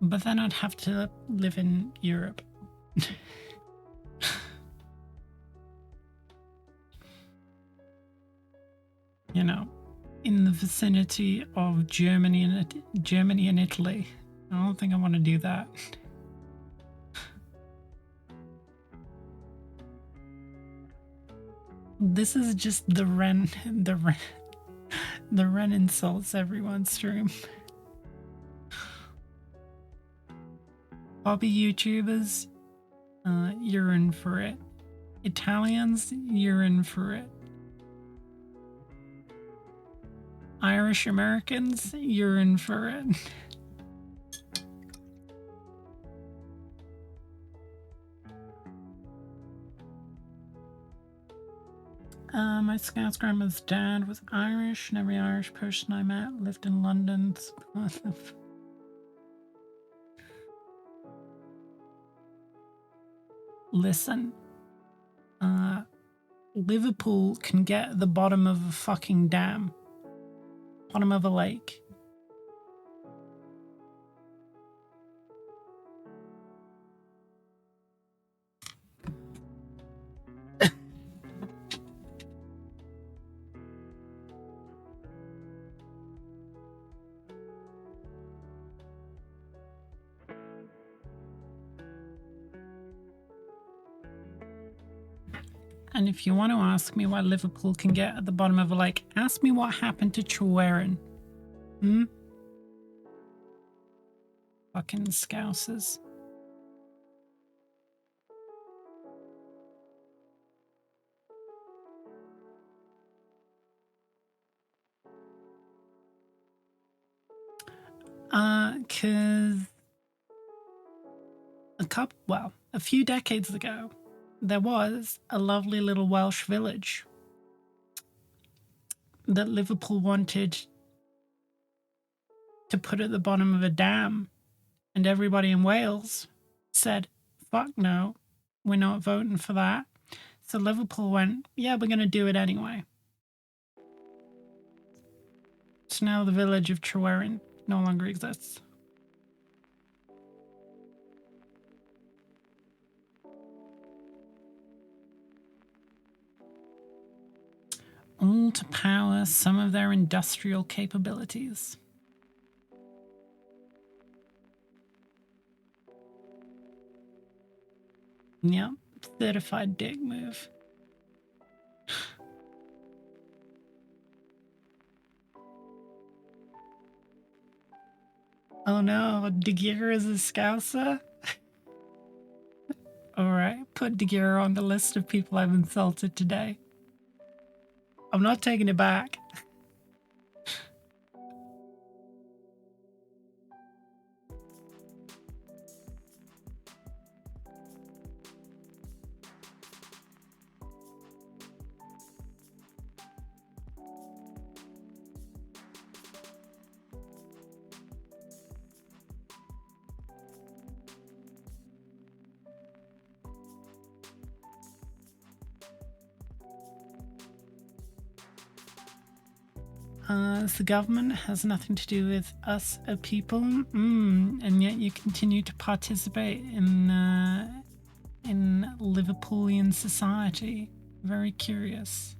But then I'd have to live in Europe. In the vicinity of Germany and Italy. I don't think I want to do that. This is just the Ren insults everyone's stream. Hobby YouTubers, you're in for it. Italians, you're in for it. Irish Americans, you're in for it. My scout's grandma's dad was Irish, and every Irish person I met lived in London. Listen, Liverpool can get the bottom of a fucking dam, bottom of a lake. And if you want to ask me why Liverpool can get at the bottom of a lake, ask me what happened to Trewerin. Fucking Scousers. Cause a few decades ago, there was a lovely little Welsh village that Liverpool wanted to put at the bottom of a dam, and everybody in Wales said, fuck no, we're not voting for that. So Liverpool went, yeah, we're going to do it anyway. So now the village of Trewerin no longer exists. All to power some of their industrial capabilities. Yep, certified dick move. Oh no, De Geer is a Scouser? Alright, put De Geer on the list of people I've insulted today. I'm not taking it back. The government has nothing to do with us, a people, and yet you continue to participate in Liverpoolian society. Very curious.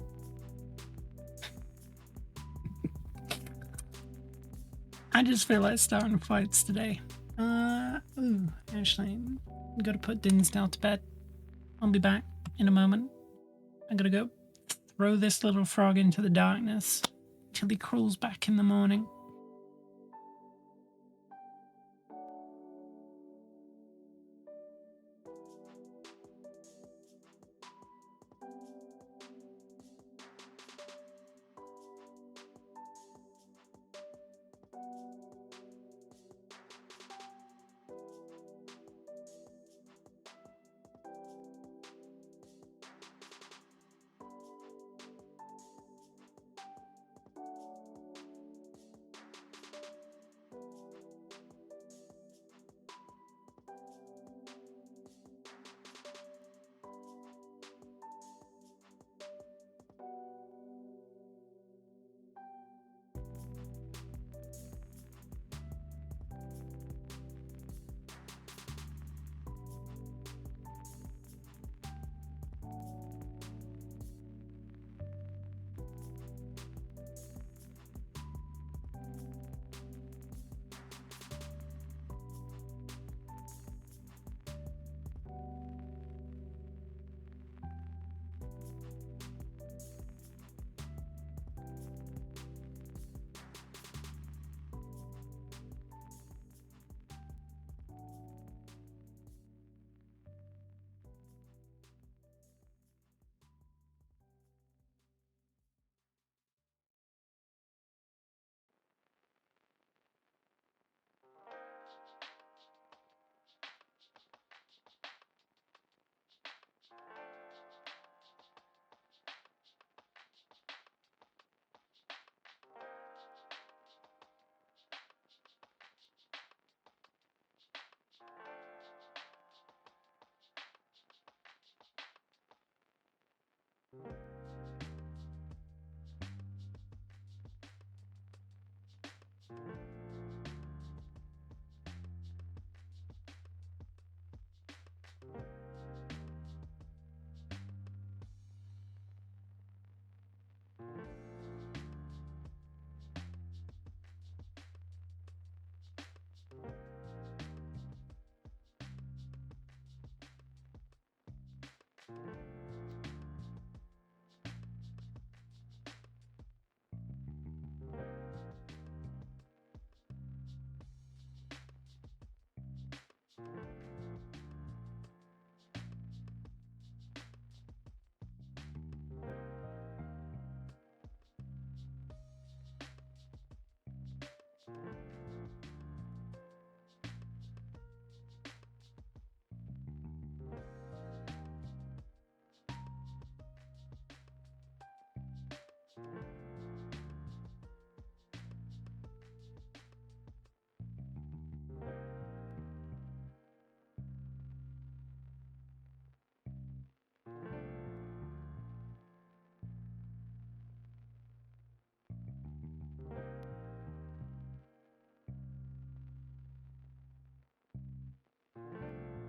I just feel like starting fights today. Actually, I'm gonna put Dinsdale to bed. I'll be back in a moment. I'm gonna go throw this little frog into the darkness till he crawls back in the morning.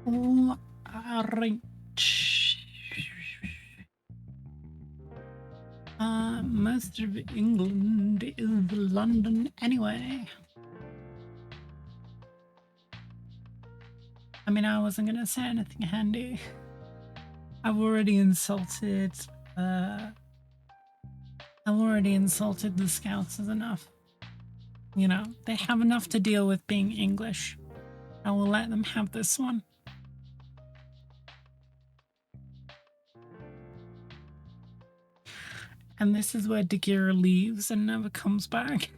All right. Most of England is London anyway. I mean, I wasn't gonna say anything handy. I've already insulted the Scouts as enough. You know, they have enough to deal with being English. I will let them have this one. And this is where Dagira leaves and never comes back.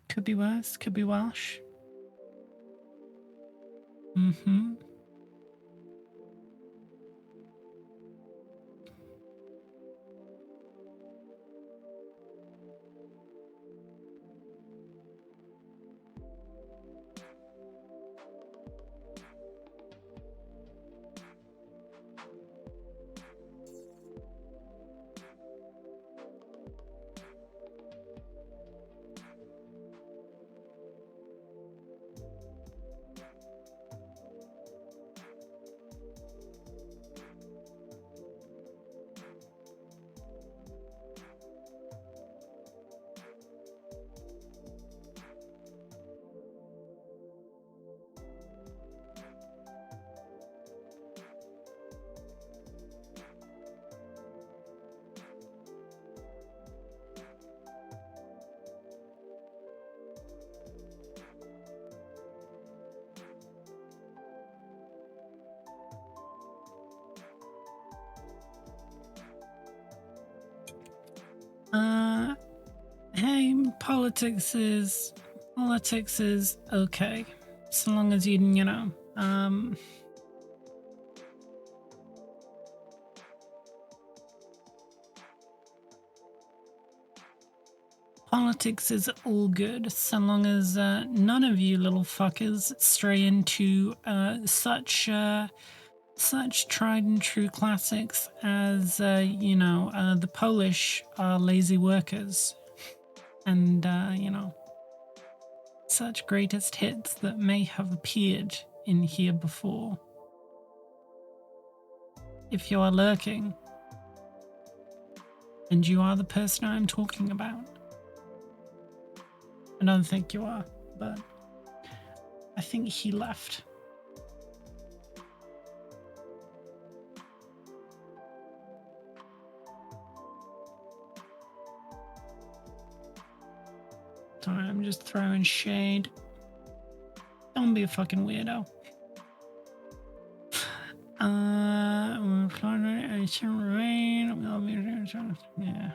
Could be worse, could be Welsh. Mm-hmm. Hey, politics is okay, so long as you know. Politics is all good, so long as none of you little fuckers stray into such tried and true classics as the Polish are lazy workers, and such greatest hits that may have appeared in here before. If you are lurking, and you are the person I'm talking about, I don't think you are, but I think he left. Sorry, I'm just throwing shade. Don't be a fucking weirdo. Yeah.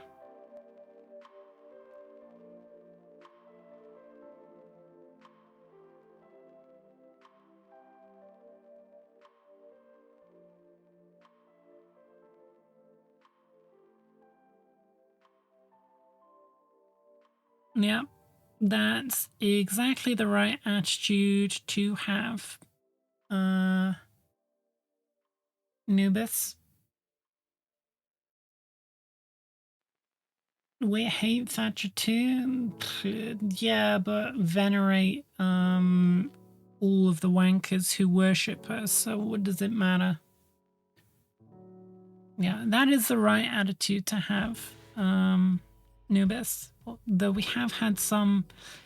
Yeah, that's exactly the right attitude to have. Nubis. We hate Thatcher too. Yeah, but venerate all of the wankers who worship her, so what does it matter? Yeah, that is the right attitude to have, Nubis. Though we have had some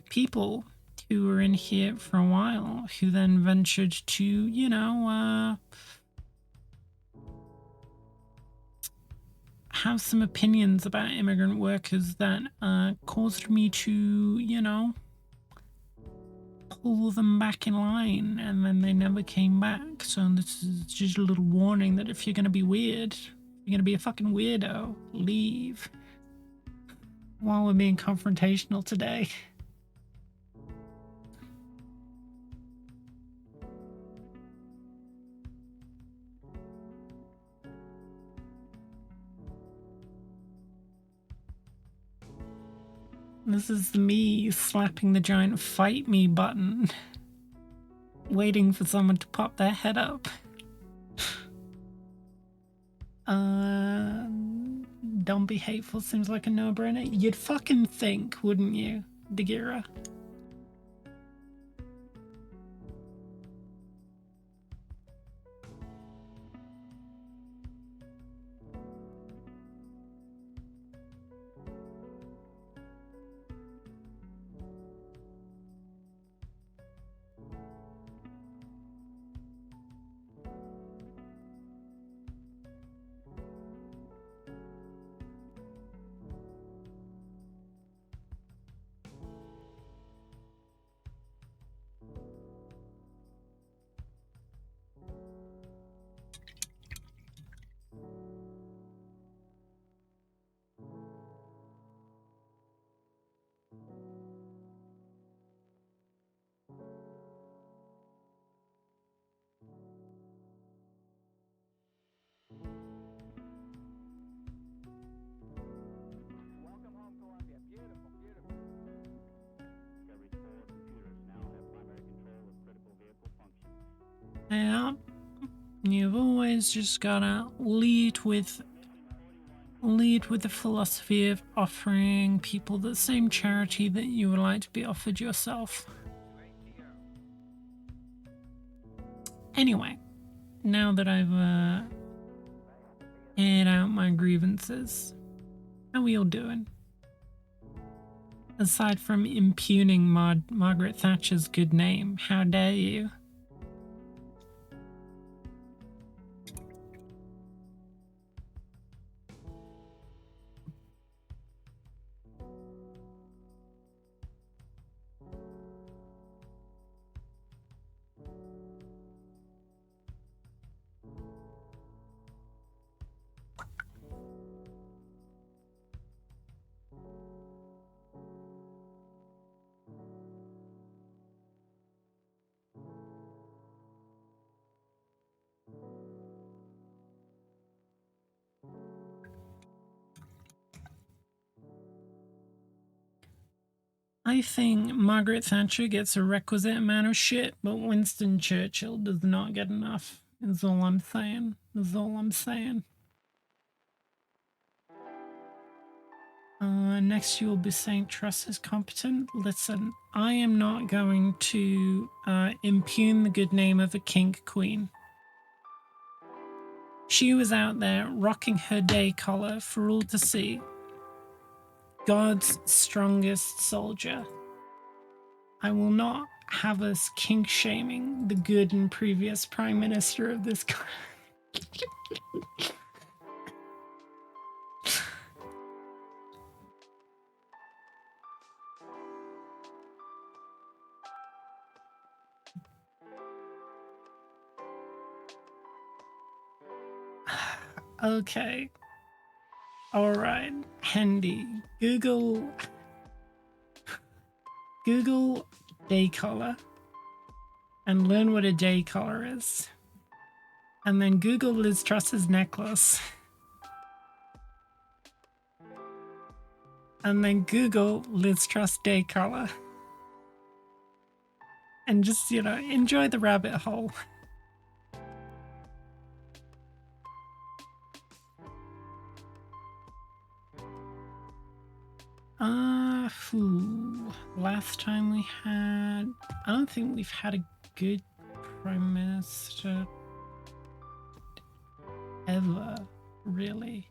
people who were in here for a while who then ventured to, have some opinions about immigrant workers that caused me to, pull them back in line, and then they never came back. So this is just a little warning that if you're gonna be weird, you're gonna be a fucking weirdo, leave. While we're being confrontational today. This is me slapping the giant fight me button, waiting for someone to pop their head up. Don't be hateful seems like a no-brainer. You'd fucking think, wouldn't you, Dagira? Yeah, you've always just gotta lead with the philosophy of offering people the same charity that you would like to be offered yourself. Anyway, now that I've aired out my grievances, how are we all doing? Aside from impugning Margaret Thatcher's good name, how dare you? I think Margaret Thatcher gets a requisite amount of shit, but Winston Churchill does not get enough. Is all I'm saying. Is all I'm saying. Next you will be saying Truss is competent. Listen, I am not going to impugn the good name of a kink queen. She was out there rocking her day collar for all to see. God's strongest soldier. I will not have us kink shaming the good and previous prime minister of this country. Okay. Alright. Handy. Google day collar and learn what a day collar is. And then Google Liz Truss's necklace. And then Google Liz Truss day collar. And just, enjoy the rabbit hole. Last time we had... I don't think we've had a good prime minister ever, really.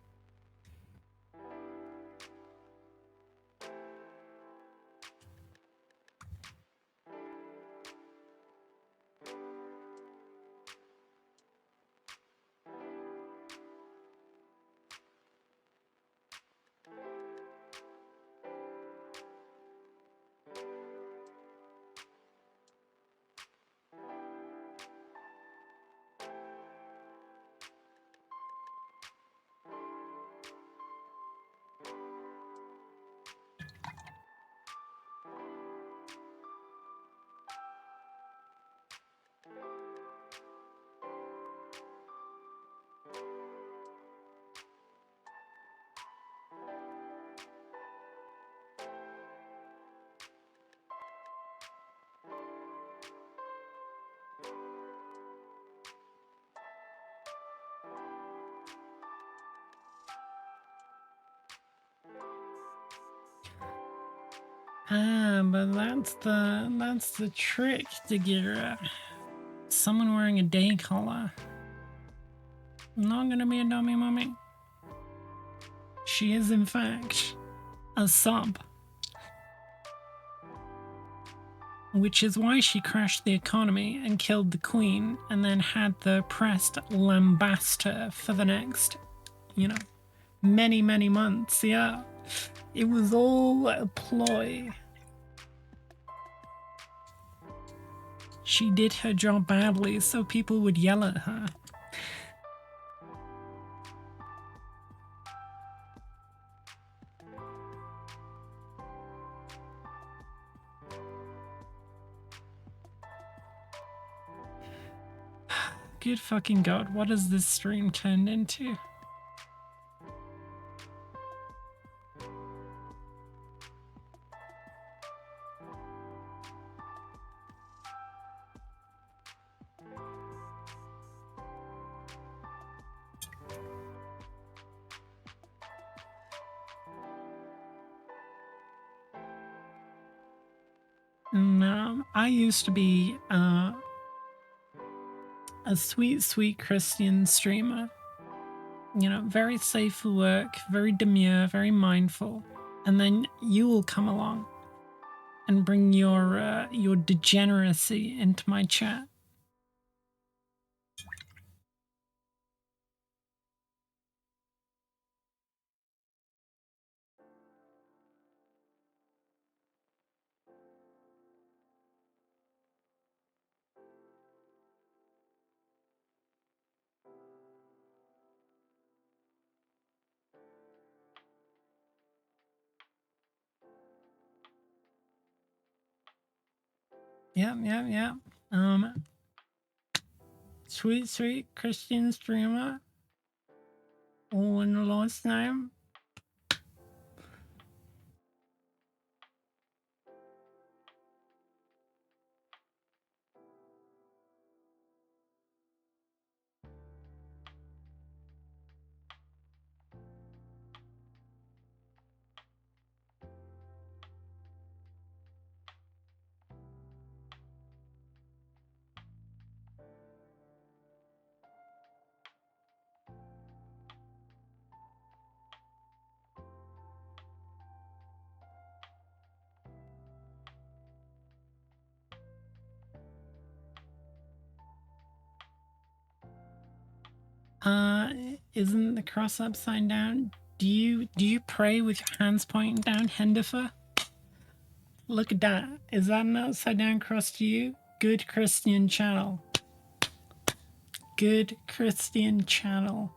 But that's the trick to get her. Someone wearing a day collar. Not gonna be a dummy mummy. She is in fact a sub. Which is why she crashed the economy and killed the queen and then had the press lambast her for the next, many, many months. Yeah. It was all a ploy. She did her job badly so people would yell at her. Good fucking god, what has this stream turned into? No, I used to be a sweet, sweet Christian streamer. Very safe for work, very demure, very mindful. And then you will come along and bring your degeneracy into my chat. Yeah. Sweet, sweet Christian streamer. All in the Lord's name. Isn't the cross upside down? Do you pray with your hands pointing down, Hendifer? Look at that. Is that an upside down cross to you? Good Christian channel. Good Christian channel.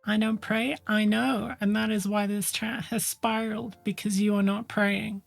I don't pray, I know, and that is why this chat has spiraled, because you are not praying.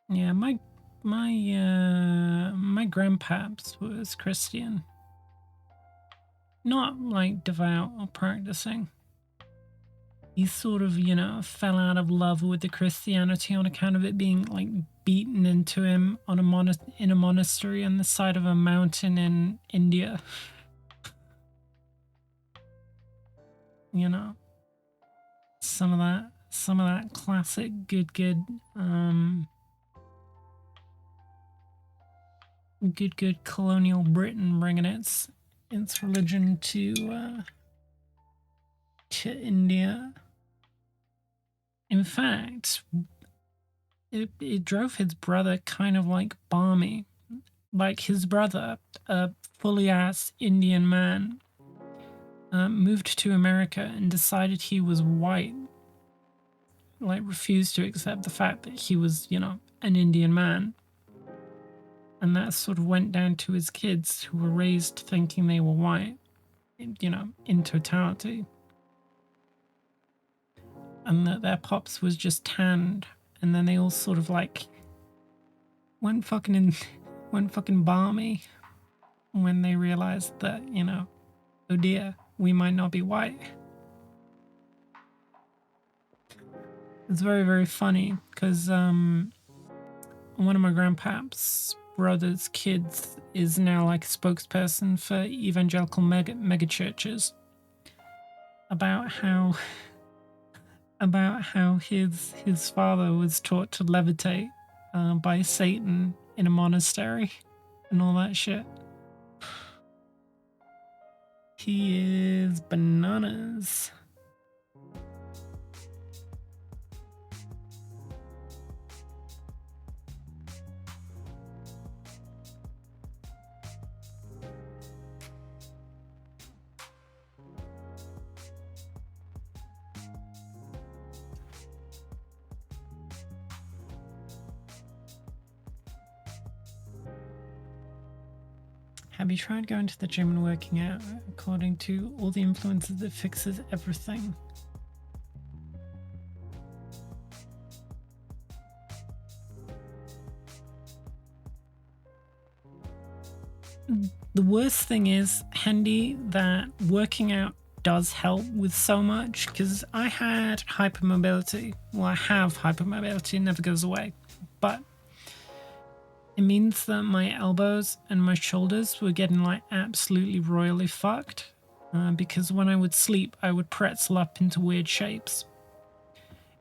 Yeah, my grandpaps was Christian. Not like devout or practicing. He sort of, fell out of love with the Christianity on account of it being like beaten into him on in a monastery on the side of a mountain in India. Some of that classic good colonial Britain bringing its religion to India. In fact, it drove his brother kind of like balmy, like his brother, a fully ass Indian man, moved to America and decided he was white, like refused to accept the fact that he was, you know, an Indian man. And that sort of went down to his kids, who were raised thinking they were white, you know, in totality. And that their pops was just tanned. And then they all sort of like went fucking balmy when they realized that, you know, oh dear, we might not be white. It's very, very funny because one of my grandpa's brother's kids is now like a spokesperson for evangelical mega churches about how his father was taught to levitate by Satan in a monastery and all that shit. He is bananas. Have you tried going to the gym and working out according to all the influences that fixes everything? The worst thing is, Hendy, that working out does help with so much, because I had hypermobility. Well, I have hypermobility, it never goes away. But it means that my elbows and my shoulders were getting like absolutely royally fucked. Because when I would sleep, I would pretzel up into weird shapes.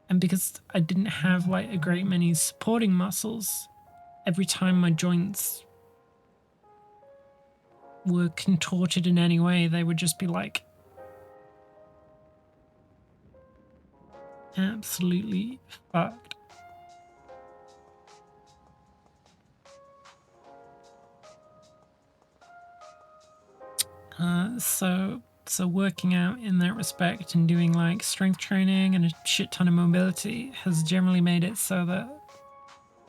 And because I didn't have like a great many supporting muscles, every time my joints were contorted in any way, they would just be like absolutely fucked. So working out in that respect and doing like strength training and a shit ton of mobility has generally made it so that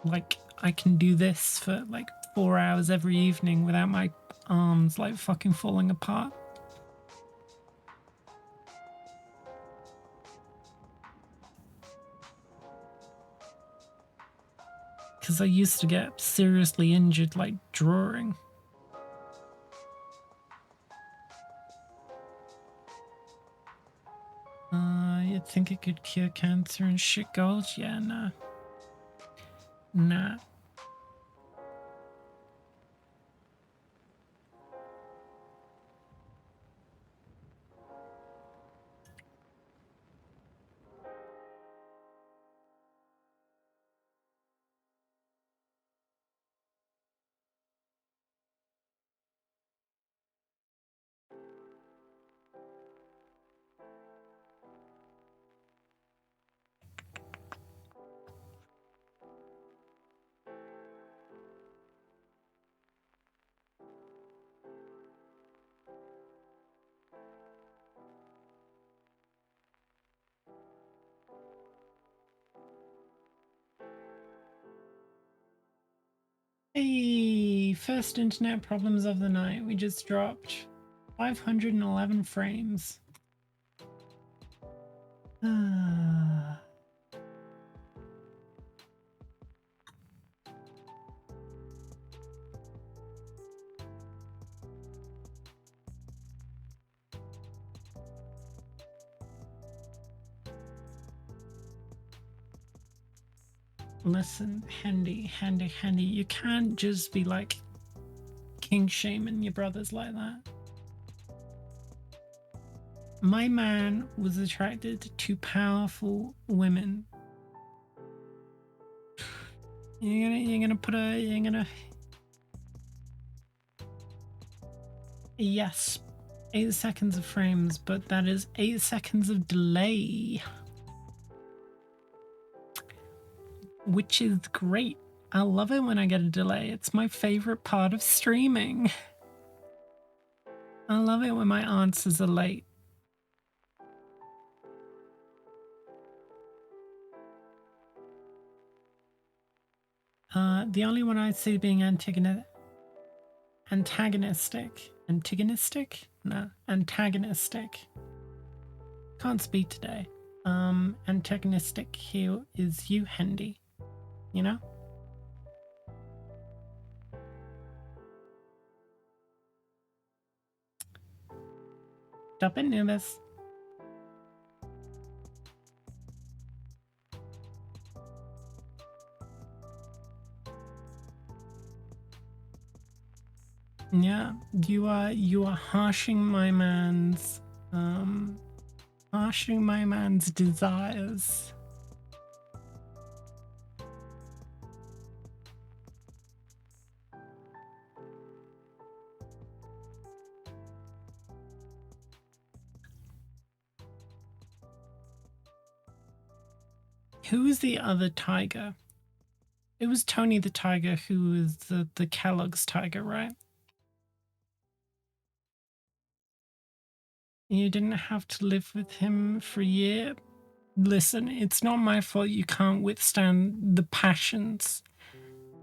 like I can do this for like 4 hours every evening without my arms like fucking falling apart. Because I used to get seriously injured like drawing. You'd think it could cure cancer and shit gold? Yeah, nah. Nah. Hey, first internet problems of the night. We just dropped 511 frames. Listen, Handy, you can't just be like king shaming your brothers like that. My man was attracted to powerful women. You're gonna put a, yes, 8 seconds of frames, but that is 8 seconds of delay. Which is great, I love it when I get a delay. It's my favorite part of streaming. I love it when my answers are late. The only one I see being antagonistic? Antagonistic? No, antagonistic. Can't speak today. Antagonistic here is you, Hendy. You know? Stop it, Nubis. Yeah, you are harshing my man's desires. Who was the other tiger? It was Tony the Tiger who was the Kellogg's tiger, right? You didn't have to live with him for a year. Listen, it's not my fault you can't withstand the passions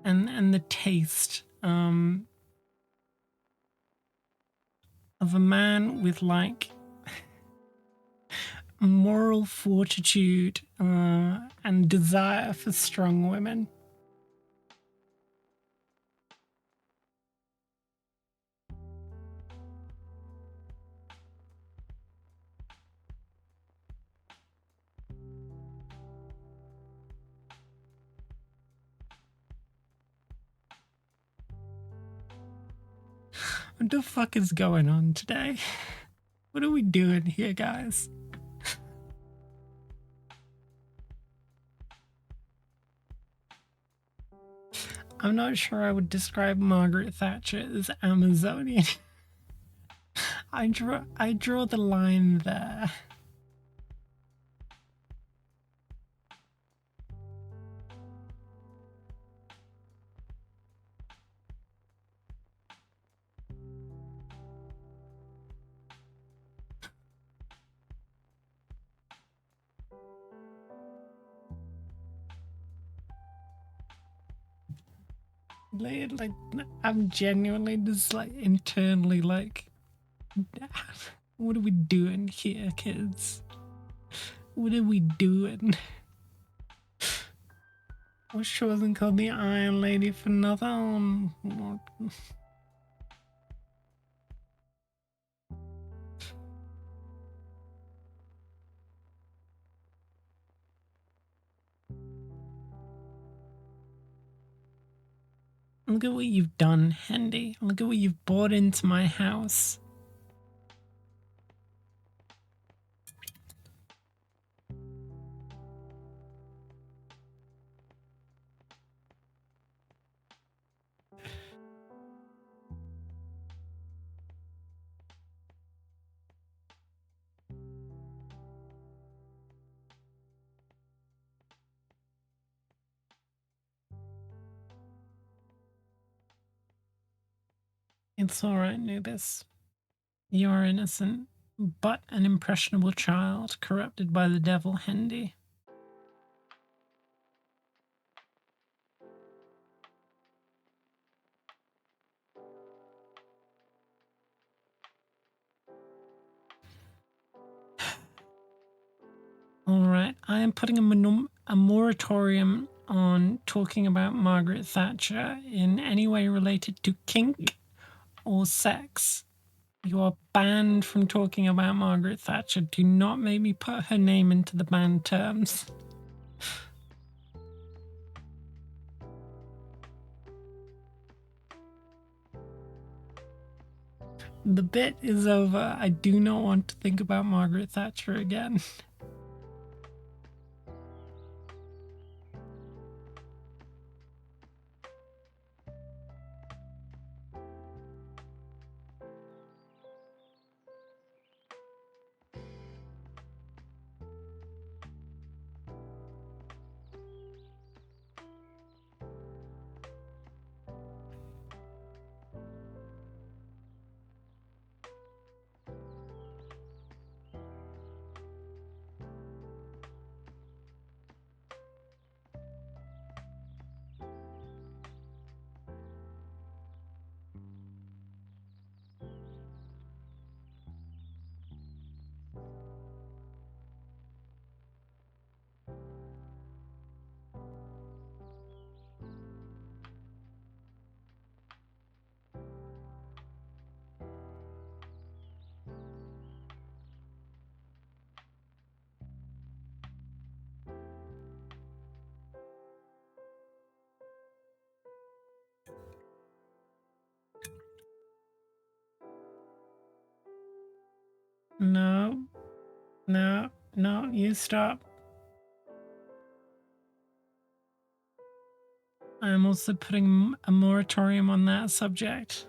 and the taste of a man with like moral fortitude and desire for strong women. What the fuck is going on today? What are we doing here, guys? I'm not sure I would describe Margaret Thatcher as Amazonian. I draw the line there. Like I'm genuinely just like internally like, what are we doing here, kids? What are we doing? Well, she wasn't called the Iron Lady for nothing. Look at what you've done, Hendy. Look at what you've brought into my house. It's alright, Nubis. You are innocent, but an impressionable child corrupted by the devil, Hendy. Alright, I am putting a moratorium on talking about Margaret Thatcher in any way related to kink or sex. You are banned from talking about Margaret Thatcher. Do not make me put her name into the banned terms. The bit is over. I do not want to think about Margaret Thatcher again. No, no, no, you stop. I'm also putting a moratorium on that subject.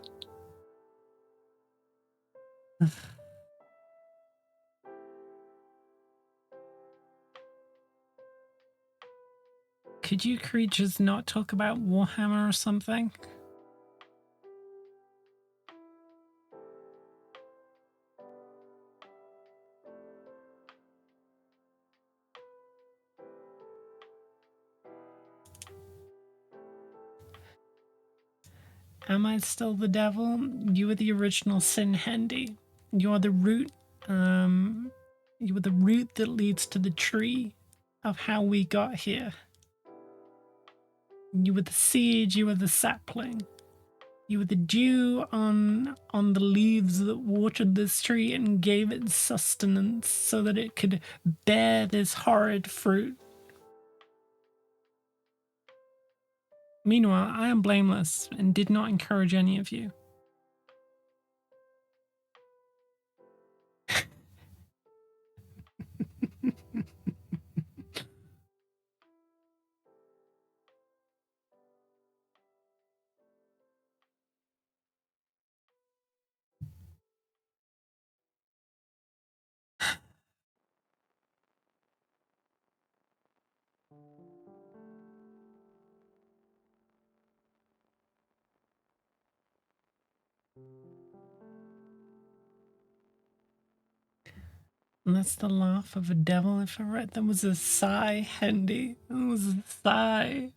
Could you creatures not talk about Warhammer or something? Am I still the devil? You are the original sin, Handy. You are the root, you are the root that leads to the tree of how we got here. You were the seed, you were the sapling. You were the dew on the leaves that watered this tree and gave it sustenance so that it could bear this horrid fruit. Meanwhile, I am blameless and did not encourage any of you. And that's the laugh of a devil if I read. That was a sigh, Hendy. It was a sigh.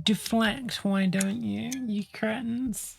Deflect, why don't you? You cretins.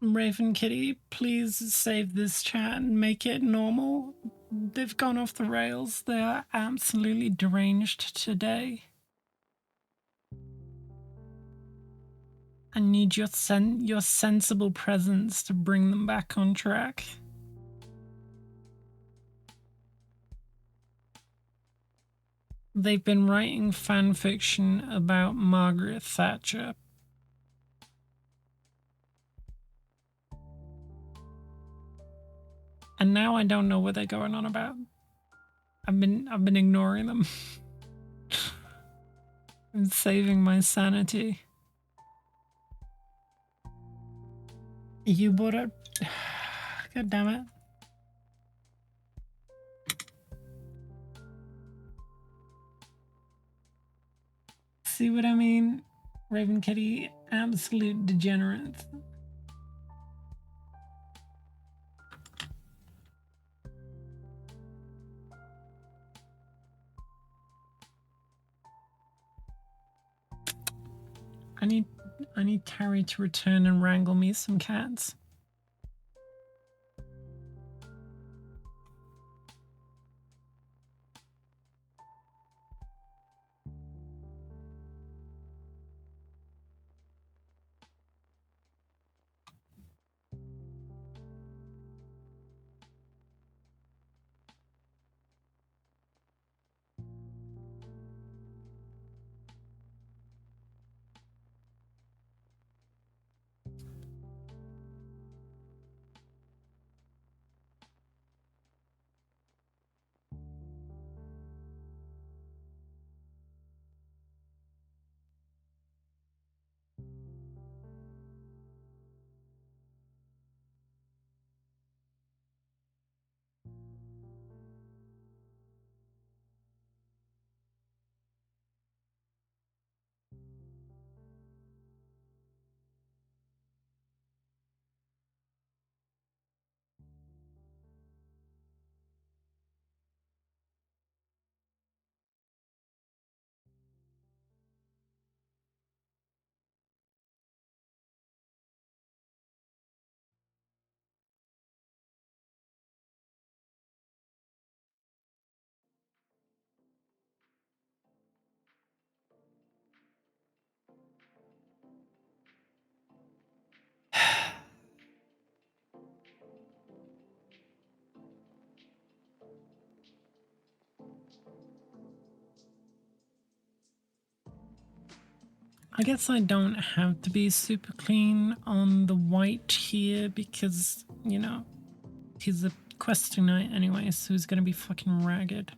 Raven Kitty, please save this chat and make it normal. They've gone off the rails. They are absolutely deranged today. I need your sensible presence to bring them back on track. They've been writing fan fiction about Margaret Thatcher. And now I don't know what they're going on about. I've been ignoring them. I'm saving my sanity. You bought it. God damn it. See what I mean? Raven Kitty, absolute degenerate. I need Carrie to return and wrangle me some cats. I guess I don't have to be super clean on the white here because, you know, he's a questing knight anyway, so he's gonna be fucking ragged.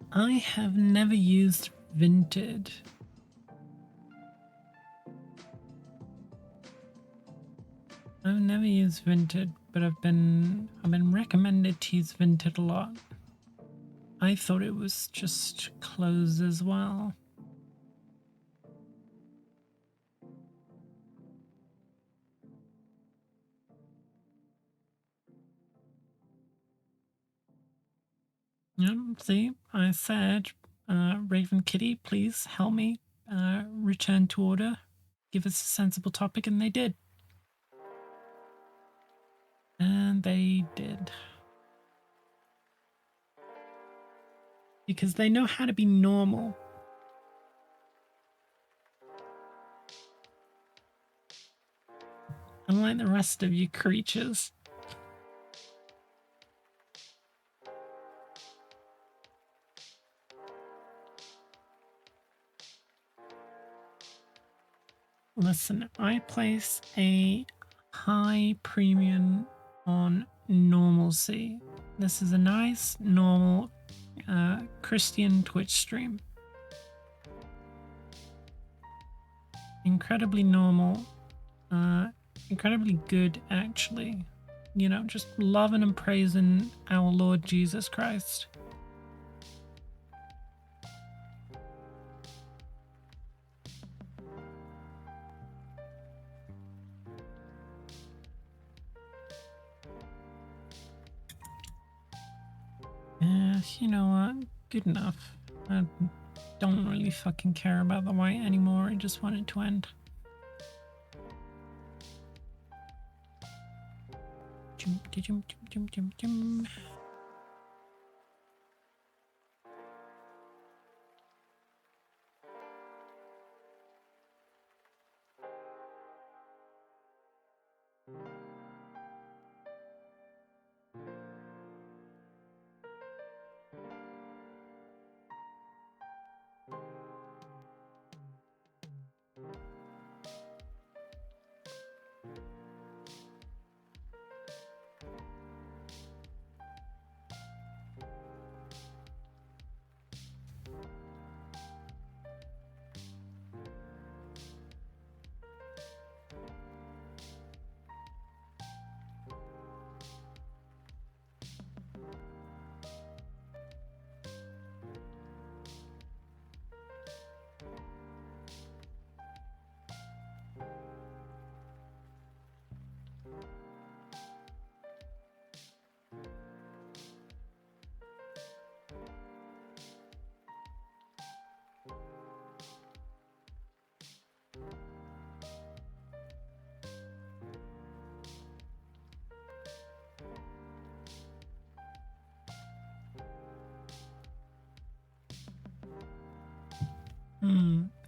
I have never used Vinted. I've never used Vinted, but I've been recommended to use Vinted a lot. I thought it was just clothes as well. Yep, see, I said, Raven Kitty, please help me return to order. Give us a sensible topic, and they did. And they did. Because they know how to be normal. Unlike the rest of you creatures. Listen, I place a high premium on normalcy. This is a nice, normal Christian Twitch stream. Incredibly normal, incredibly good, actually. You know, just loving and praising our Lord Jesus Christ. You know what? Good enough. I don't really fucking care about the white anymore. I just want it to end.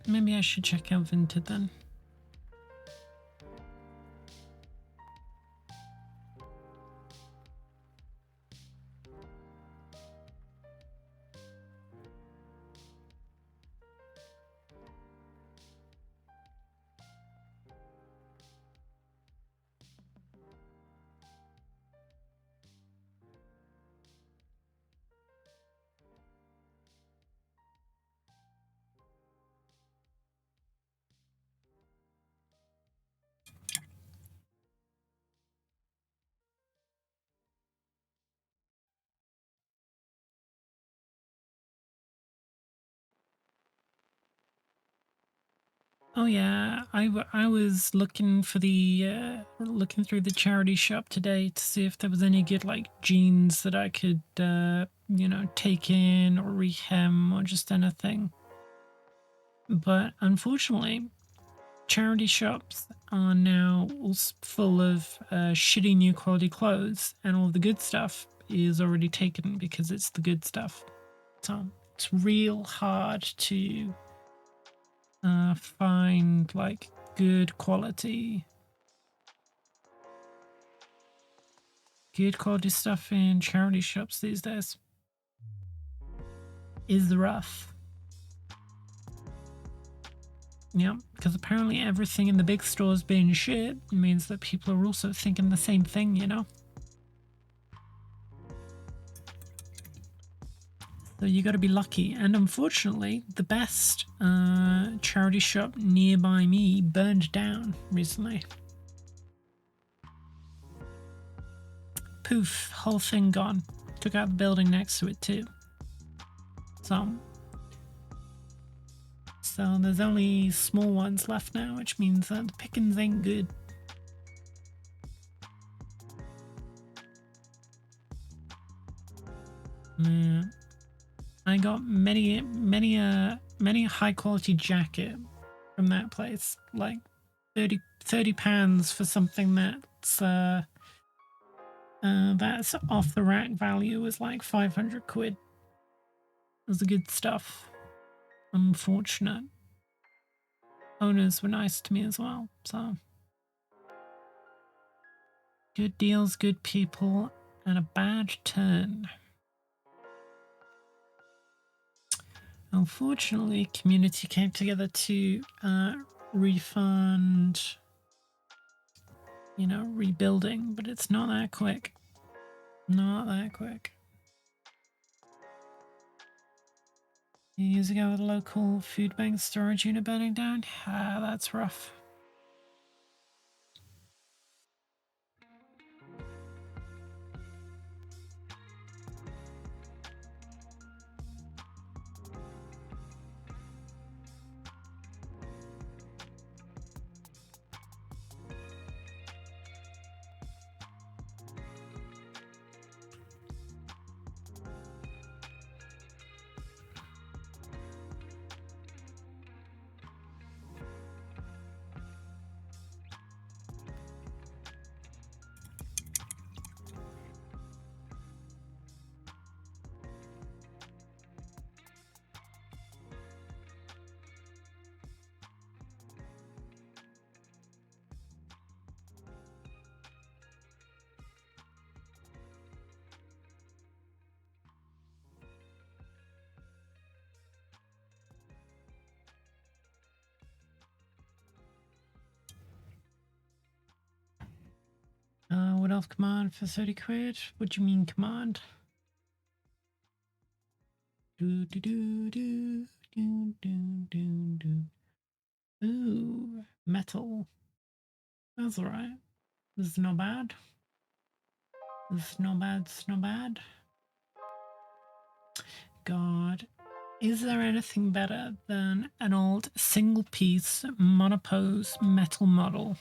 Maybe I should check out Vinted then. Oh yeah, I was looking for the looking through the charity shop today to see if there was any good like jeans that I could you know, take in or rehem or just anything. But unfortunately, charity shops are now all full of shitty new quality clothes, and all the good stuff is already taken because it's the good stuff. So it's real hard to find like good quality stuff in charity shops these days. Is rough. Yeah, because apparently everything in the big stores being shit means that people are also thinking the same thing, you know? So you got to be lucky. And unfortunately, the best charity shop nearby me burned down recently. Poof, whole thing gone. Took out the building next to it too. So there's only small ones left now, which means that the pickings ain't good. Yeah. I got many a high quality jacket from that place, like 30 pounds for something that's off the rack value was like 500 quid. It was the good stuff. Unfortunate. Owners were nice to me as well, so good deals, good people, and a bad turn. Unfortunately, community came together to refund, you know, rebuilding, but it's not that quick. Not that quick. Years ago with a local food bank storage unit burning down? Ah, that's rough. What else command for 30 quid? What do you mean command? Do do do do do do do do. Ooh, metal. That's alright. This is not bad. This is not bad, it's not bad. God. Is there anything better than an old single piece monopose metal model?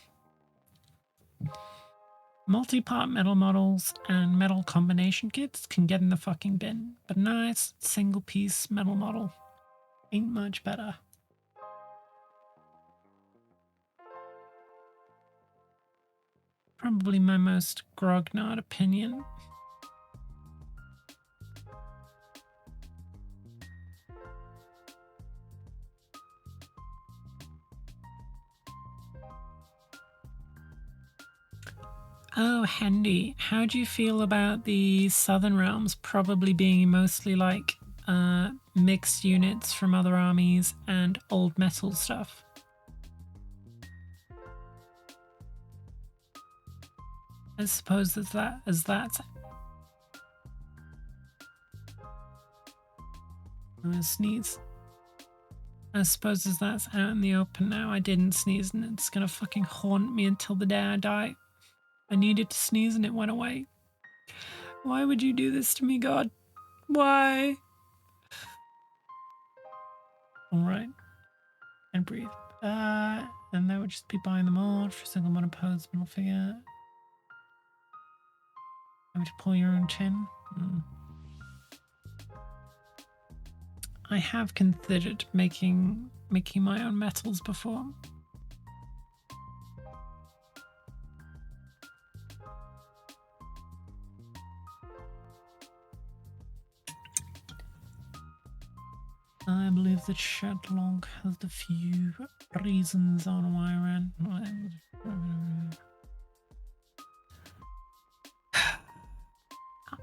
Multi-part metal models and metal combination kits can get in the fucking bin, but a nice single piece metal model ain't much better. Probably my most grognard opinion. Oh, Handy, how do you feel about the Southern Realms probably being mostly like mixed units from other armies and old metal stuff? I suppose as that. I'm gonna sneeze. I suppose as that's out in the open now. I didn't sneeze and it's gonna fucking haunt me until the day I die. I needed to sneeze and it went away. Why would you do this to me, God? Why? Alright. And breathe. And that would just be buying them all for a single monopose middle figure. Having to pull your own chin. I have considered making my own metals before. I believe that Sherlock has the few reasons on why I ran.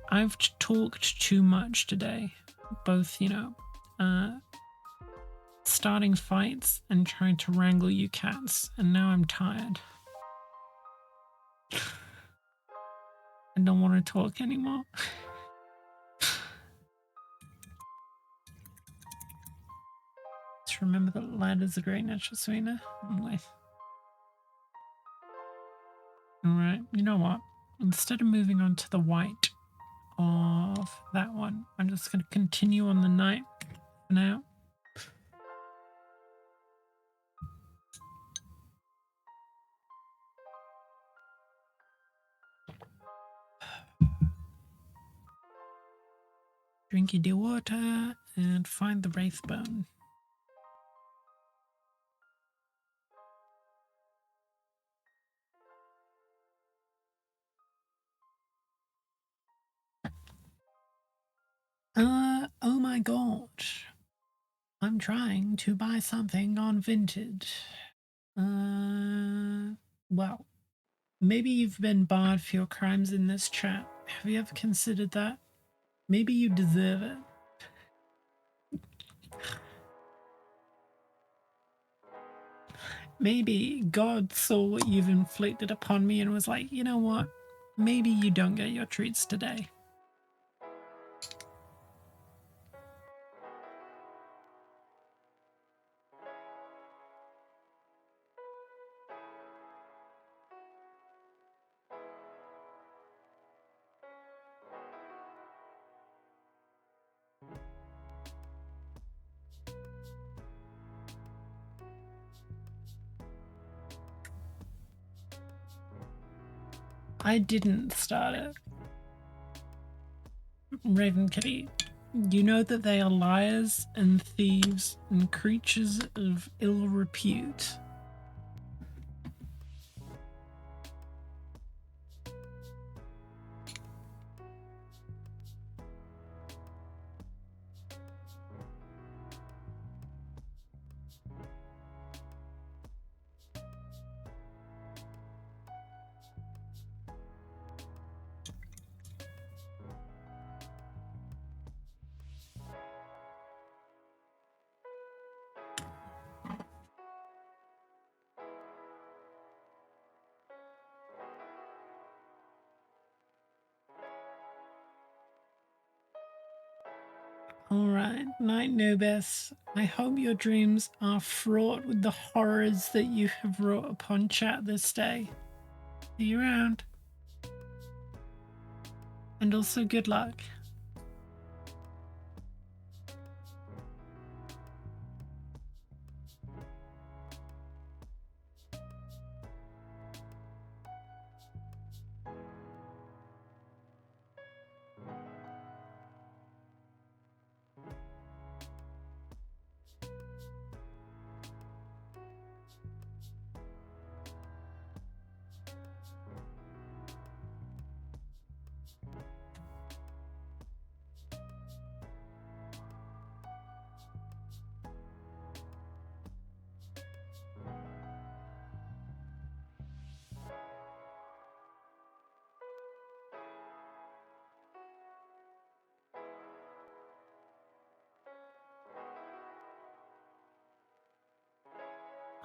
I've talked too much today, both, starting fights and trying to wrangle you cats, and now I'm tired. I don't want to talk anymore. Just remember that lead is a great natural sweetener. Alright, you know what? Instead of moving on to the white of that one, I'm just going to continue on the night for now. Drink your dear water and find the wraith bone. Oh my god. I'm trying to buy something on Vinted. Well, maybe you've been barred for your crimes in this chat. Have you ever considered that? Maybe you deserve it. Maybe God saw what you've inflicted upon me and was like, you know what? Maybe you don't get your treats today. I didn't start it. Raven Kitty, you know that they are liars and thieves and creatures of ill repute. Alright, Night Nobis, I hope your dreams are fraught with the horrors that you have wrought upon chat this day. See you around. And also good luck.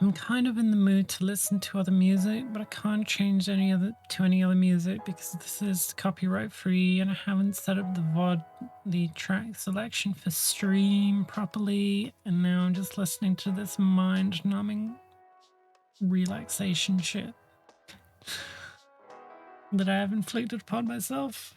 I'm kind of in the mood to listen to other music, but I can't change any other music because this is copyright free and I haven't set up the track selection for stream properly, and now I'm just listening to this mind-numbing relaxation shit that I have inflicted upon myself.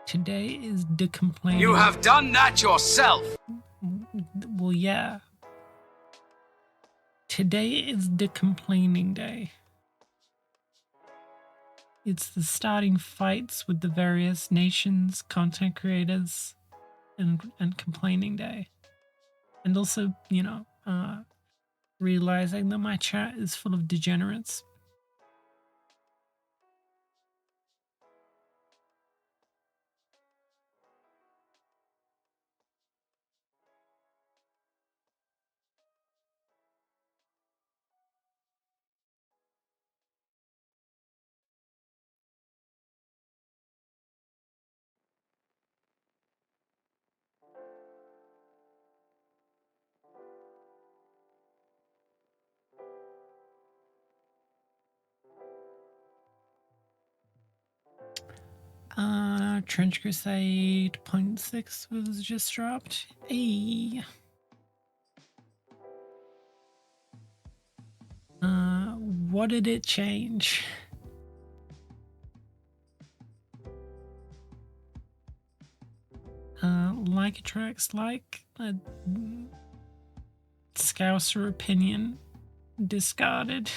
Today is the complaining.
You have done that yourself!
Well, yeah. Today is the complaining day. It's the starting fights with the various nations, content creators, and complaining day. And also, you know, realizing that my chat is full of degenerates. Trench Crusade 0.6 was just dropped. Hey. What did it change? Like attracts like, a Scouser opinion discarded.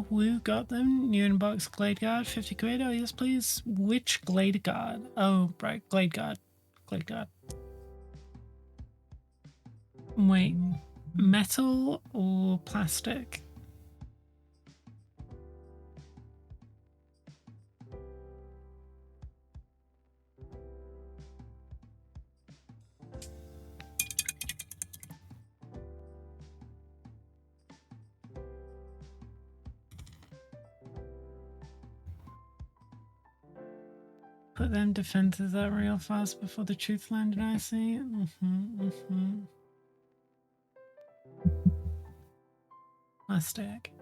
Woo got them. New inbox Glade Guard, 50 quid. Oh, yes, please. Which Glade Guard? Oh, right, Glade Guard. Glade Guard. Wait, metal or plastic? Put them defenses out real fast before the truth landed, I see. Plastic.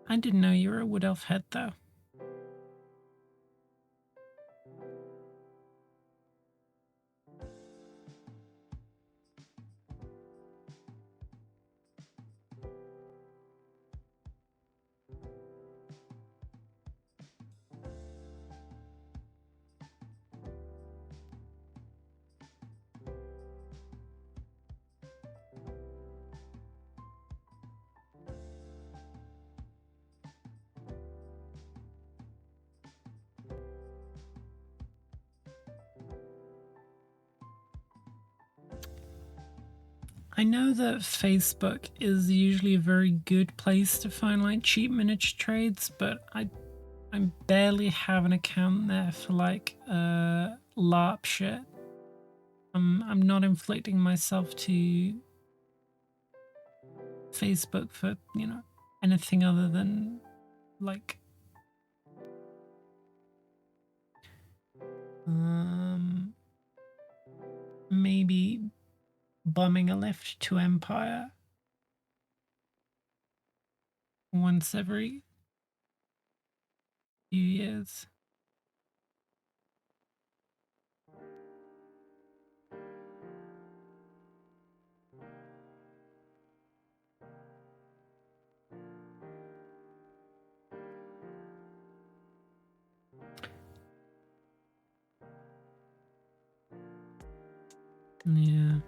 I didn't know you were a wood elf head, though. I know that Facebook is usually a very good place to find like cheap miniature trades, but I barely have an account there for like LARP shit. I'm not inflicting myself to Facebook for, you know, anything other than like maybe bumming a lift to Empire once every few years. Yeah.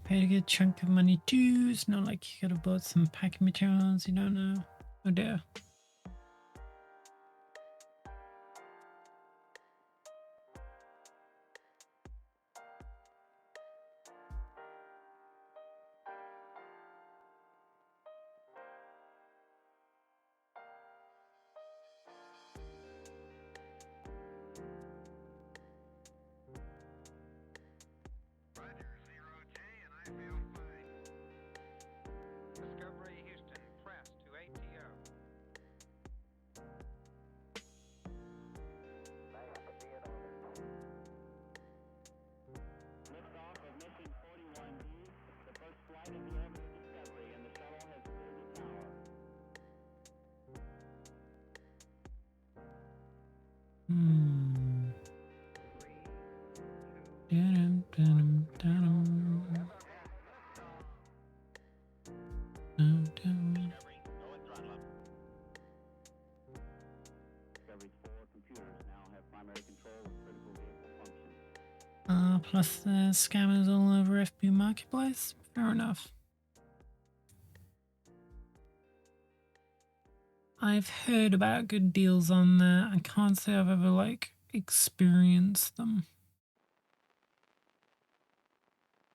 Paid a good chunk of money too. It's not like you could have bought some packing materials you don't know. Oh dear. Plus the scammers all over FB Marketplace. Fair enough. I've heard about good deals on there. I can't say I've ever like experienced them.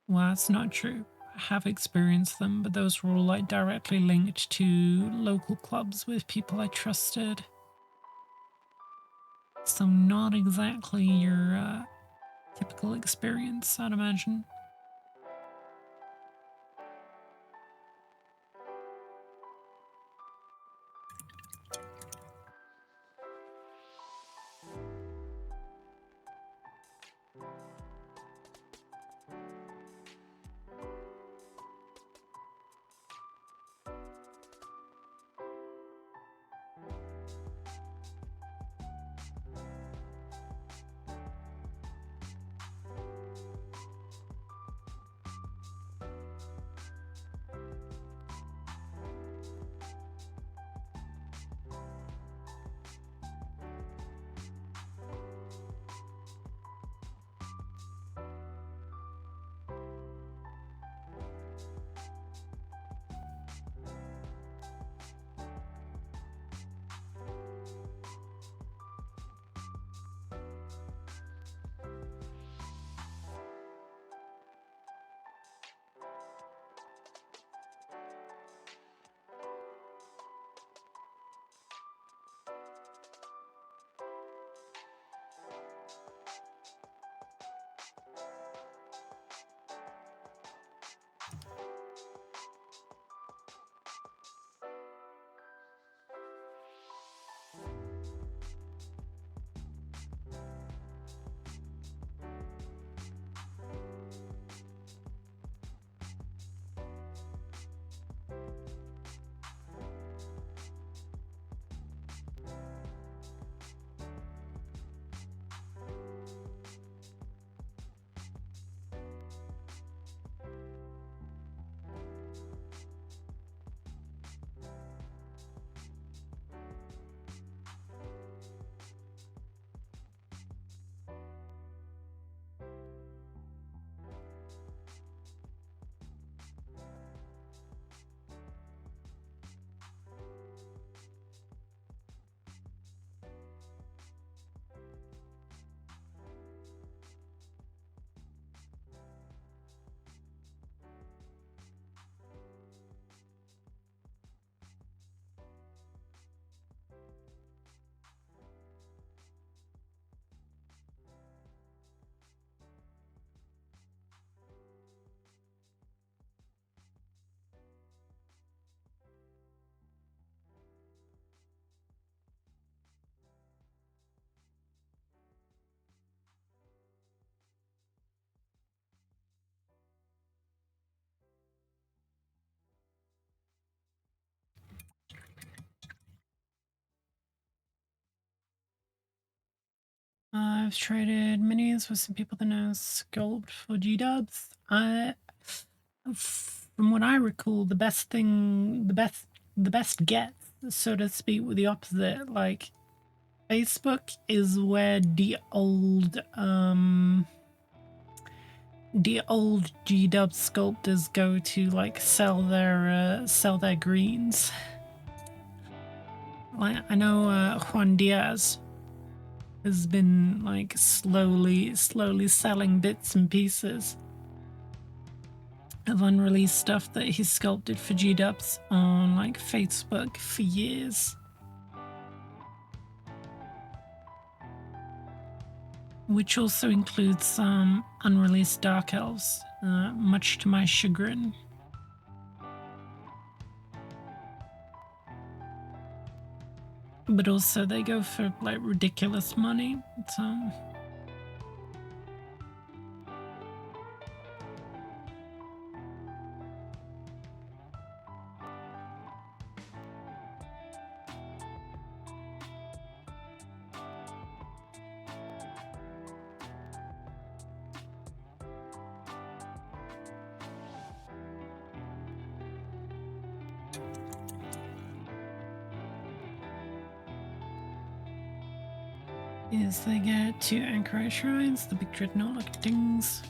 Well, that's not true. I have experienced them, but those were all like directly linked to local clubs with people I trusted. So not exactly your typical experience, I'd imagine. I've traded minis with some people that know Sculpt for G-dubs. From what I recall, the best get, so to speak, with the opposite. Like, Facebook is where the old G-dub sculptors go to, like, sell their greens. Like, I know Juan Diaz has been, like, slowly selling bits and pieces of unreleased stuff that he sculpted for G-dubs on, like, Facebook for years. Which also includes some unreleased Dark Elves, much to my chagrin. But also they go for, like, ridiculous money, so... Is they get 2 Anchorite Shrines, the big dreadnought looking things.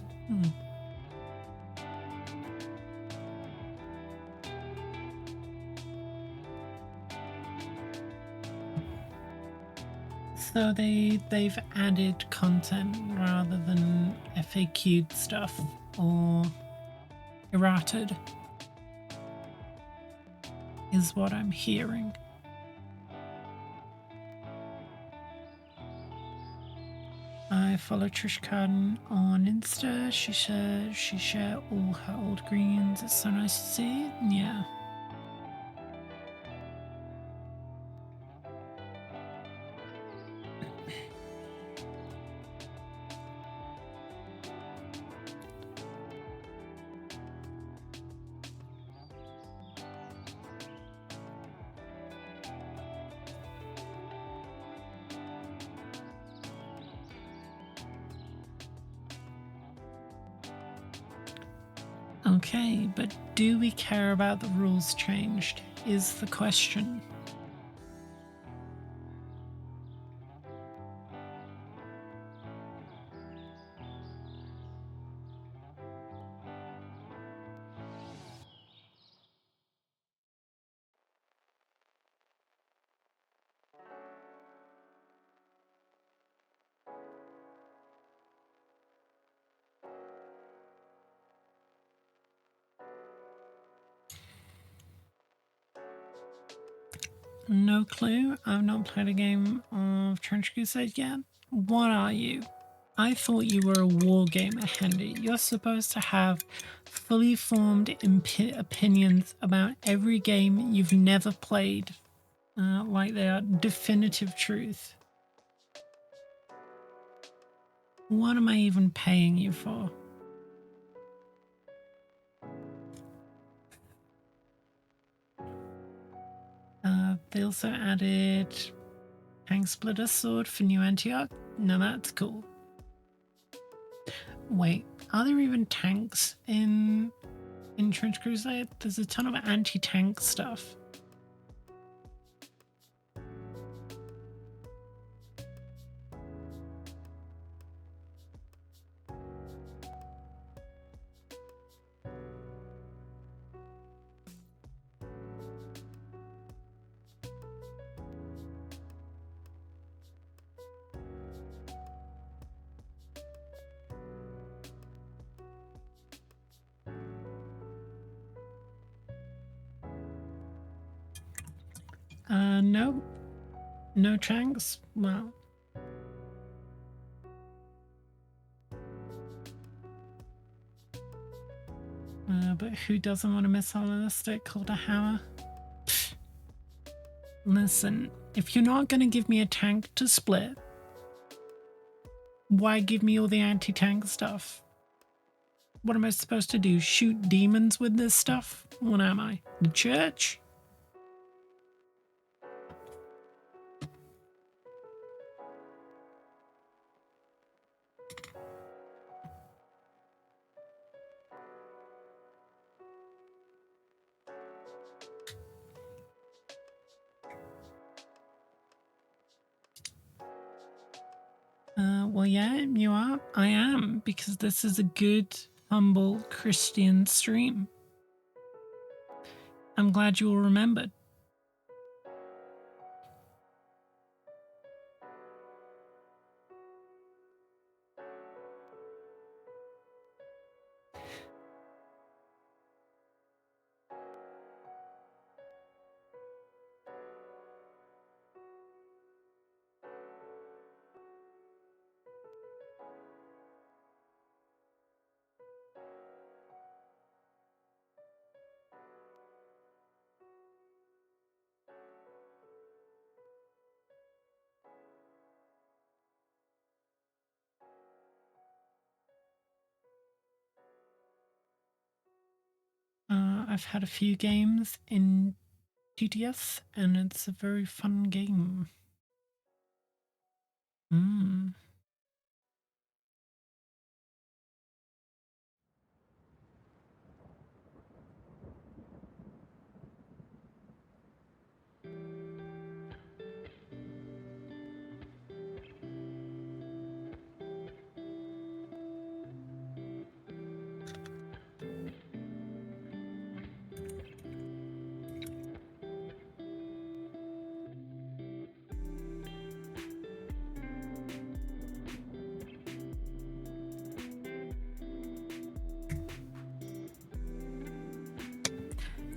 So they've added content rather than FAQ'd stuff or errated, is what I'm hearing. I follow Trish Carden on Insta. She share all her old greens. It's so nice to see. Yeah. Okay, but do we care about the rules changed, is the question. No clue. I've not played a game of Trench Crusade yet. What are you? I thought you were a wargamer, Hendy. You're supposed to have fully formed opinions about every game you've never played, like they are definitive truth. What am I even paying you for? They also added Tank Splitter Sword for New Antioch. Now that's cool. Wait, are there even tanks in Trench Crusade? There's a ton of anti-tank stuff. No. No tanks? Well. But who doesn't want a missile on a stick called a hammer? Pfft. Listen, if you're not going to give me a tank to split, why give me all the anti-tank stuff? What am I supposed to do? Shoot demons with this stuff? What am I? The church? Well, yeah, you are. I am, because this is a good, humble Christian stream. I'm glad you all remembered. I've had a few games in TTS, and it's a very fun game.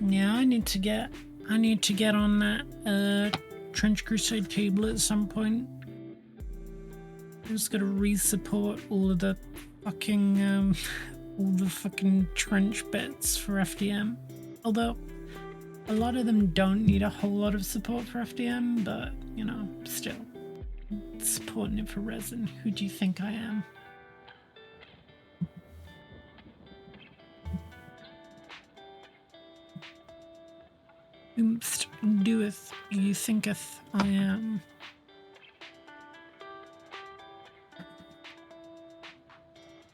Yeah, I need to get on that Trench Crusade table at some point. I'm just gotta re-support all the fucking trench bits for FDM. Although a lot of them don't need a whole lot of support for FDM, but you know, still supporting it for resin. Who do you think I am? Whomst doeth you thinketh I am?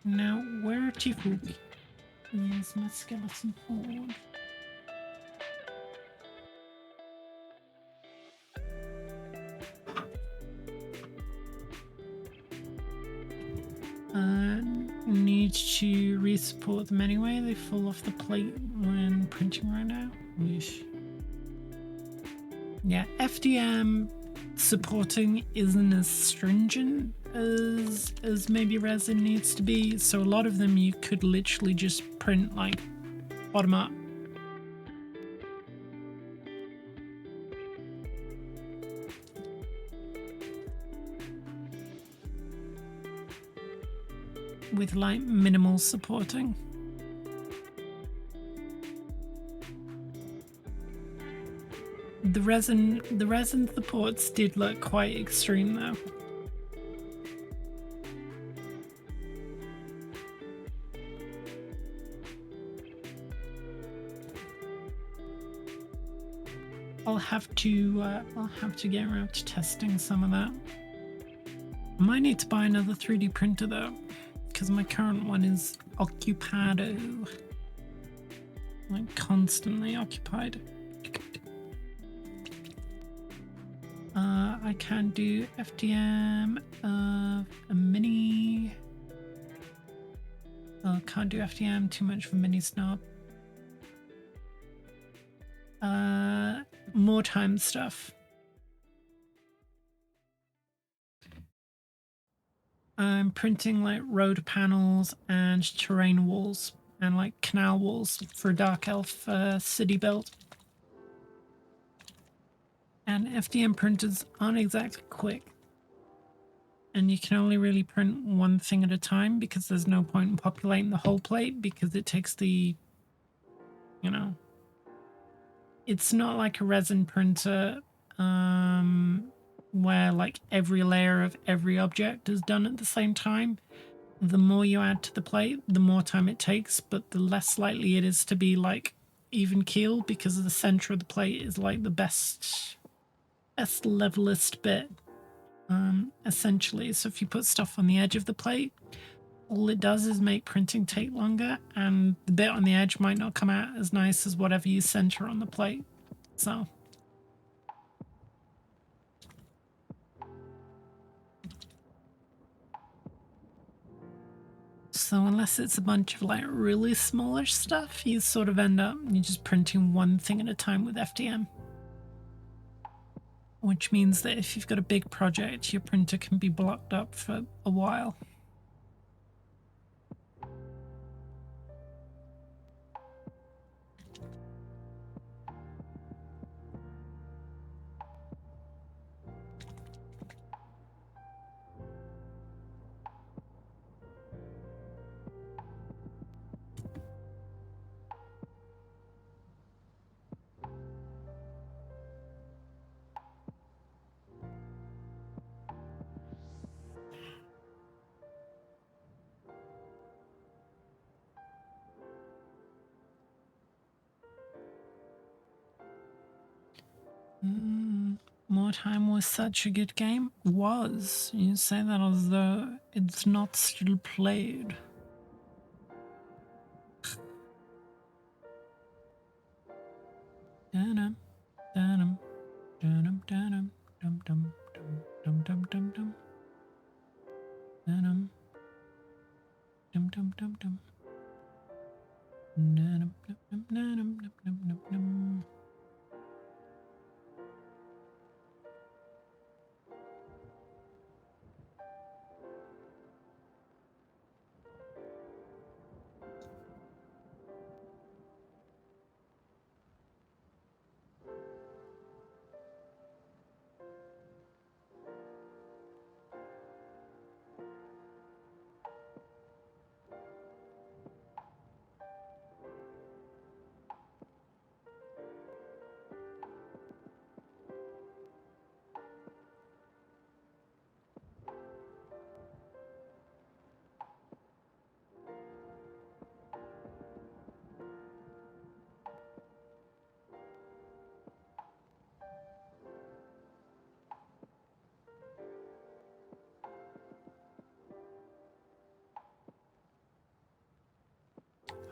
Now, where are Tifu? Here's my skeleton horde. Need to re-support them anyway. They fall off the plate when printing right now. Yeesh. Yeah, FDM supporting isn't as stringent as maybe resin needs to be, so a lot of them you could literally just print like bottom up. With like minimal supporting. The resin supports did look quite extreme though. I'll have to get around to testing some of that. I might need to buy another 3D printer though, because my current one is occupado. Like constantly occupied. I can do FDM of a mini. Oh, can't do FDM, too much of a mini snob. More time stuff. I'm printing like road panels and terrain walls and like canal walls for Dark Elf city build. And FDM printers aren't exactly quick. And you can only really print one thing at a time because there's no point in populating the whole plate because it takes the, you know, it's not like a resin printer where like every layer of every object is done at the same time. The more you add to the plate, the more time it takes, but the less likely it is to be like even keel because the center of the plate is like the best levelest bit, essentially. So if you put stuff on the edge of the plate, all it does is make printing take longer, and the bit on the edge might not come out as nice as whatever you center on the plate. So So unless it's a bunch of like really smallish stuff, you sort of end up you're just printing one thing at a time with FDM. Which means that if you've got a big project, your printer can be blocked up for a while. More Time was such a good game. Was. You say that as though it's not still played. Dum dum dum dum dum dum dum dum dum dum dum dum dum dum dum.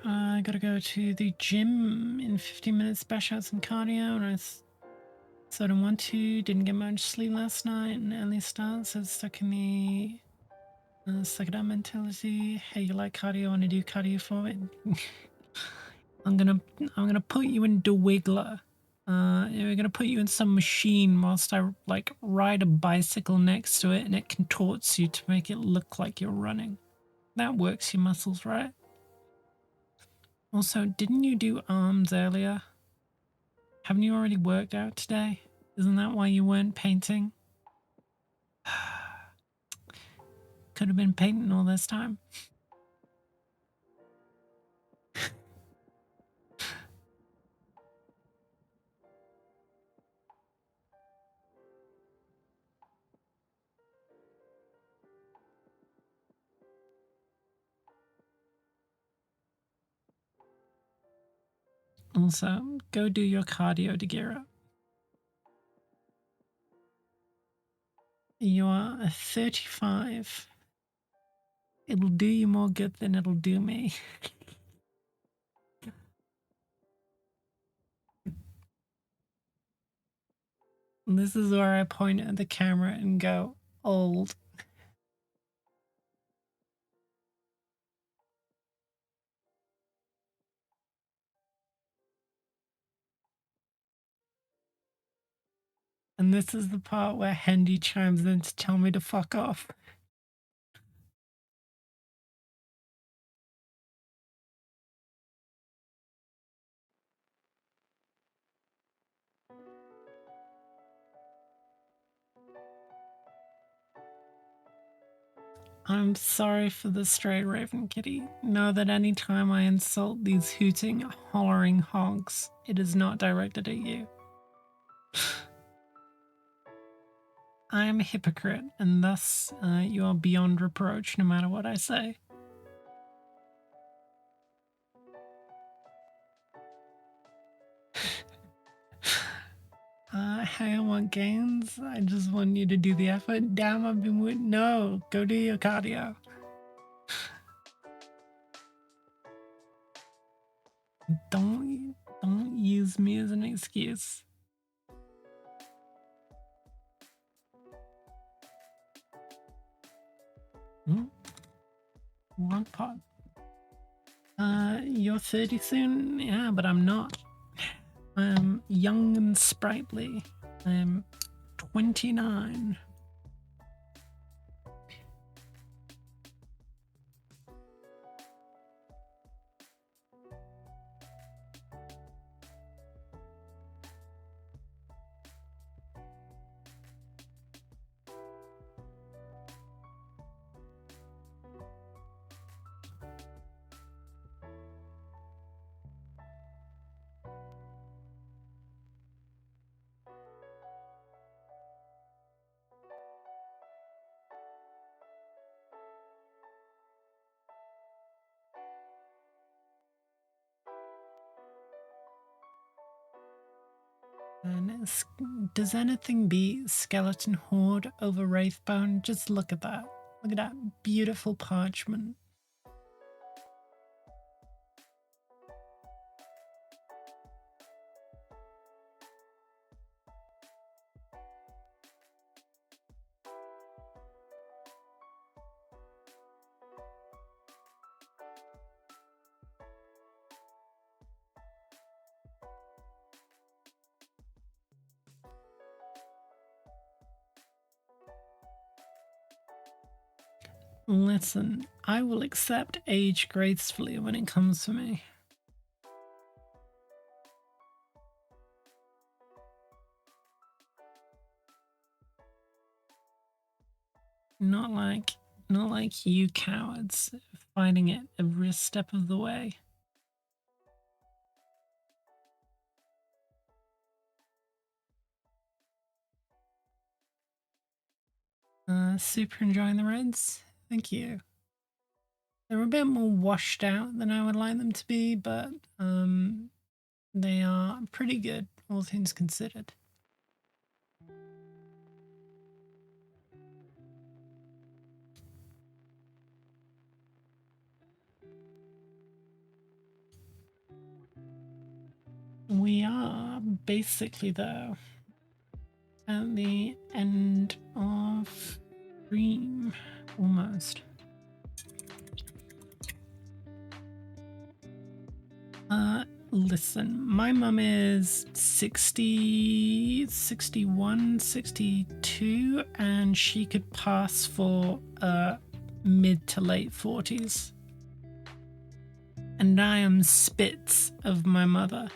I gotta go to the gym in 15 minutes, bash out some cardio, and so I don't want to. Didn't get much sleep last night, and early start, so stuck in the suck it up mentality. Hey, you like cardio? Want to do cardio for it? I'm gonna put you in the wiggler. We're gonna put you in some machine whilst I like ride a bicycle next to it, and it contorts you to make it look like you're running. That works your muscles, right? Also, didn't you do arms earlier? Haven't you already worked out today? Isn't that why you weren't painting? Could have been painting all this time. Also, go do your cardio to gear up. You are a 35. It'll do you more good than it'll do me. And this is where I point at the camera and go, old. And this is the part where Hendy chimes in to tell me to fuck off. I'm sorry for the stray raven kitty. Know that any time I insult these hooting, hollering hogs, it is not directed at you. I am a hypocrite, and thus you are beyond reproach no matter what I say. Hey, I want gains. I just want you to do the effort. Damn, I've been with. No, go do your cardio. Don't use me as an excuse. What Long pot. You're 30 soon? Yeah, but I'm not. I'm young and sprightly. I'm 29. And does anything beat Skeleton Horde over Wraithbone? Just look at that. Look at that beautiful parchment. Listen, I will accept age gracefully when it comes to me. Not like you cowards, fighting it every step of the way. Super enjoying the Reds. Thank you. They're a bit more washed out than I would like them to be, but they are pretty good, all things considered. We are basically there at the end of Dream, almost. Listen, my mum is 60, 61, 62, and she could pass for mid to late 40s. And I am spits of my mother.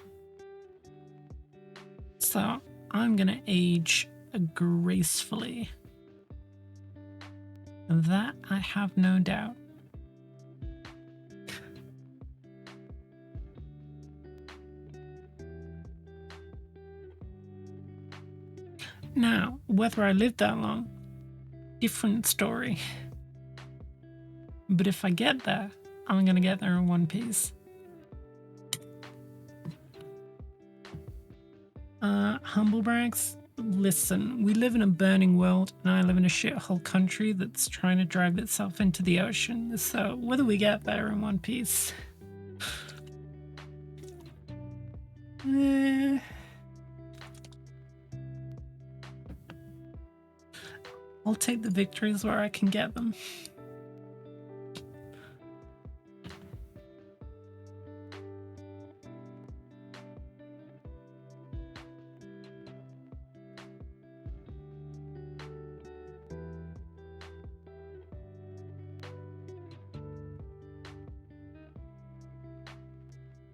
So I'm gonna age gracefully. That I have no doubt. Now, whether I live that long, different story. But if I get there, I'm gonna get there in one piece. Humble brags, listen, we live in a burning world and I live in a shithole country that's trying to drive itself into the ocean. So whether we get there in one piece... I'll take the victories where I can get them.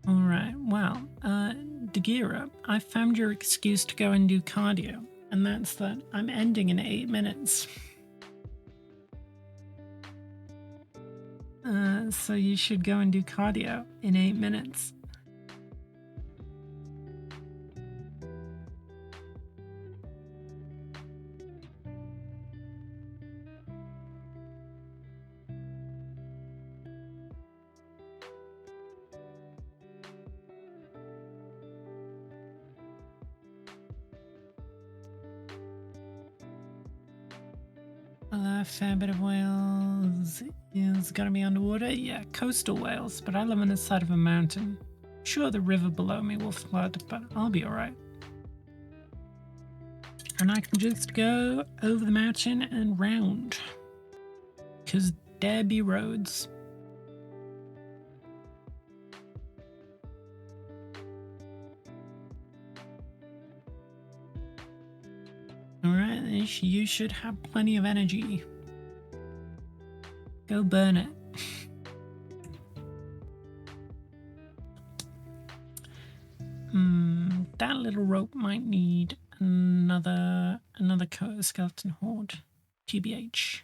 Alright, well, Dagira, I found your excuse to go and do cardio, and that's that I'm ending in 8 minutes. So you should go and do cardio in 8 minutes. A fair bit of whales is gonna be underwater. Yeah, coastal whales, but I live on the side of a mountain. Sure, the river below me will flood, but I'll be alright. And I can just go over the mountain and round. Because there be roads. Alright, you should have plenty of energy. Go burn it. That little rope might need another skeleton horde. GBH.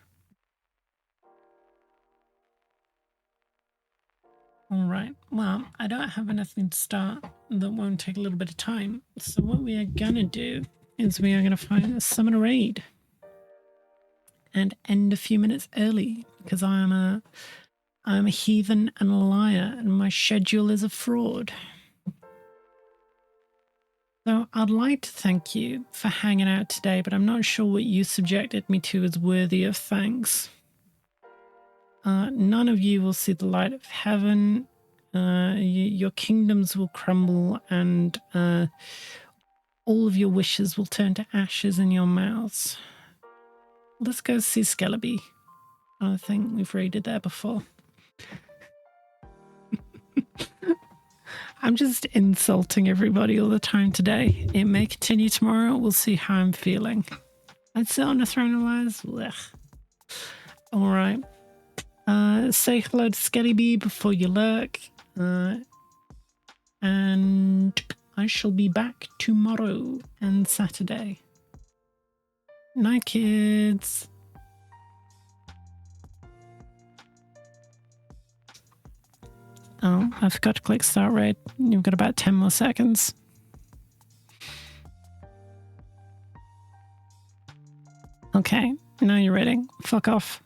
Alright, well, I don't have anything to start that won't take a little bit of time. So what we are gonna do is we are gonna find a summoner raid. And end a few minutes early, because I'm a heathen and a liar, and my schedule is a fraud. So I'd like to thank you for hanging out today, but I'm not sure what you subjected me to is worthy of thanks. None of you will see the light of heaven. Your kingdoms will crumble, and all of your wishes will turn to ashes in your mouths. Let's go see Skelebi. I think we've raided there before. I'm just insulting everybody all the time today. It may continue tomorrow. We'll see how I'm feeling. I'd sit on a throne of lies. All right. Say hello to Skelebi before you lurk. And I shall be back tomorrow and Saturday. Night, kids. Oh, I forgot to click start raid. You've got about 10 more seconds. Okay, now you're ready. Fuck off.